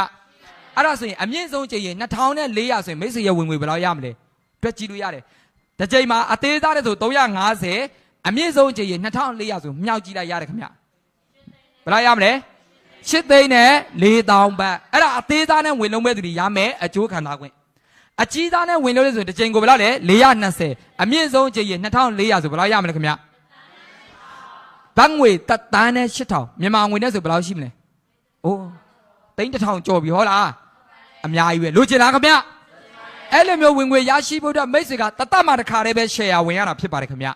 အဲ့ဒါဆိုရင်အမြင့်ဆုံးအကြိမ်ရေ2400ဆိုရင်မိတ်ဆွေရဲ့ဝင်ငွေဘယ်လောက်ရမလဲတွက်ကြည့်လို့ရတယ်တစ်ကြိမ်မှာအသေးသားတဲ့ဆို350အမြင့်ဆုံးအကြိမ်ရေ2400ဆိုမြောက်ကြည့်လိုက်ရတယ်ခင်ဗျဘယ်လောက်ရမလဲ8သိန်းနဲ့4000ဘတ်အဲ့ဒါအသေးသားနဲ့ဝင်လုံးမဲ့သူတွေရမယ်အကျိုးခံစားခွင့်အကြီးသားနဲ့ဝင်လို့လဲဆိုရင်တစ်ချိန်ကိုဘယ်လောက်လဲ420အမြင့်ဆုံးအချိန်ရေ2400ဆိုဘယ်လောက်ရမလဲခင်ဗျဘတ်ငွေတက်တန်းနဲ့8000မြန်မာငွေနဲ့ဆိုဘယ်လောက်ရှိမလဲအိုးသိန်း1000ကျော်ပြီဟောလားအများကြီးပဲလိုချင်လားခင်ဗျအဲ့လိုမျိုးဝင်ငွေရရှိဖို့အတွက်မိတ်ဆွေကတတ်မှတစ်ခါတည်းပဲ share ဝင်ရတာဖြစ်ပါတယ်ခင်ဗျ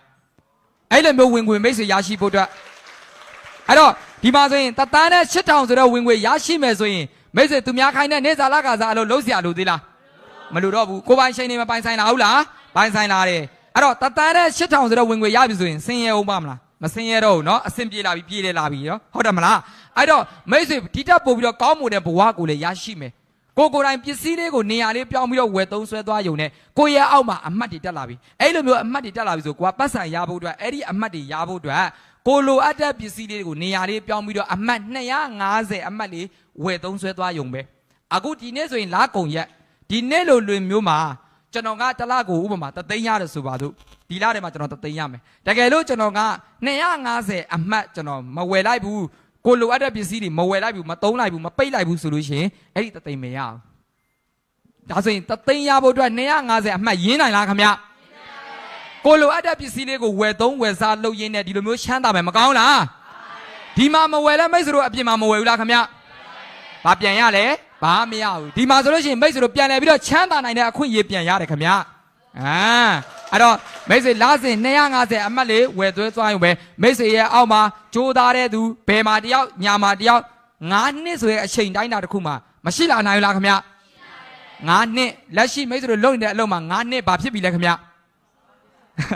အဲ့လိုမျိုးဝင်ငွေမိတ်ဆွေရရှိဖို့အတွက်အဲ့တော့ဒီမှာဆိုရင်တတန်းနဲ့8000ဆိုတော့ဝင်ငွေရရှိမယ်ဆိုရင်မိတ်ဆွေသူများခိုင်းတဲ့နေစာလကစားအလုပ်လုပ်เสียလို့သေးလားမလို့တော့ဘူးကိုပိုင်ရှင်နေမပိုင်ဆိုင်လားဟုတ်လားပိုင်ဆိုင်လာတယ်အဲ့တော့တတန်းနဲ့8000ဆိုတော့ဝင်ငွေရပြီဆိုရင်ဆင်းရဲအောင်ပါမလားမဆင်းရဲတော့ဘူးเนาะအဆင်ပြေလာပြီပြေးလေလာပြီเนาะဟုတ်တယ်မလားအဲ့တော့မိတ်ဆွေဒီတက်ပို့ပြီးတော့ကောင်းမွန်တဲ့ဘဝကိုလည်းရရှိမယ်ကိုကိုယ်တိုင်ပစ္စည်းလေးကိုနေရာလေးပြောင်းပြီးတော့ဝယ်သုံးဆွဲသွားယုံနဲ့ကိုရဲ့အောက်မှာအမှတ်တွေတက်လာပြီအဲ့လိုမျိုးအမှတ်တွေတက်လာပြီဆိုကိုကပတ်စံရဖို့အတွက်အဲ့ဒီအမှတ်တွေရဖို့အတွက်ကိုလိုအပ်တဲ့ပစ္စည်းလေးတွေကိုနေရာလေးပြောင်းပြီးတော့အမှတ်250အမှတ်လေးဝယ်သုံးဆွဲသွားယုံပဲအခုဒီနေ့ဆိုရင်လားကုံရက်ဒီနေ့လိုလွင်မျိုးမှာကျွန်တော်ကတစ်လကိုဥပမာ3သိန်းရတယ်ဆိုပါစို့ဒီလထဲမှာကျွန်တော်3သိန်းရမယ်တကယ်လို့ကျွန်တော်က250အမှတ်ကျွန်တော်မဝယ်လိုက်ဘူးကိုလိုအပ်တဲ့ပစ္စည်းတွေမဝယ်လိုက်ဘူးမသုံးလိုက်ဘူးမပိတ်လိုက်ဘူးဆိုလို့ရှိရင်အဲ့ဒီ3သိန်းမရအောင်ဒါဆိုရင်3သိန်းရဖို့အတွက်250အမှတ်ရင်းနိုင်လားခင်ဗျကိုလိုအပ်တဲ့ပစ္စည်းလေးကိုဝယ်သုံးဝယ်စားလုပ်ရင်းနဲ့ဒီလိုမျိုးချမ်းသာမယ်မကောင်းလားဒီမှာမဝယ်လဲမိတ်ဆွေတို့အပြင်မှာမဝယ်ဘူးလားခင်ဗျဘာပြန်ရလဲဘာမရဘူးဒီမှာဆိုလို့ရှိရင်မိတ်ဆွေတို့ပြန်လဲပြီးတော့ချမ်းသာနိုင်တဲ့အခွင့်အရေးပြန်ရတယ်ခင်ဗျအဲ့တော့မိတ်ဆွေလားစဉ်250အမှတ်လေးဝယ်သွဲသွားရုံပဲမိတ်ဆွေရဲ့အောက်မှာကြိုးသားတဲ့သူဘယ်မှာတယောက်ညာမှာတယောက်9နှစ်ဆိုတဲ့အချိန်တိုင်းတာတစ်ခုမှမရှိလာနိုင်ဘူးလားခင်ဗျ9နှစ်လက်ရှိမိတ်ဆွေတို့လုပ်နေတဲ့အလုပ်မှာ9နှစ်ဘာဖြစ်ပြီလဲခင်ဗျ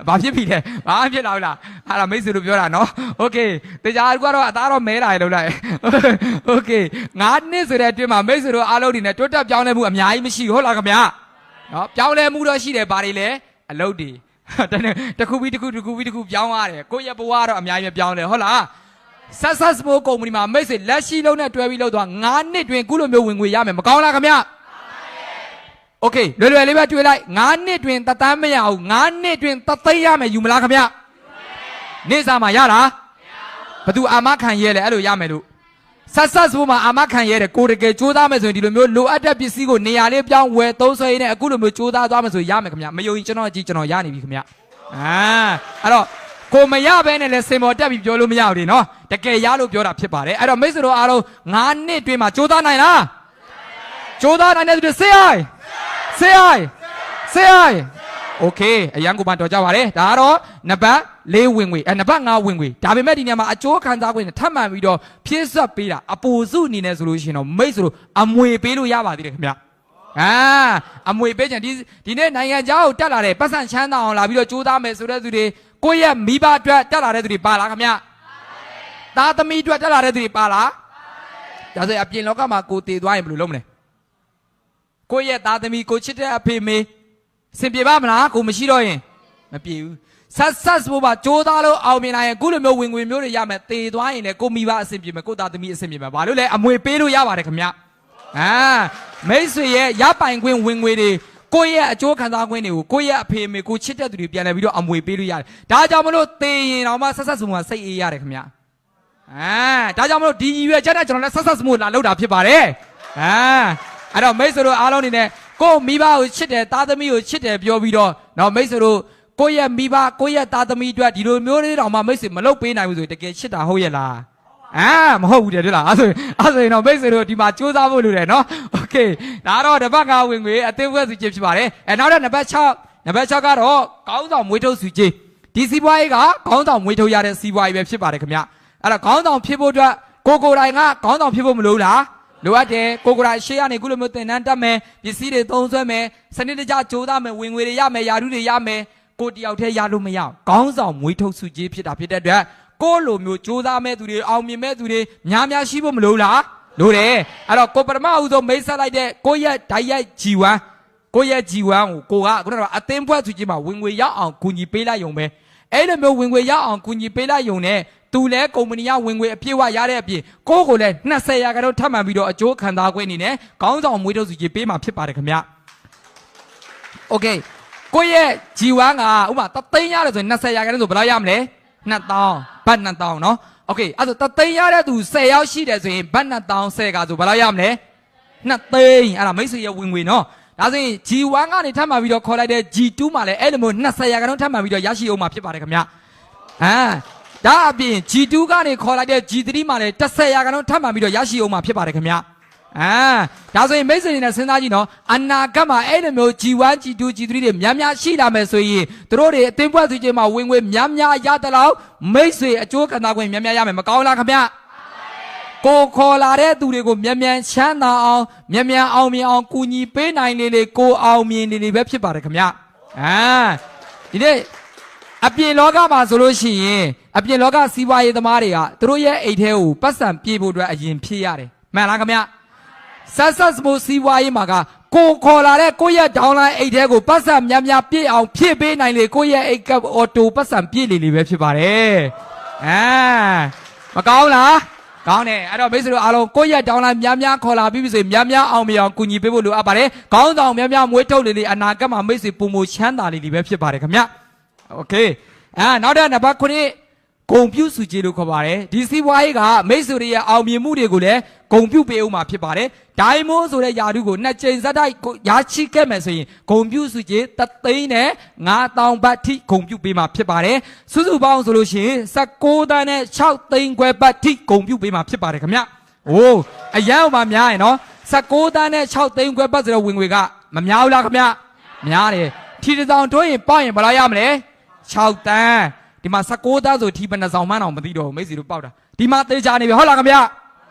ဘာဖြစ်ပြီလဲဘာဖြစ်လာဘူးလားဟာမိတ်ဆွေတို့ပြောတာနော်โอเคတရားကတော့အသားတော့မဲလာရလို့လားโอเค9နှစ်ဆိုတဲ့အတွင်းမှာမိတ်ဆွေတို့အားလုံးဒီနဲ့တွတ်တက်ပြောင်းလဲမှုအများကြီးမရှိဟုတ်လားခင်ဗျနော်ပြောင်းလဲမှုတော့ရှိတယ်ဘာတွေလဲအလုပ်တွေတခုပြီးတခုပြောင်းရတယ်ကိုယ့်ရဲ့ဘဝကတော့အများကြီးပြောင်းလဲဟုတ်လားဆက်စမိုးကုမ္ပဏီမှာမိတ်ဆွေလက်ရှိလုံးနဲ့တွဲပြီးလုပ်သွား9နှစ်တွင်ခုလိုမျိုးဝင်ငွေရမယ်မကောင်းလားခင်ဗျโอเคလွယ်လွယ်လေးပဲတွေ့လိုက်9နှစ်တွင်တသန်းမရဘူး9နှစ်တွင်3သိန်းရမယ်ယူမလားခင်ဗျနေ့စားမှာရလားဘသူအာမခံရဲလဲအဲ့လိုရမယ်လို့ဆက်ဆိုမှာအာမခံရဲတယ်ကိုတကယ်ကြိုးစားမယ်ဆိုရင်ဒီလိုမျိုးလိုအပ်တဲ့ပစ္စည်းကိုနေရာလေးပြောင်းဝယ်သုံးဆွဲရင်းနဲ့အခုလိုမျိုးကြိုးစားသွားမယ်ဆိုရမယ်ခင်ဗျမယုံရင်ကျွန်တော်ရနေပြီခင်ဗျအဲ့တော့ကိုမရဘဲနဲ့လဲစင်ပေါ်တက်ပြီးပြောလို့မရဘူးလေနော်တကယ်ရလို့ပြောတာဖြစ်ပါတယ်အဲ့တော့မိတ်ဆွေတို့အားလုံး9နှစ်တွင်မှာကြိုးစားနိုင်လားကြိုးစားနိုင်တဲ့သူတွေဆေးအိုင်โอเคအရန်ကိုမှတော်ကြပါလေဒါကတော့နံပါတ်4ဝင်ငွေနံပါတ်5ဝင်ငွေဒါပေမဲ့ဒီနေရာမှာအကျိုးခံစားခွင့်ထပ်မှန်ပြီးတော့ဖြည့်ဆွတ်ပေးတာအပူစုအနေနဲ့ဆိုလို့ရှိရင်တော့မိတ်ဆိုလို့အမွေပေးလို့ရပါသေးတယ်ခင်ဗျအမွေပေးချင်ဒီနေ့နိုင်ငံခြားကိုတက်လာတဲ့ပတ်စံချမ်းသာအောင်လာပြီးတော့ကြိုးစားမယ်ဆိုတဲ့သူတွေကိုယ့်ရဲ့မိဘအတွက်တက်လာတဲ့သူတွေပါလားခင်ဗျသားသမီးအတွက်တက်လာတဲ့သူတွေပါလားဒါဆိုရင်အပြင်လောကမှာကိုတည်သွားရင်ဘယ်လိုလုပ်မလဲကိုယ့်ရဲ့သားသမီးကိုချစ်တဲ့အဖေမေစင်ပြေပါမလားကိုမရှိတော့ရင်မပြေဘူးဆက်ဖို့ပါကြိုးသားလို့အောင်မြင်နိုင်ရင်ခုလိုမျိုးဝင်ငွေမျိုးတွေရမယ်တည်သွားရင်လည်းကိုမိဘအဆင်ပြေမယ်ကိုသားသမီးအဆင်ပြေမယ်ဘာလို့လဲအမွေပေးလို့ရပါတယ်ခင်ဗျမိတ်ဆွေရဲ့ရပိုင်ခွင့်ဝင်ငွေတွေကိုယ့်ရဲ့အကျိုးခံစားခွင့်တွေကိုကိုယ့်ရဲ့အဖေမေကိုချစ်တဲ့သူတွေပြန်လဲပြီးတော့အမွေပေးလို့ရတယ်ဒါကြောင့်မလို့တည်ရင်တော့မှဆက်ဆိုမှစိတ်အေးရတယ်ခင်ဗျဒါကြောင့်မလို့ဒီရည်ရွယ်ချက်နဲ့ကျွန်တော်လည်းဆက်စမှုလာလောက်တာဖြစ်ပါတယ်အဲ့တော့မိတ်ဆွေတို့အားလုံးအနေနဲ့ကိုမိဘကိုချစ်တယ်သားသမီးကိုချစ်တယ်ပြောပြီးတော့နော်မိတ်ဆွေတို့ ကိုယ့်ရဲ့မိဘကိုယ့်ရဲ့သားသမီးအတွက်ဒီလိုမျိုးလေးတောင်မှမိတ်ဆွေမလုပ်ပေးနိုင်ဘူးဆိုတကယ်ချစ်တာဟုတ်ရဲ့လားမဟုတ်ဘူးတယ်တွေ့လားအဲ့ဆိုရင်တော့မိတ်ဆွေတို့ဒီမှာစူးစမ်းဖို့လိုတယ်နော်โอเคဒါတော့တပတ်ကဝင်ငွေအသေးဝက်စုချင်းဖြစ်ပါတယ်နောက်တော့နံပါတ်6ကတော့ခေါင်းဆောင်မွေးထုတ်စုချင်းဒီစီးပွားရေးကခေါင်းဆောင်မွေးထုတ်ရတဲ့စီးပွားရေးပဲဖြစ်ပါတယ်ခင်ဗျအဲ့တော့ခေါင်းဆောင်ဖြစ်ဖို့အတွက်ကိုတိုင်ကခေါင်းဆောင်ဖြစ်ဖို့မလိုလားလိုအပ်တယ်ကိုတိုင်ရှေ့ကနေခုလိုမျိုးသင်တန်းတက်မယ်ပစ္စည်းတွေသုံးစွဲမယ်စနစ်တကျကြိုးစားမယ်ဝင်ငွေတွေရမယ်ယာရုတွေရမယ်ကိုတယောက်တည်းရလို့မရခေါင်းဆောင်မွေးထုတ်စုချင်းဖြစ်တာဖြစ်တဲ့အတွက်ကိုလိုမျိုးကြိုးစားမဲ့သူတွေအောင်မြင်မဲ့သူတွေများရှိဖို့မလိုလားလိုတယ်အဲ့တော့ကိုပထမဦးဆုံးမိတ်ဆက်လိုက်တဲ့ကိုရဲ့ဓာတ်ရိုက်G1ကိုရဲ့G1ကိုကခုနကအသင်းဖွဲ့စုချင်းမှာဝင်ငွေရအောင်ကူညီပေးလိုက်ရုံပဲအဲ့လိုမျိုးဝင်ငွေရအောင်ကူညီပေးလိုက်ရုံနဲ့သူလဲကုမ္ပဏီကဝင်ငွေအပြည့်ဝရတဲ့အပြင်ကိုလည်း20ရာခိုင်နှုန်းထပ်မှန်ပြီးတော့အကျိုးခံစားခွင့်အနေနဲ့ခေါင်းဆောင်မွေးထုတ်စုချင်းပေးမှာဖြစ်ပါတယ်ခင်ဗျโอเคကိုရဲ့G1ကဥပမာ3သိန်းရတယ်ဆိုရင်20ရာခိုင်နှုန်းဆိုဘယ်လောက်ရမလဲ2000ဘတ်2000နော်โอเคအဲ့ဆို3သိန်းရတဲ့သူ10ယောက်ရှိတယ်ဆိုရင်ဘတ်2000 10ကဆိုဘယ်လောက်ရမလဲ2သိန်းအဲ့ဒါမိတ်ဆွေရဲ့ဝင်ငွေနော်ဒါဆိုရင် G1 ကနေထပ်မှပြီးတော့ခေါ်လိုက်တဲ့ G2 မှာလည်းအဲ့လိုမျိုး20ရာခိုင်နှုန်းထပ်မှပြီးတော့ရရှိအောင်မှာဖြစ်ပါတယ်ခင်ဗျဒါအပြင် G2 ကနေခေါ်လိုက်တဲ့ G3 မှာလည်း10ရာခိုင်နှုန်းထပ်မှပြီးတော့ရရှိအောင်မှာဖြစ်ပါတယ်ခင်ဗျဒါဆိုရင်မိတ်ဆွေတွေနဲ့စဉ်းစားကြည့်နော်အနာဂတ်မှာအဲ့လိုမျိုး G1 G2 G3 တွေများရှိလာမယ်ဆိုရင်တို့တွေအသင်းဖွဲ့စုချင်းမှာဝင်ငွေများရတဲ့လောက်မိတ်ဆွေအကျိုးခံစားခွင့်များရမယ်မကောင်းလားခင်ဗျကိုခေါ်လာတဲ့သူတွေကိုမြန်ချမ်းသာအောင်မြန်အောင်မြင်အောင်ကူညီပေးနိုင်လေကိုအောင်မြင်လေပဲဖြစ်ပါတယ်ခင်ဗျဒီနေ့အပြင်လောကမှာဆိုလို့ရှိရင်အပြင်လောကစီးပွားရေးသမားတွေကသူတို့ရဲ့အိတ်ထဲကိုပတ်စံပြေဖို့အတွက်အရင်ဖြည့်ရတယ်မှန်လားခင်ဗျဆက်စမိုးစီးပွားရေးမှာကကိုခေါ်လာတဲ့ကိုရဲ့ဒေါင်းလိုင်းအိတ်ထဲကိုပတ်စံများပြည့်အောင်ဖြည့်ပေးနိုင်လေကိုရဲ့အိတ်ကအော်တိုပတ်စံပြည့်လေပဲဖြစ်ပါတယ်မကောင်းလားကောင်းတယ်အဲ့တော့မိတ်ဆွေတို့အားလုံးကိုယ့်ရဲ့တောင်းလာများခေါ်လာပြီးပြီဆိုရင်များအောင်မြင်အောင်ကူညီပေးဖို့လိုအပ်ပါတယ်ခေါင်းဆောင်များမွေးထုတ်လေအနာဂတ်မှာမိတ်ဆွေပုံမချမ်းသာလေပဲဖြစ်ပါတယ်ခင်ဗျโอเคနောက်တဲ့နံပါတ်9ဂုံပြုစုကြည်လို့ခေါ်ပါတယ်ဒီစီးပွားရေးကမိတ်ဆွေတွေရဲ့အောင်မြင်မှုတွေကိုလည်းဂုံပြုပေးအောင်မှာဖြစ်ပါတယ်ဒိုင်မိုးဆိုတဲ့ယာတုကို2ချိန်ဇက်တိုက်ရရှိခဲ့မယ်ဆိုရင်ဂုံပြုစုကြည်3သိန်းနဲ့5000ဘတ်ထိဂုံပြုပေးမှာဖြစ်ပါတယ်စုစုပေါင်းဆိုလို့ရှိရင်19သန်းနဲ့6သိန်းခွဲဘတ်ထိဂုံပြုပေးမှာဖြစ်ပါတယ်ခင်ဗျ။အိုးအရန်အောင်များရင်နော်19သန်းနဲ့6သိန်းခွဲဘတ်ဆိုတဲ့ဝင်ငွေကမများဘူးလားခင်ဗျ။များတယ်ထီတစ်ဆောင်တွင်းရင်ပေါက်ရင်ဘယ်လောက်ရမလဲ6သန်းဒီမှာ19သန်းဆိုထီပနှစ်ဆောင်မှန်းအောင်မသိတော့ဘူးမိတ်ဆွေတို့ပေါက်တာဒီမှာသေချာနေပြီဟုတ်လားခင်ဗျ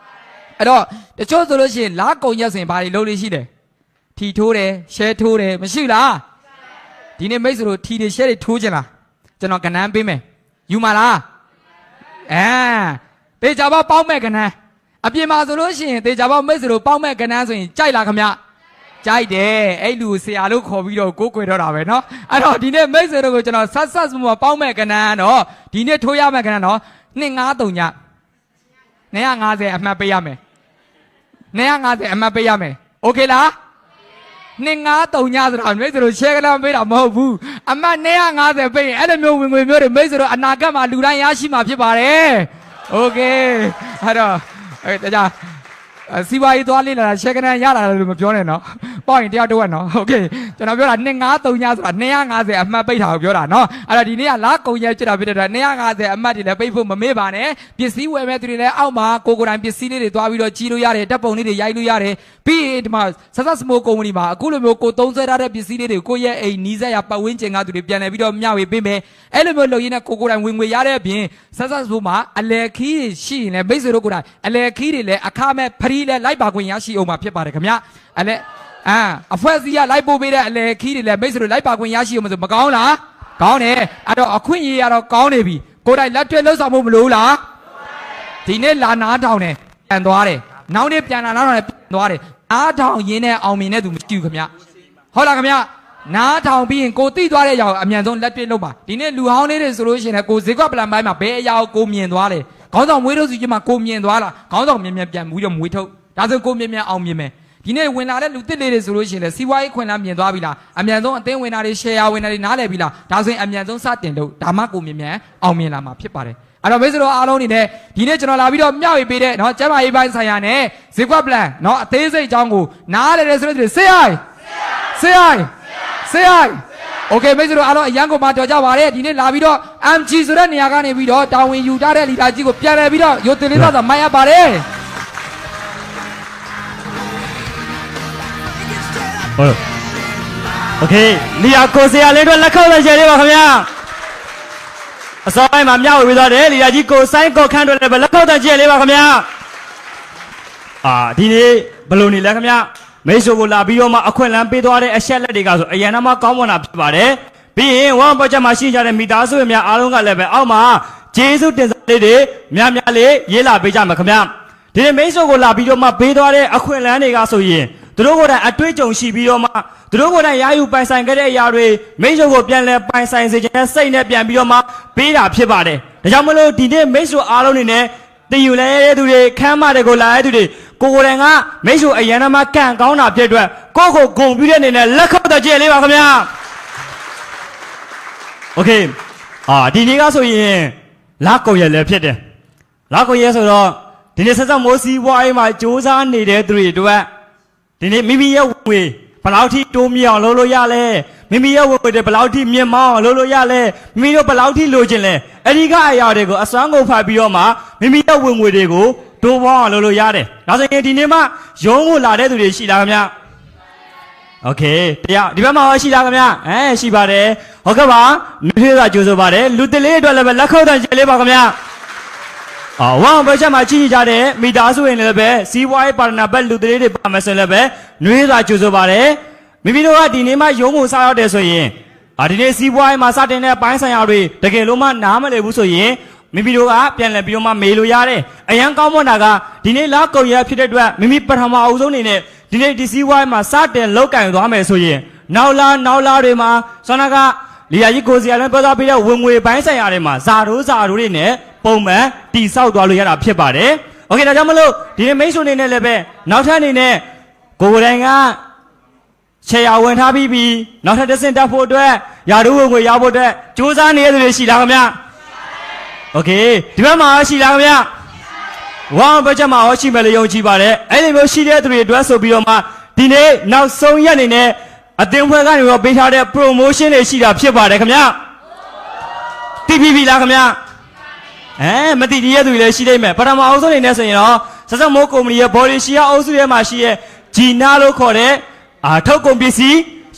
အဲ့တော့တချို့ဆိုလို့ရှိရင်လားကုံရက်ဆိုရင်ဘာတွေလုပ်လို့ရှိတယ်ထီထိုးတယ်ရှဲထိုးတယ်မရှိလားဒီနေ့မိတ်ဆွေတို့ထီတွေရှဲတွေထိုးကြလားကျွန်တော်ကဏ္ဍပေးမယ်ယူမလားသေချာပေါက်မဲ့ကဏ္ဍအပြင်မှာဆိုလို့ရှိရင်သေချာပေါက်မိတ်ဆွေတို့ပေါက်မဲ့ကဏ္ဍဆိုရင်ကြိုက်လားခင်ဗျကြိုက်တယ်အဲ့လူဆရာလို့ခေါ်ပြီးတော့ကိုးကွယ်တော့တာပဲเนาะအဲ့တော့ဒီနေ့မိတ်ဆွေတို့ကိုကျွန်တော်ဆက်စမပေါက်မဲ့ကဏ္ဍတော့ဒီနေ့ထိုးရမဲ့ကဏ္ဍတော့253ည250အမှတ်ပေးရမယ်250အမှတ်ပေးရမယ်โอเคလား253ညဆိုတာမိတ်ဆွေတို့ရှယ်ကလာပေးတာမဟုတ်ဘူးအမှတ်250ပေးရင်အဲ့လိုမျိုးဝင်ငွေမျိုးတွေမိတ်ဆွေတို့အနာဂတ်မှာလူတိုင်းရရှိမှာဖြစ်ပါတယ်โอเคအဲ့တော့ဒါစီးပွားရေးသွားလေးလာရှယ်ကနန်ရလာတယ်လို့မပြောနဲ့နော်ပေါ့ရင်တယောက်တော့နော်โอเคကျွန်တော်ပြောတာ253ညဆိုတာ250အမှတ်ပိတ်တာကိုပြောတာနော်အဲ့တော့ဒီနေ့ကလားကုံရဲဖြစ်တာဖြစ်တဲ့အတွက်250အမှတ်တွေလည်းပိတ်ဖို့မမေ့ပါနဲ့ပစ္စည်းဝယ်မဲ့သူတွေလည်းအောက်မှာကိုယ်တိုင်ပစ္စည်းလေးတွေသွားပြီးတော့ကြီးလို့ရတယ်တပ်ပုံလေးတွေရိုက်လို့ရတယ်ပြီးရင်ဒီမှာဆက်စမိုးကုမ္ပဏီမှာအခုလိုမျိုးကိုသုံးဆွဲထားတဲ့ပစ္စည်းလေးတွေကိုယ့်ရဲ့အိမ်နီးစပ်ရာပတ်ဝန်းကျင်ကသူတွေပြန်လည်ပြီးတော့မျှဝေပေးမယ်အဲ့လိုမျိုးလုပ်ရင်းနဲ့ကိုယ်တိုင်ဝင်ငွေရတဲ့အပြင်ဆက်စမိုးမှာအလဲခီးရှိရင်လည်းမိတ်ဆွေတို့ကိုယ်တိုင်အလဲခီးတွေလည်းအခမဲ့ဖရီးလည်းလိုက်ပါခွင့်ရရှိအောင်မှာဖြစ်ပါတယ်ခင်ဗျအလဲအဖွဲ့အစည်းကလိုက်ပို့ပေးတဲ့အလဲခီးတွေလည်းမိတ်ဆွေတို့လိုက်ပါခွင့်ရရှိအောင်ဆိုမကောင်းလားကောင်းတယ်အဲ့တော့အခွင့်အရေးရတော့ကောင်းနေပြီကိုယ်တိုင်လက်တွဲလှုပ်ဆောင်ဖို့မလိုလားဒီနေ့လာနားထောင်တယ်ပြန်သွားတယ်နောက်နေ့ပြန်လာနားထောင်တယ်ပြန်သွားတယ်နားထောင်ရင်းနဲ့အောင်မြင်တဲ့သူမရှိဘူးခင်ဗျဟုတ်လားခင်ဗျနားထောင်ပြီးရင်ကိုသိသွားတဲ့ຢာကိုအမြန်ဆုံးလက်တွဲလုပ်ပါဒီနေ့လူဟောင်းလေးတွေဆိုလို့ရှိရင်ကိုဈေးကွက်ပလန်ပိုင်းမှာဘယ်အရာကိုမြင်သွားလဲခေါင်းဆောင်မွေးထုတ်စုကြီးမှာကိုမြင်သွားလားခေါင်းဆောင်မြန်ပြန်မူးတော့မွေးထုတ်ဒါဆိုကိုမြန်အောင်မြင်မယ်ဒီနေ့ဝင်လာတဲ့လူတစ်လေးတွေဆိုလို့ရှိရင်လည်းစီးပွားရေးခွင့်လန်းမြင်သွားပြီလားအမြန်ဆုံးအသင်းဝင်တာတွေ share ဝင်တာတွေနားလည်ပြီလားဒါဆိုရင်အမြန်ဆုံးစတင်လို့ဒါမှကိုမြန်အောင်မြင်လာမှာဖြစ်ပါတယ်အဲ့တော့မိတ်ဆွေတို့အားလုံးနေနဲ့ဒီနေ့ကျွန်တော်လာပြီးတော့မျှဝေပေးတဲ့เนาะကျမ်းမာရေးပိုင်းဆိုင်ရာနဲ့ဈေးကွက်ပလန်เนาะအသေးစိတ်အကြောင်းကိုနားလည်တဲ့ဆိုတဲ့ဆေးရိုင်း โอเคမိတ်ဆွေတို့အားလုံးအရန်ကိုမှကြော်ကြပါရစေဒီနေ့လာပြီးတော့ MG ဆိုတဲ့နေရာကနေပြီးတော့တာဝန်ယူထားတဲ့လီဒါကြီးကိုပြန်လည်ပြီးတော့ရိုသေလေးသားဆိုမိုက်ရပါတယ် ဟုတ်โอเคလီယာကိုစရာလေးတို့လက်ခောက်လက်ချေလေးပါခင်ဗျာအစောပိုင်းမှာမျှဝေပြီးတော့တယ်လီယာကြီးကိုဆိုင်ကိုခန့်တို့လည်းလက်ခောက်လက်ချေလေးပါခင်ဗျာဒီနေ့ဘယ်လိုနေလဲခင်ဗျာမိတ်ဆွေကိုလာပြီးတော့မှအခွင့်အလမ်းပေးသွားတဲ့အချက်လက်တွေကဆိုအရန်မှကောင်းမွန်တာဖြစ်ပါတယ်ပြီးရင်ဝမ်ဘတ်ချက်မှာရှိကြတဲ့မိသားစုတွေများအားလုံးကလည်းပဲအောက်မှာဂျေစုတင်စားလေးတွေများများလေးရေးလာပေးကြမှာခင်ဗျာဒီနေ့မိတ်ဆွေကိုလာပြီးတော့မှပေးသွားတဲ့အခွင့်အလမ်းတွေကဆိုရင်သူတို့ကိုယ်တိုင်အတွေ့အကြုံရှိပြီးတော့မှသူတို့ကိုယ်တိုင်ရာယူပိုင်ဆိုင်ခဲ့တဲ့အရာတွေမိတ်ဆွေကိုပြန်လဲပိုင်ဆိုင်စေခြင်းနဲ့စိတ်နဲ့ပြန်ပြီးတော့မှပေးတာဖြစ်ပါတယ်ဒါကြောင့်မလို့ဒီနေ့မိတ်ဆွေအားလုံးနေနဲ့တည်ယူလဲတဲ့သူတွေခမ်းမတွေကိုလာတဲ့သူတွေကိုယ်တိုင်ကမိတ်ဆွေအရန်မှကန်ကောင်းတာဖြစ်အတွက်ကိုယ့်ကိုဂုဏ်ပြုတဲ့အနေနဲ့လက်ခောက်တဲ့ကြည့်လေးပါခင်ဗျာโอเคဒီနေ့ကဆိုရင်လာကုန်ရလည်းဖြစ်တယ်လာကုန်ရဆိုတော့ဒီနေ့ဆက်စပ်မိုးစီးပွားရေးမှာစ조사နေတဲ့သူတွေအတွက်ဒီနေ့မိမိရဲ့ဝင်ငွေဘယ်လောက်ထိတိုးမြအောင်လုပ်လို့ရလဲမိမိရဲ့ဝင်ငွေတွေဘယ်လောက်ထိမြင့်မောင်းအောင်လုပ်လို့ရလဲမိမိတို့ဘယ်လောက်ထိလိုချင်လဲအဲ့ဒီကအရာတွေကိုအစွမ်းကုန်ဖတ်ပြီးတော့မှမိမိရဲ့ဝင်ငွေတွေကိုတိုးပေါင်းအောင်လုပ်လို့ရတယ်ဒါဆိုရင်ဒီနေ့မှရုံးကိုလာတဲ့သူတွေရှိလားခင်ဗျာโอเคတရားဒီဘက်မှာရှိလားခင်ဗျာရှိပါတယ်ဟုတ်ကဲ့ပါနှွေးစွာကြိုးဆိုပါတယ်လူတလေးအတွက်လည်းပဲလက်ခုပ်တန်ကြလေးပါခင်ဗျာဝမ်ဘတ်ချက်မှာကြီးကြတဲ့မိသားစုဝင်လည်းပဲစီးပွားရေးပါတနာဘက်လူတလေးတွေပါမယ်ဆိုလည်းပဲနှွေးစွာကြိုးဆိုပါတယ်မိမိတို့ကဒီနေ့မှရုံးကိုစားရောက်တယ်ဆိုရင်ဒီနေ့စီးပွားရေးမှာစတင်တဲ့ပိုင်းဆိုင်ရာတွေတကယ်လို့မှနားမလည်ဘူးဆိုရင်မိမိတို့ကပြန်လည်ပြီးတော့မှမေးလို့ရတယ်အရန်ကောင်းမွန်တာကဒီနေ့လာကုန်ရဖြစ်တဲ့အတွက်မိမိပထမအဦးဆုံးအနေနဲ့ဒီနေ့ဒီစီးပွားရေးမှာစတင်လောက်ကင်သွားမယ်ဆိုရင်နောက်လာတွေမှာဆွမ်းနာကလီယာကြီးကိုစီယာလည်းပြောသားပေးတဲ့ဝင်ငွေပိုင်းဆိုင်ရာတွေမှာဇာတို့တွေနဲ့ပုံမှန်တိဆောက်သွားလို့ရတာဖြစ်ပါတယ်โอเคဒါကြောင့်မလို့ဒီနေ့မိတ်ဆွေနေနဲ့လည်းပဲနောက်ထပ်အနေနဲ့ကိုယ်တိုင်ကခြေရဝင်ထားပြီးနောက်ထပ်တစ်ဆင့်တက်ဖို့အတွက်ယာတို့ဝင်ငွေရဖို့အတွက်စူးစမ်းနေတဲ့သူတွေရှိလားခင်ဗျာโอเคဒီဘက်မှာရှိလားခင်ဗျာဝမ်ဘတ်ချက်မှာရှိမယ်လို့ယုံကြည်ပါတယ်အဲ့ဒီမျိုးရှိတဲ့သူတွေအတွက်ဆိုပြီးတော့မှဒီနေ့နောက်ဆုံးရက်အနေနဲ့အသင်းဖွဲ့ကနေတော့ပေးထားတဲ့ promotion တွေရှိတာဖြစ်ပါတယ်ခင်ဗျာတိပြီလားခင်ဗျာမတိတည်းရဲ့သူတွေလည်းရှိနေမယ်ပထမအောင်ဆုံးနေနေဆိုရင်တော့ဆက်စပ်မိုးကုမ္ပဏီရဲ့ body share အုပ်စုထဲမှာရှိရဲ့ဂျီနာလို့ခေါ်တဲ့ထုတ်ကုန်ပစ္စည်း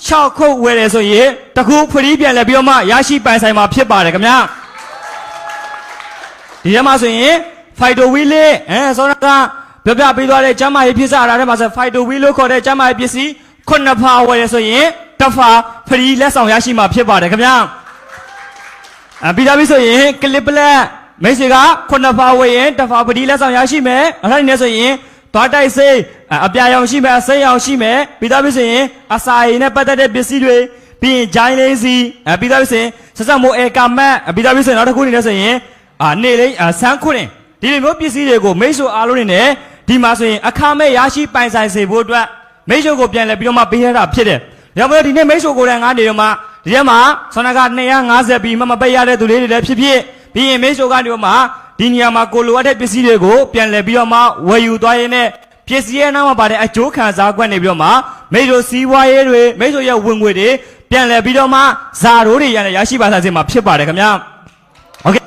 6ခုဝယ်တယ်ဆိုရင်တခုဖရီးပြန်လဲပြီးတော့မှရရှိပိုင်ဆိုင်မှာဖြစ်ပါတယ်ခင်ဗျာဒီထဲမှာဆိုရင် Fido Wheel လေးဆောနာကပြောပြပေးသွားတဲ့ကျမ်းမာရေးဖြစ်စားတာထဲမှာဆို Fido Wheel လို့ခေါ်တဲ့ကျမ်းမာရေးပစ္စည်း9ဖာဝယ်ရဆိုရင်တစ်ဖာဖရီးလက်ဆောင်ရရှိမှာဖြစ်ပါတယ်ခင်ဗျာပြီးသားပြီဆိုရင် clip လက်မိတ်ဆွေက9ဖာဝယ်ရင်တစ်ဖာဖရီးလက်ဆောင်ရရှိမယ်အဲ့ဒါနဲ့ဆိုရင်သွားတိုက်စိတ်အပြာရောင်ရှိမယ်အစိမ်းရောင်ရှိမယ်ပြီးသားပြီဆိုရင်အစာရည်နဲ့ပတ်သက်တဲ့ပစ္စည်းတွေပြီးရင်ဂျိုင်းလေးစီပြီးသားပြီဆိုရင်ဆက်စပ်မိုးအေကာမတ်ပြီးသားပြီဆိုရင်နောက်တစ်ခုနေလဲဆိုရင်နေလေးဆန်းခွန်းဒီလိုမျိုးပစ္စည်းတွေကိုမိတ်ဆွေအားလုံးနေနဲ့ဒီမှာဆိုရင်အခမဲ့ရရှိပိုင်ဆိုင်စေဖို့အတွက်မိတ်ဆွေကိုပြန်လဲပြီးတော့မှပေးရတာဖြစ်တယ်။ဒါပေမဲ့ဒီနေ့မိတ်ဆွေကိုယ်တိုင်ငါနေတော့မှဒီထဲမှာဆောနာက250ပြီးမပေးရတဲ့သူလေးတွေလည်းဖြစ်ပြီးရင်မိတ်ဆွေကနေတော့မှဒီနေရာမှာကိုလိုအပ်တဲ့ပစ္စည်းတွေကိုပြန်လဲပြီးတော့မှဝယ်ယူသွားရင်းနဲ့ပစ္စည်းရဲ့နောက်မှာပါတဲ့အကျိုးခံစား권နေပြီးတော့မှမိတ်ဆွေစီးပွားရေးတွေမိတ်ဆွေရဲ့ဝင်ငွေတွေပြန်လဲပြီးတော့မှဇာရိုးတွေရရှိပါစားစေမှာဖြစ်ပါတယ်ခင်ဗျာ။ Okay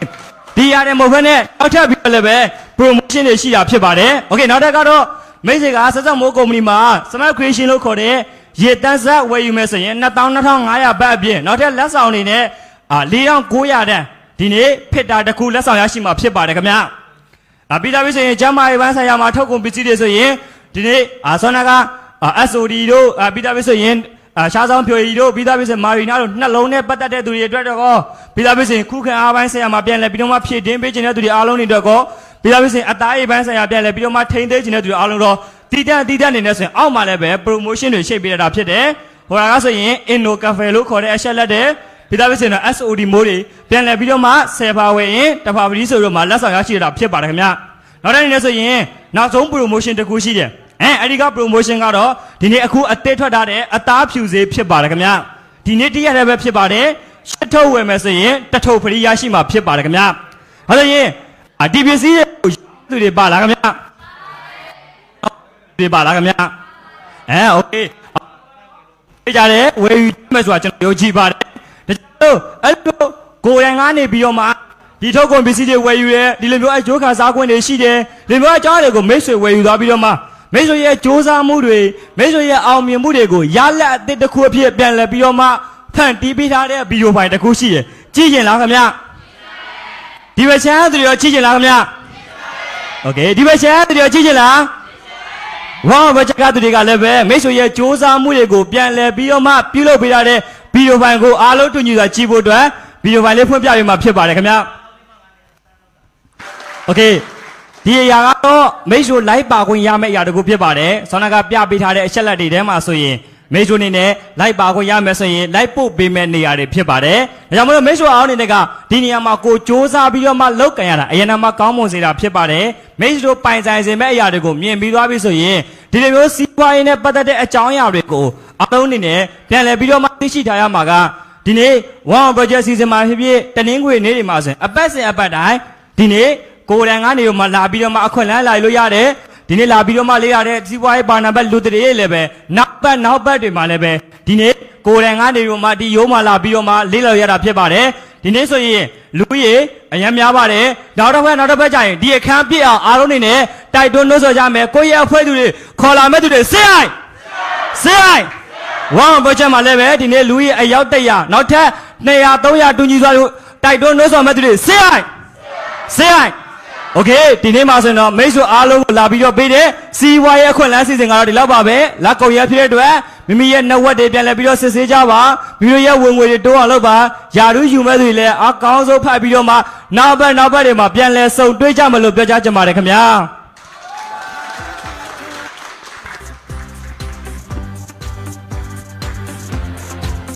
ဒီရတယ်မဟုတ်ဘဲနဲ့နောက်ထပ်ပြီးလည်းပဲ promotion တွေရှိတာဖြစ်ပါတယ်။ Okay နောက်ထပ်ကတော့မိတ်ဆွေကဆက်စပ်မိုးကုမ္ပဏီမှာ Smart Creation လို့ခေါ်တဲ့ရေတန်းဆက်ဝယ်ယူမယ်ဆိုရင်22,500ဘတ်အပြင်နောက်ထပ်လက်ဆောင်တွေနဲ့4,900တန်းဒီနေ့ဖစ်တာတစ်ခုလက်ဆောင်ရရှိမှာဖြစ်ပါတယ်ခင်ဗျာပြီးသားပြီဆိုရင်ကျမ်းမာရေးပိုင်းဆိုင်ရာမှာထုတ်ကုန်ပစ္စည်းတွေဆိုရင်ဒီနေ့ဆောနာက SOD တို့ပြီးသားပြီဆိုရင်ရှားဆောင်ဖြိုရီတို့ပြီးသားပြီဆိုမာရီနာတို့နှလုံးနဲ့ပတ်သက်တဲ့သူတွေအတွက်တော့ပြီးသားပြီဆိုရင်ခုခံအားပိုင်းဆိုင်ရာမှာပြန်လဲပြီးတော့မှဖြည့်တင်းပေးခြင်းတဲ့သူတွေအားလုံးတွေအတွက်ကောပြီးသားပြီဆိုရင်အသားရေးပိုင်းဆိုင်ရာပြန်လဲပြီးတော့မှထိန်းသိမ်းခြင်းတဲ့သူတွေအားလုံးတော့တီးတန့်နေနေဆိုရင်အောက်မှာလည်းပဲ promotion တွေရှိပေးရတာဖြစ်တယ်ဟိုကဆိုရင် Inno Cafe လို့ခေါ်တဲ့အချက်လက်တွေပြီးသားပြီဆိုရင် SOD မိုးတွေပြန်လဲပြီးတော့မှ10ဖာဝယ်ရင်တဖာပတိဆိုတော့မှလက်ဆောင်ရရှိရတာဖြစ်ပါတယ်ခင်ဗျနောက်တိုင်းနေဆိုရင်နောက်ဆုံး promotion တစ်ခုရှိတယ်အဲ့ဒီက promotion ကတော့ဒီနေ့အခုအသေးထွက်ထားတဲ့အသားဖြူစေးဖြစ်ပါတယ်ခင်ဗျဒီနေ့တည့်ရတယ်ပဲဖြစ်ပါတယ်ရှစ်ထုတ်ဝယ်မယ်ဆိုရင်တထုပ်ဖရီးရရှိမှာဖြစ်ပါတယ်ခင်ဗျဟုတ်တယ်ရင်ဒီပစ္စည်းတွေသူတွေပါလားခင်ဗျတွေပါလားခင်ဗျโอเคကြတယ်ဝယ်ယူမယ်ဆိုတာကျွန်တော်ယုံကြည်ပါတယ် အဲ့လိုကိုယ်တိုင်ကနေပြီးတော့မှဒီထုတ်ကုန်ပစ္စည်းတွေဝယ်ယူရဲဒီလိုမျိုးအကျိုးခံစားခွင့်တွေရှိတယ်ဒီလိုမျိုးအကြောင်းတွေကိုမိတ်ဆွေဝယ်ယူသွားပြီးတော့မှမိတ်ဆွေရဲ့စူးစမ်းမှုတွေမိတ်ဆွေရဲ့အောင်မြင်မှုတွေကိုရလက်အသစ်တစ်ခုအဖြစ်ပြန်လည်ပြီးတော့မှဖန်တီးပေးထားတဲ့ဗီဒီယိုဖိုင်တစ်ခုရှိတယ်ကြည့်ကြလားခင်ဗျဒီဘက်ချမ်းသူတွေရောကြည့်ကြလားခင်ဗျโอเคဒီဘက်ချမ်းသူတွေရောကြည့်ကြလားဝါဘချက်ကသူတွေကလည်းပဲမိတ်ဆွေရဲ့စူးစမ်းမှုတွေကိုပြန်လည်ပြီးတော့မှပြုလုပ်ပေးထားတဲ့ဗီဒီယိုဖိုင်ကိုအားလုံးတူညီစွာကြည့်ဖို့အတွက်ဗီဒီယိုဖိုင်လေးဖွင့်ပြပေးမှာဖြစ်ပါတယ်ခင်ဗျโอเคဒီအရာကတော့မိတ်ဆွေလိုက်ပါခွင့်ရမယ့်အရာတခုဖြစ်ပါတယ်ဆောင်းနာကပြပေးထားတဲ့အချက်လက်တွေထဲမှာဆိုရင်မိတ်ဆွေအနေနဲ့လိုက်ပါခွင့်ရမယ်ဆိုရင်လိုက်ပို့ပေးမယ့်နေရာတွေဖြစ်ပါတယ်ဒါကြောင့်မလို့မိတ်ဆွေအားအနေနဲ့ကဒီနေရာမှာကိုစ조사ပြီးတော့မှလောက်ကန်ရတာအရင်ကမှကောင်းမွန်စေတာဖြစ်ပါတယ်မိတ်ဆွေပိုင်ဆိုင်စေမယ့်အရာတွေကိုမြင်ပြီးသွားပြီဆိုရင်ဒီလိုမျိုးစီးပွားရေးနဲ့ပတ်သက်တဲ့အကြောင်းအရာတွေကိုအားလုံးအနေနဲ့ပြန်လည်ပြီးတော့မှသိရှိထားရမှာကဒီနေ့ One Project Season မှာဖြစ်ဖြစ်တနင်္ဂနွေနေ့တွေမှာဆိုရင်အပတ်စဉ်အပတ်တိုင်းဒီနေ့ကိုယ်တိုင်ကနေမှလာပြီးတော့မှအခွင့်အလမ်းလာလို့ရတယ်ဒီနေ့လာပြီးတော့မှလေးရတဲ့စီးပွားရေးပါဏာဘက်လူတွေလည်းပဲနောက်ဘက်တွေမှာလည်းပဲဒီနေ့ကိုယ်တိုင်ကနေပြီးမှဒီရိုးမှလာပြီးတော့မှလေးလာရတာဖြစ်ပါတယ်ဒီနေ့ဆိုရင်လူကြီးအများများပါတယ်နောက်တစ်ဖက်ကျရင်ဒီအခန်းပြည့်အောင်အားလုံးနေနဲ့တိုက်တွန်းလို့ဆိုကြမယ်ကိုယ့်ရဲ့အဖွဲ့သူတွေခေါ်လာမဲ့သူတွေစေးအိုင်ဝမ်ဘချက်မှာလည်းပဲဒီနေ့လူကြီးအယောက်100နောက်ထပ်200 300တူညီစွာတိုက်တွန်းလို့ဆိုမဲ့သူတွေစေးအိုင်โอเคဒီနေ့မှာဆိုရင်တော့မိတ်ဆွေအားလုံးကိုလာပြီးတော့ပေးတဲ့စီဝါရဲ့အခွင့်အလမ်းစီစဉ်ကတော့ဒီလောက်ပါပဲလက်ကုံရဖြစ်တဲ့အတွက်မိမိရဲ့နှုတ်ဝက်တွေပြန်လဲပြီးတော့စစ်ဆေးကြပါမိမိရဲ့ဝင်ငွေတွေတိုးအောင်လုပ်ပါယာရုယူမဲ့သူတွေလည်းအကောင်းဆုံးဖတ်ပြီးတော့မှနောက်ဘက်တွေမှာပြန်လဲစုံတွေးကြမလို့ပြောကြချင်ပါတယ်ခင်ဗျာ